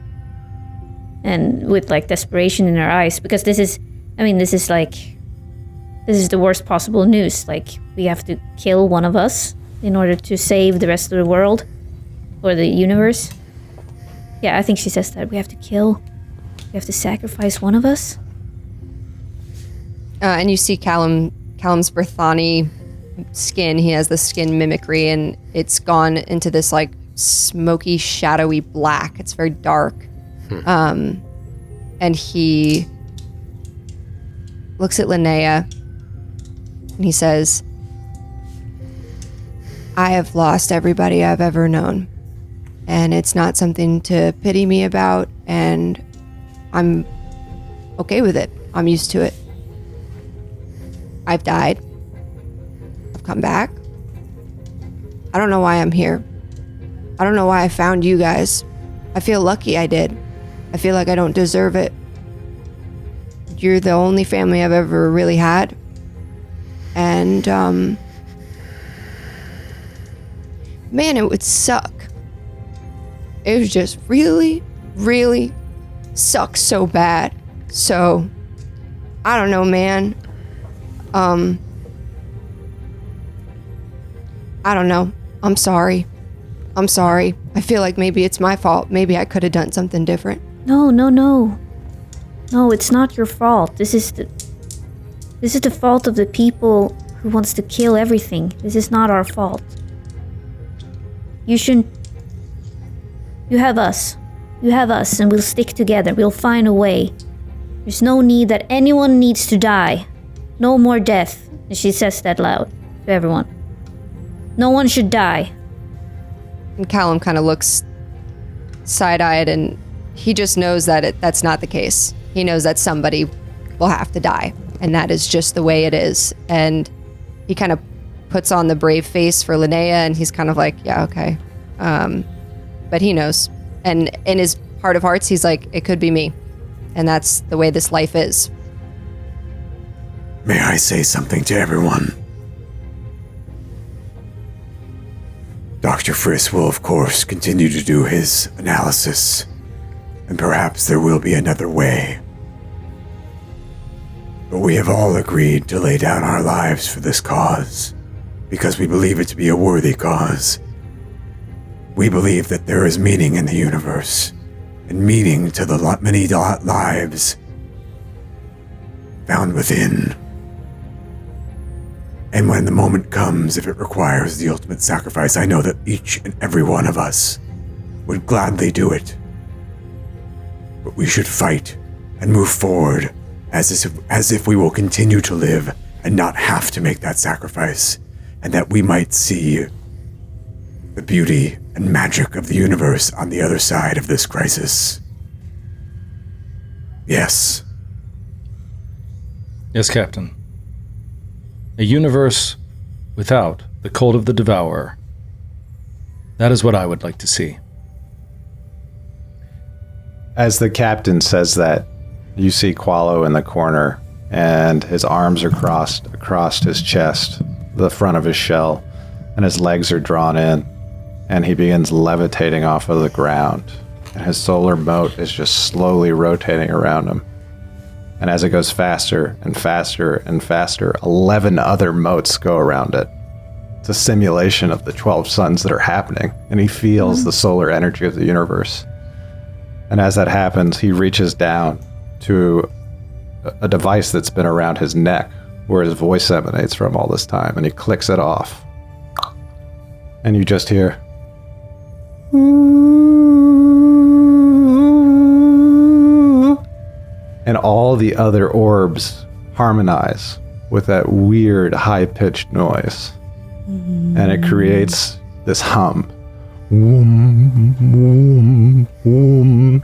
and with like desperation in her eyes, because this is the worst possible news. Like, we have to kill one of us in order to save the rest of the world or the universe. Yeah, I think she says that we have to sacrifice one of us. And you see Callum's Berthani skin. He has the skin mimicry, and it's gone into this like smoky, shadowy black. It's very dark. And he looks at Linnea, And he says, I have lost everybody I've ever known. And it's not something to pity me about. And I'm okay with it. I'm used to it. I've died. I've come back. I don't know why I'm here. I don't know why I found you guys. I feel lucky I did. I feel like I don't deserve it. You're the only family I've ever really had. And, man, it would suck. It would just really, really suck so bad. So, I don't know, man. I don't know. I'm sorry. I'm sorry. I feel like maybe it's my fault. Maybe I could have done something different. No. No, it's not your fault. This is the fault of the people who wants to kill everything. This is not our fault. You shouldn't... You have us. You have us, and we'll stick together. We'll find a way. There's no need that anyone needs to die. No more death. And she says that loud to everyone. No one should die. And Callum kind of looks side-eyed, and he just knows that that's not the case. He knows that somebody will have to die, and that is just the way it is. And he kind of puts on the brave face for Linnea, and he's kind of like, yeah, okay. But he knows. And in his heart of hearts, he's like, it could be me. And that's the way this life is. May I say something to everyone? Dr. Friss will, of course, continue to do his analysis, and perhaps there will be another way. But we have all agreed to lay down our lives for this cause, because we believe it to be a worthy cause. We believe that there is meaning in the universe, and meaning to the many lives found within. And when the moment comes, if it requires the ultimate sacrifice, I know that each and every one of us would gladly do it. But we should fight and move forward as if we will continue to live and not have to make that sacrifice, and that we might see the beauty and magic of the universe on the other side of this crisis. Yes. Yes, Captain. A universe without the cult of the Devourer. That is what I would like to see. As the captain says that, you see Qualo in the corner, and his arms are crossed across his chest, the front of his shell, and his legs are drawn in, and he begins levitating off of the ground, and his solar moat is just slowly rotating around him. And as it goes faster and faster and faster, 11 other moats go around it. It's a simulation of the 12 suns that are happening, and he feels the solar energy of the universe. And as that happens, he reaches down to a device that's been around his neck, where his voice emanates from all this time, and he clicks it off. And you just hear... And all the other orbs harmonize with that weird high-pitched noise. And it creates this hum. Woom, woom, woom.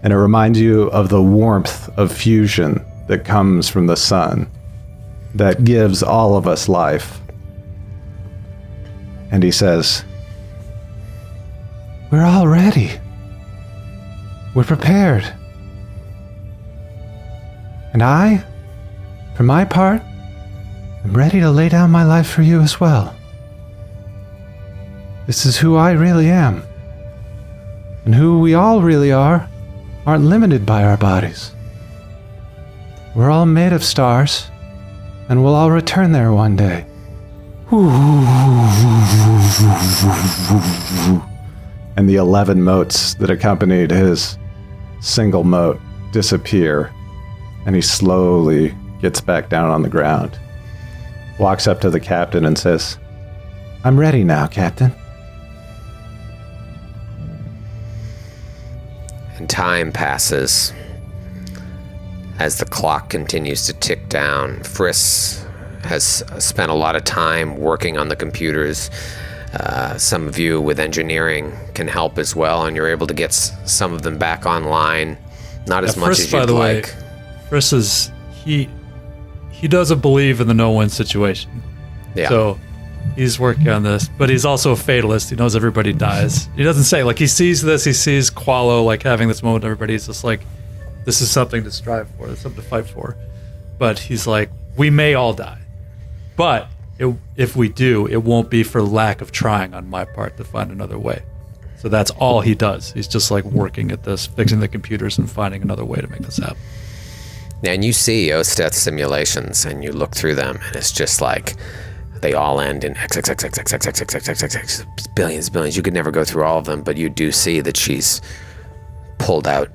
And it reminds you of the warmth of fusion that comes from the sun, that gives all of us life. And he says, "We're all ready. We're prepared. And I, for my part, am ready to lay down my life for you as well. This is who I really am. And who we all really are aren't limited by our bodies. We're all made of stars, and we'll all return there one day." And the 11 motes that accompanied his single mote disappear, and he slowly gets back down on the ground, walks up to the captain and says, "I'm ready now, Captain." And time passes as the clock continues to tick down. Friss has spent a lot of time working on the computers. Some of you with engineering can help as well, and you're able to get some of them back online. Not as much as you'd like. Friss is he doesn't believe in the no-win situation. Yeah. So he's working on this, but he's also a fatalist. He knows everybody dies. He doesn't say, like, he sees this, he sees Qualo, like, having this moment, everybody's just like, this is something to strive for, it's something to fight for. But he's like, we may all die. But if we do, it won't be for lack of trying on my part to find another way. So that's all he does. He's just like working at this, fixing the computers and finding another way to make this happen. And you see Osteth's simulations, and you look through them, and it's just like they all end in XXXXXXXXXXXX, billions. You could never go through all of them, but you do see that she's pulled out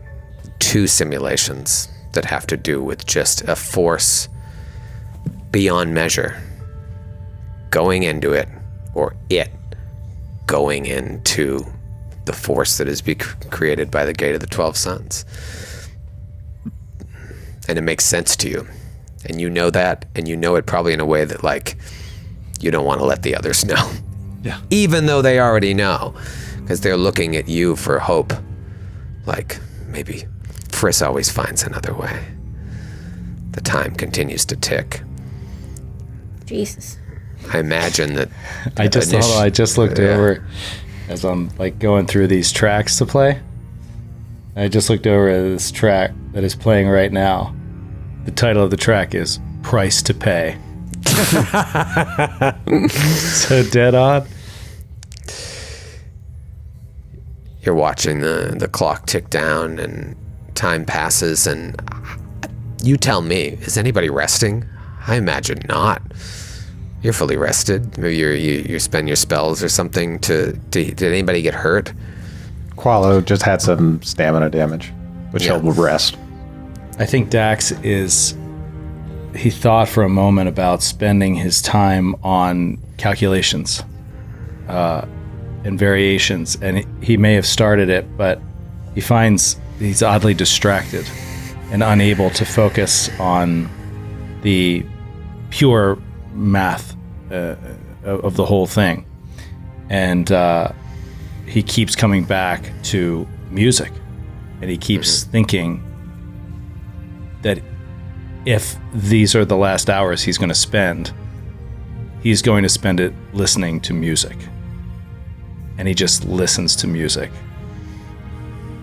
2 simulations that have to do with just a force beyond measure going into it, or it going into the force that is created by the Gate of the 12 Suns. And it makes sense to you. And you know that, and you know it probably in a way that, like, you don't want to let the others know. Yeah. Even though they already know, because they're looking at you for hope. Like, maybe Friss always finds another way. The time continues to tick. Jesus. I imagine that... I just looked over as I'm like going through these tracks to play. I just looked over at this track that is playing right now. The title of the track is Price to Pay. So dead on. You're watching the clock tick down, and time passes, and you tell me, is anybody resting? I imagine not. You're fully rested. Maybe you spend your spells or something did anybody get hurt? Qualo just had some stamina damage, which Yeah. he'll rest. I think Dax he thought for a moment about spending his time on calculations and variations, and he may have started it, but he finds he's oddly distracted and unable to focus on the pure math of the whole thing. And he keeps coming back to music, and he keeps thinking that if these are the last hours he's going to spend it listening to music. And he just listens to music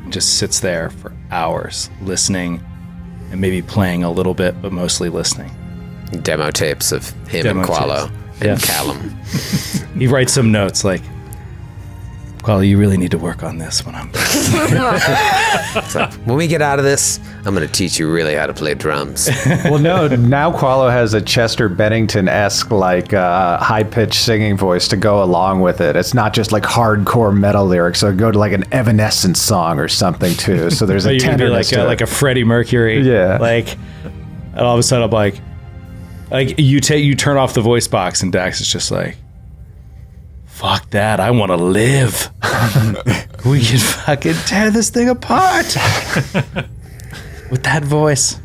and just sits there for hours listening and maybe playing a little bit, but mostly listening. Demo tapes of him Demo and Qualo tapes. and Yeah. Callum. He writes some notes like, Qualo, you really need to work on this when I'm done. So when we get out of this, I'm going to teach you really how to play drums. Well, no, now Qualo has a Chester Bennington-esque, like, high-pitched singing voice to go along with it. It's not just like hardcore metal lyrics. So go to like an Evanescence song or something too. So there's So a you can be tenderness to it. like a Freddie Mercury. Yeah. Like, and all of a sudden I'm like you turn off the voice box, and Dax is just like, fuck that, I want to live. We can fucking tear this thing apart. With that voice.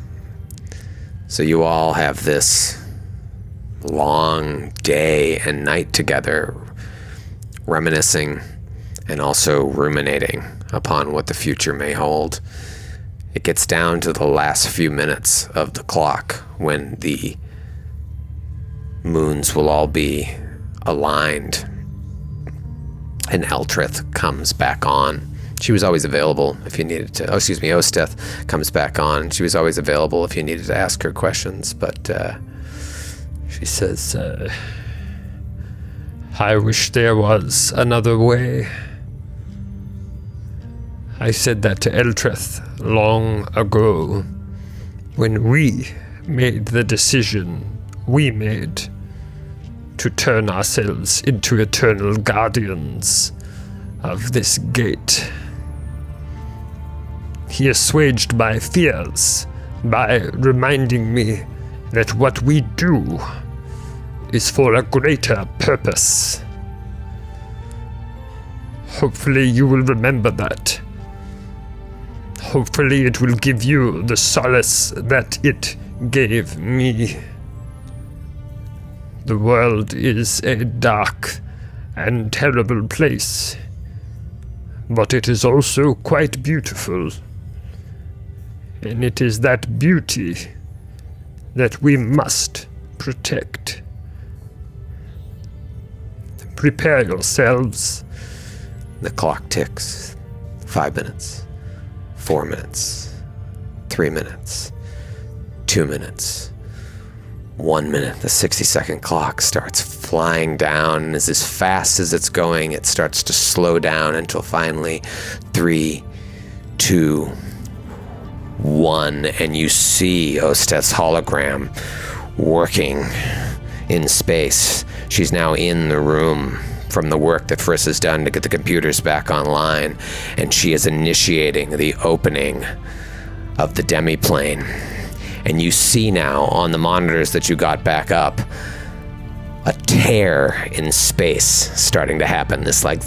So you all have this long day and night together, reminiscing and also ruminating upon what the future may hold. It gets down to the last few minutes of the clock when the moons will all be aligned, and Eltrith comes back on. She was always available if you needed to. Osteth comes back on. She was always available if you needed to ask her questions, but She says, I wish there was another way. I said that to Eltreth long ago, when we made the decision we made to turn ourselves into eternal guardians of this gate. He assuaged my fears by reminding me that what we do is for a greater purpose. Hopefully you will remember that. Hopefully it will give you the solace that it gave me. The world is a dark and terrible place, but it is also quite beautiful. And it is that beauty that we must protect. Prepare yourselves. The clock ticks. 5 minutes. 4 minutes. 3 minutes. 2 minutes. 1 minute. The 60-second clock starts flying down, and as fast as it's going, it starts to slow down until finally 3, 2, 1, and you see Osteth's hologram working in space. She's now in the room from the work that Friss has done to get the computers back online, and she is initiating the opening of the demiplane. And you see now on the monitors that you got back up a tear in space starting to happen. This like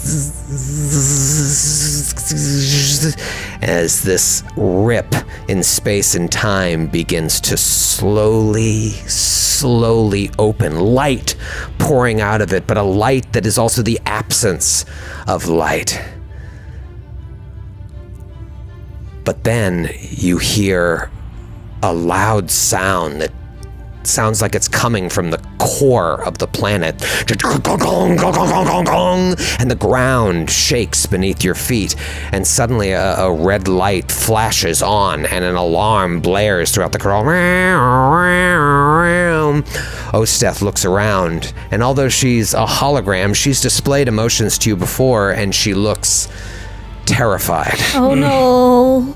as this rip in space and time begins to slowly open, light pouring out of it, but a light that is also the absence of light. But then you hear a loud sound that sounds like it's coming from the core of the planet. And the ground shakes beneath your feet, and suddenly a red light flashes on and an alarm blares throughout the corral. Osteth looks around, and although she's a hologram, she's displayed emotions to you before, and she looks terrified. Oh no.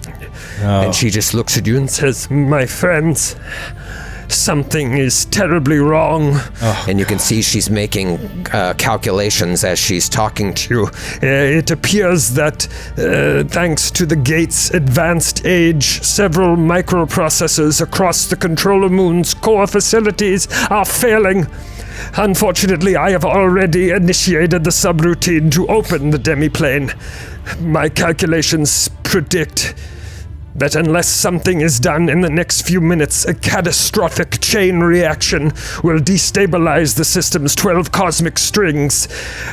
And she just looks at you and says, "My friends, something is terribly wrong." And you can see she's making calculations as she's talking to you. It appears that thanks to the gate's advanced age, several microprocessors across the controller moon's core facilities are failing. Unfortunately, I have already initiated the subroutine to open the demiplane. My calculations predict that unless something is done in the next few minutes, a catastrophic chain reaction will destabilize the system's 12 cosmic strings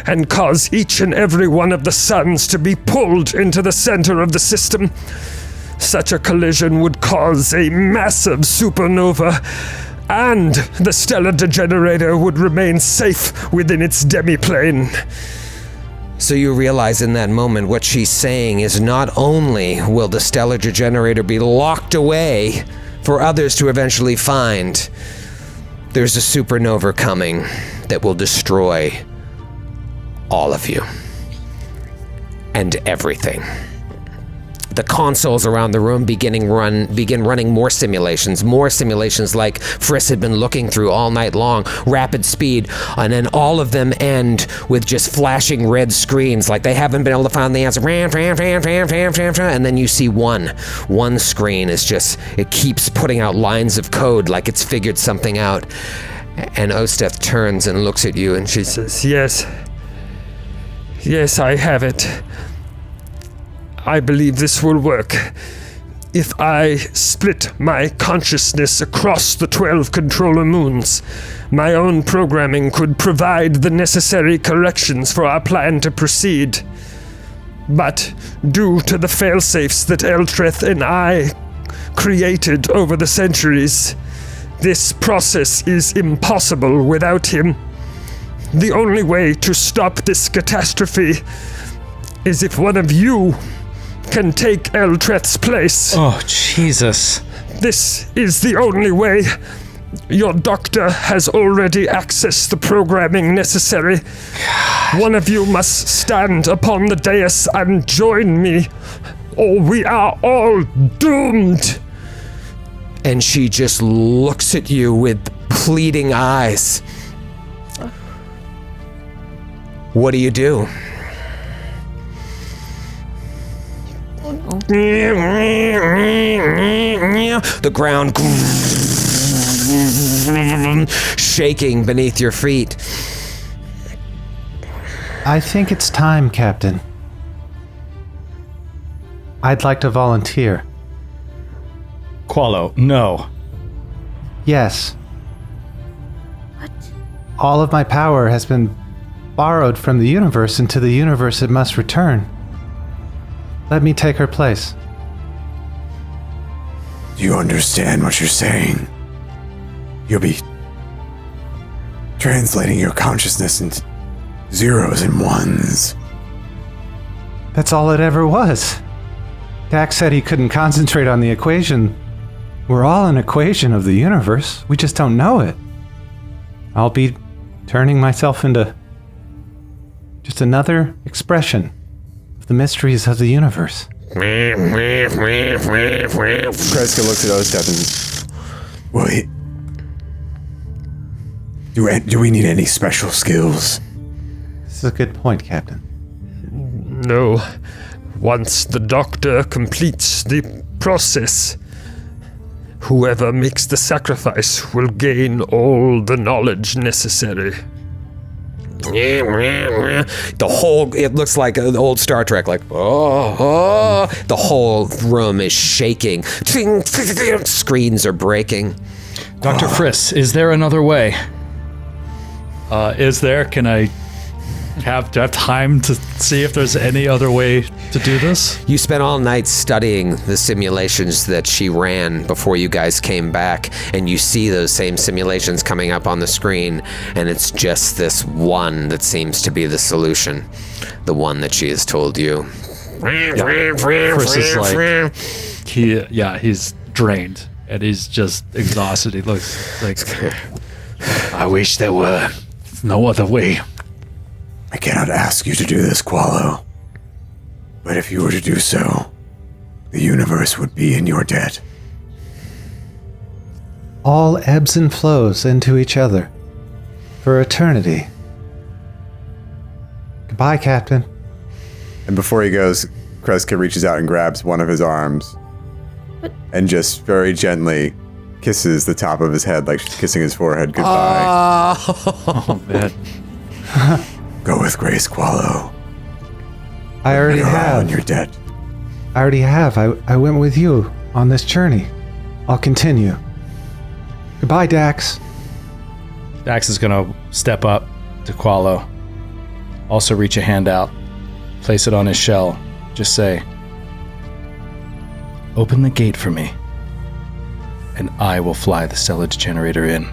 and cause each and every one of the suns to be pulled into the center of the system. Such a collision would cause a massive supernova, and the Stellar Degenerator would remain safe within its demiplane. So you realize in that moment what she's saying is not only will the Stellar Degenerator be locked away for others to eventually find, there's a supernova coming that will destroy all of you and everything. The consoles around the room begin running more simulations like Friss had been looking through all night long, rapid speed, and then all of them end with just flashing red screens like they haven't been able to find the answer. And then you see one screen is just, it keeps putting out lines of code like it's figured something out. And Osteth turns and looks at you and she says, Yes, I have it. I believe this will work. If I split my consciousness across the 12 controller moons, my own programming could provide the necessary corrections for our plan to proceed. But due to the failsafes that Eltreth and I created over the centuries, this process is impossible without him. The only way to stop this catastrophe is if one of you can take Eltreth's place. Oh, Jesus. This is the only way. Your doctor has already accessed the programming necessary. God. One of you must stand upon the dais and join me, or we are all doomed. And she just looks at you with pleading eyes. What do you do? The ground shaking beneath your feet. I think it's time, Captain. I'd like to volunteer. Qualo, no. Yes. What? all of my power has been borrowed from the universe, and to the universe it must return. Let me take her place. Do you understand what you're saying? You'll be translating your consciousness into zeros and ones. That's all it ever was. Dax said he couldn't concentrate on the equation. We're all an equation of the universe. We just don't know it. I'll be turning myself into just another expression of the mysteries of the universe. Kreska looks at Osteth and... Wait. Do we need any special skills? This is a good point, Captain. No. Once the doctor completes the process, whoever makes the sacrifice will gain all the knowledge necessary. It looks like an old Star Trek, like, the whole room is shaking. Screens are breaking. Dr. Friss, is there another way? Is there? Can I have time to see if there's any other way to do this? You spent all night studying the simulations that she ran before you guys came back, and you see those same simulations coming up on the screen, and it's just this one that seems to be the solution, the one that she has told you. Chris is like, he's drained, and he's just exhausted. He looks like, I wish there were no other way. I cannot ask you to do this, Qualo. But if you were to do so, the universe would be in your debt. All ebbs and flows into each other for eternity. Goodbye, Captain. And before he goes, Kreska reaches out and grabs one of his arms and just very gently kisses the top of his head like she's kissing his forehead goodbye. Oh, man. Go with grace, Qualo. I already You're have. on your debt. I already have. I went with you on this journey. I'll continue. Goodbye, Dax. Dax is going to step up to Qualo. Also reach a hand out. Place it on his shell. Just say, open the gate for me, and I will fly the Stellar Degenerator in.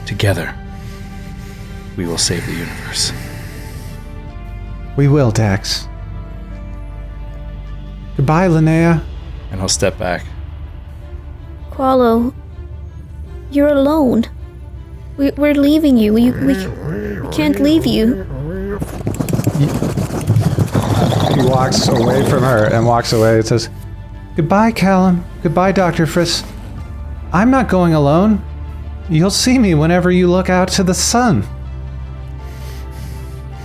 Together, we will save the universe. We will, Dax. Goodbye, Linnea. And I'll step back. Qualo, you're alone. We're leaving you. We can't leave you. He walks away from her and walks away and says, Goodbye, Callum. Goodbye, Dr. Friss. I'm not going alone. You'll see me whenever you look out to the sun.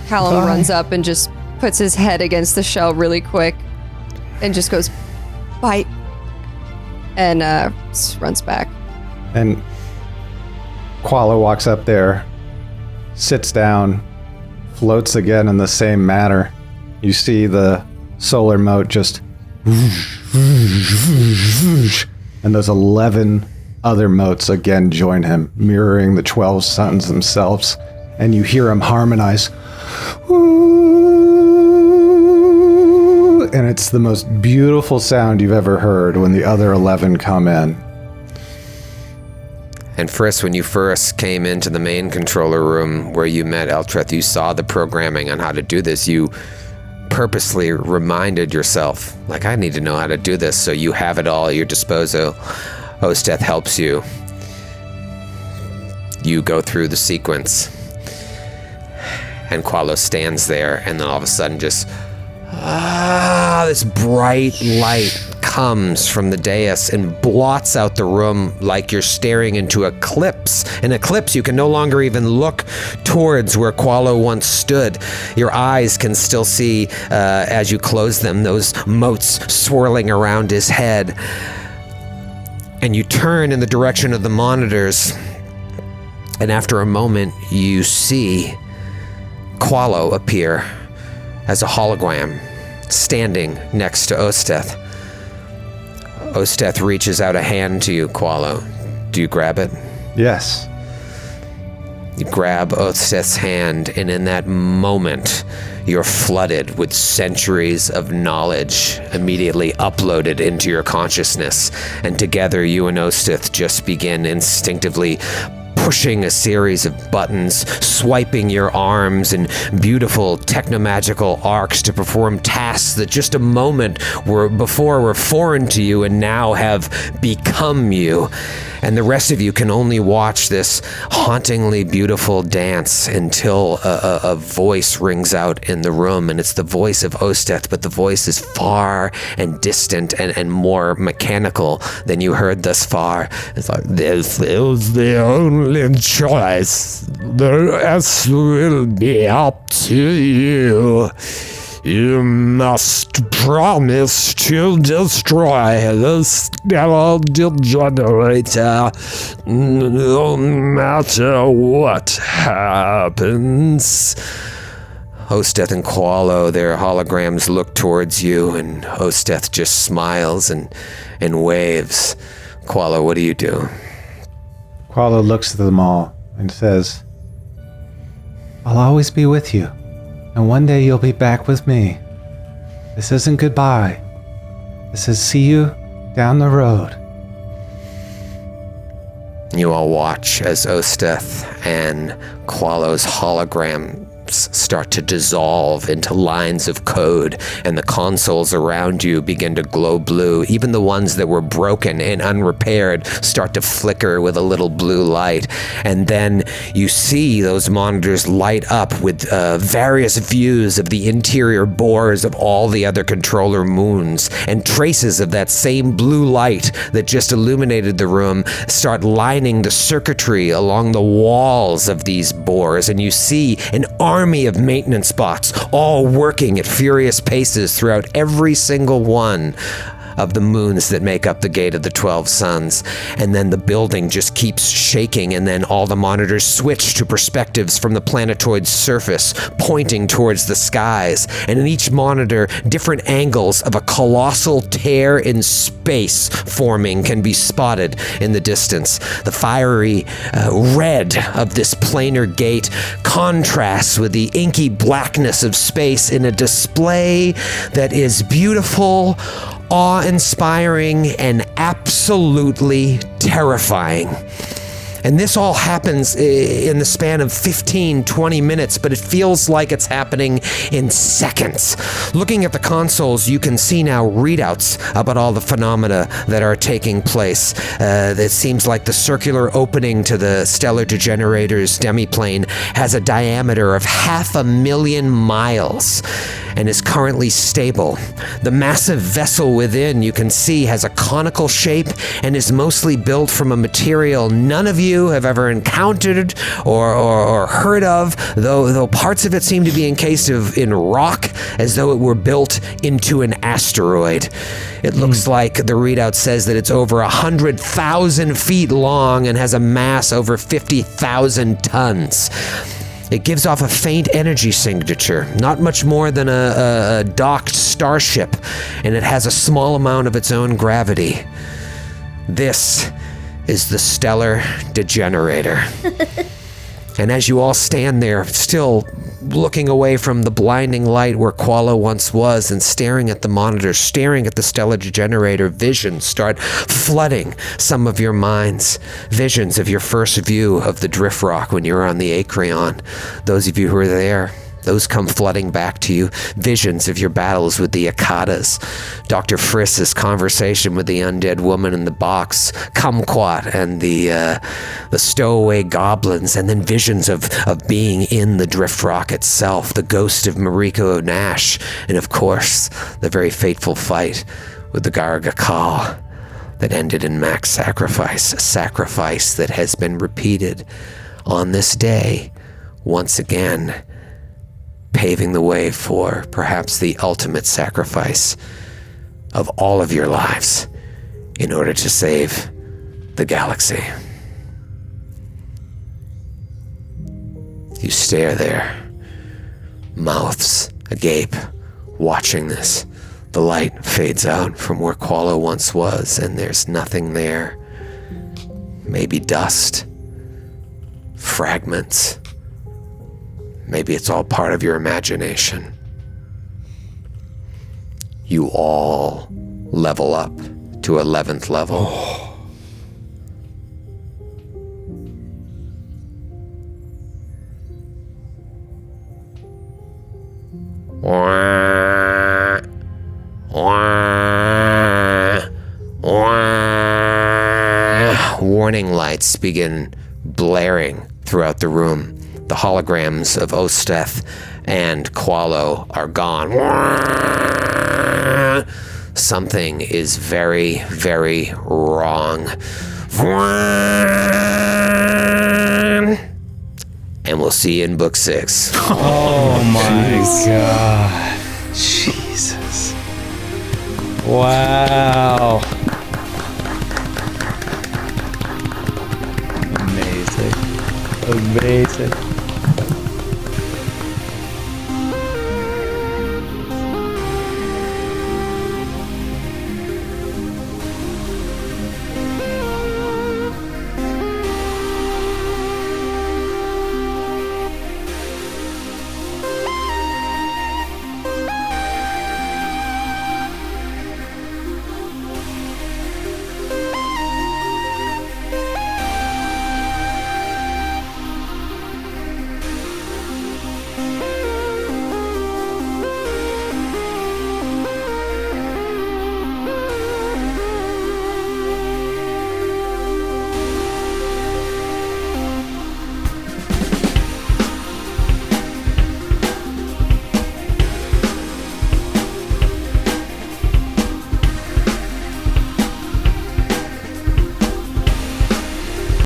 Callum Bye. runs up and just puts his head against the shell really quick and just goes, bite, and runs back. And Qualo walks up there, sits down, floats again in the same manner. You see the solar mote just and those 11 other motes again join him, mirroring the 12 suns themselves. And you hear them harmonize. And it's the most beautiful sound you've ever heard when the other 11 come in. And Friss, when you first came into the main controller room where you met Eltreth, you saw the programming on how to do this. You purposely reminded yourself, like, I need to know how to do this, so you have it all at your disposal. Osteth helps you. You go through the sequence. And Qualo stands there, and then all of a sudden just, this bright light comes from the dais and blots out the room like you're staring into an eclipse. An eclipse, you can no longer even look towards where Qualo once stood. Your eyes can still see, as you close them, those motes swirling around his head. And you turn in the direction of the monitors, and after a moment, you see Qualo appear as a hologram, standing next to Osteth. Osteth reaches out a hand to you, Qualo. Do you grab it? Yes. You grab Othseth's hand, and in that moment, you're flooded with centuries of knowledge immediately uploaded into your consciousness. And together, you and Othseth just begin instinctively pushing a series of buttons, swiping your arms in beautiful technomagical arcs to perform tasks that just a moment before were foreign to you and now have become you. And the rest of you can only watch this hauntingly beautiful dance until a voice rings out in the room, and it's the voice of Othseth, but the voice is far and distant and more mechanical than you heard thus far. It's like, this is the only choice. The rest will be up to you. You must promise to destroy the Stellar Degenerator, no matter what happens. Othseth and Qualo, their holograms look towards you, and Othseth just smiles and waves. Qualo, what do you do? Qualo looks at them all and says, I'll always be with you. And one day you'll be back with me. This isn't goodbye. This is see you down the road. You all watch as Othseth and Qualo's holograms start to dissolve into lines of code, and the consoles around you begin to glow blue. Even the ones that were broken and unrepaired start to flicker with a little blue light. And then you see those monitors light up with various views of the interior bores of all the other controller moons, and traces of that same blue light that just illuminated the room start lining the circuitry along the walls of these bores, and you see an army of maintenance bots all working at furious paces throughout every single one of the moons that make up the Gate of the 12 Suns. And then the building just keeps shaking, and then all the monitors switch to perspectives from the planetoid's surface, pointing towards the skies. And in each monitor, different angles of a colossal tear in space forming can be spotted in the distance. The fiery red of this planar gate contrasts with the inky blackness of space in a display that is beautiful, awe-inspiring, and absolutely terrifying. And this all happens in the span of 15, 20 minutes, but it feels like it's happening in seconds. Looking at the consoles, you can see now readouts about all the phenomena that are taking place. It seems like the circular opening to the Stellar Degenerator's demiplane has a diameter of 500,000 miles and is currently stable. The massive vessel within, you can see, has a conical shape and is mostly built from a material none of you have ever encountered or heard of, though parts of it seem to be encased in rock, as though it were built into an asteroid. It looks like the readout says that it's over 100,000 feet long and has a mass over 50,000 tons. It gives off a faint energy signature, not much more than a docked starship, and it has a small amount of its own gravity. This is the Stellar Degenerator. And as you all stand there, still looking away from the blinding light where Qualo once was and staring at the monitor, staring at the Stellar Degenerator, visions start flooding some of your minds. Visions of your first view of the Drift Rock when you were on the Acreon. Those of you who are there, those come flooding back to you. Visions of your battles with the Akadas, Dr. Friss's conversation with the undead woman in the box, Kumquat and the stowaway goblins, and then visions of being in the Drift Rock itself, the ghost of Mariko Naish, and of course, the very fateful fight with the Gargakal that ended in max sacrifice, a sacrifice that has been repeated on this day once again, paving the way for perhaps the ultimate sacrifice of all of your lives in order to save the galaxy. You stare there, mouths agape, watching this. The light fades out from where Qualo once was, and there's nothing there. Maybe dust fragments. Maybe it's all part of your imagination. You all level up to 11th level. Wah, wah, wah. Warning lights begin blaring throughout the room. The holograms of Osteth and Qualo are gone. Wah. Something is very, very wrong. Wah. And we'll see you in book 6. Oh my god. Jesus. Wow. Amazing. Amazing.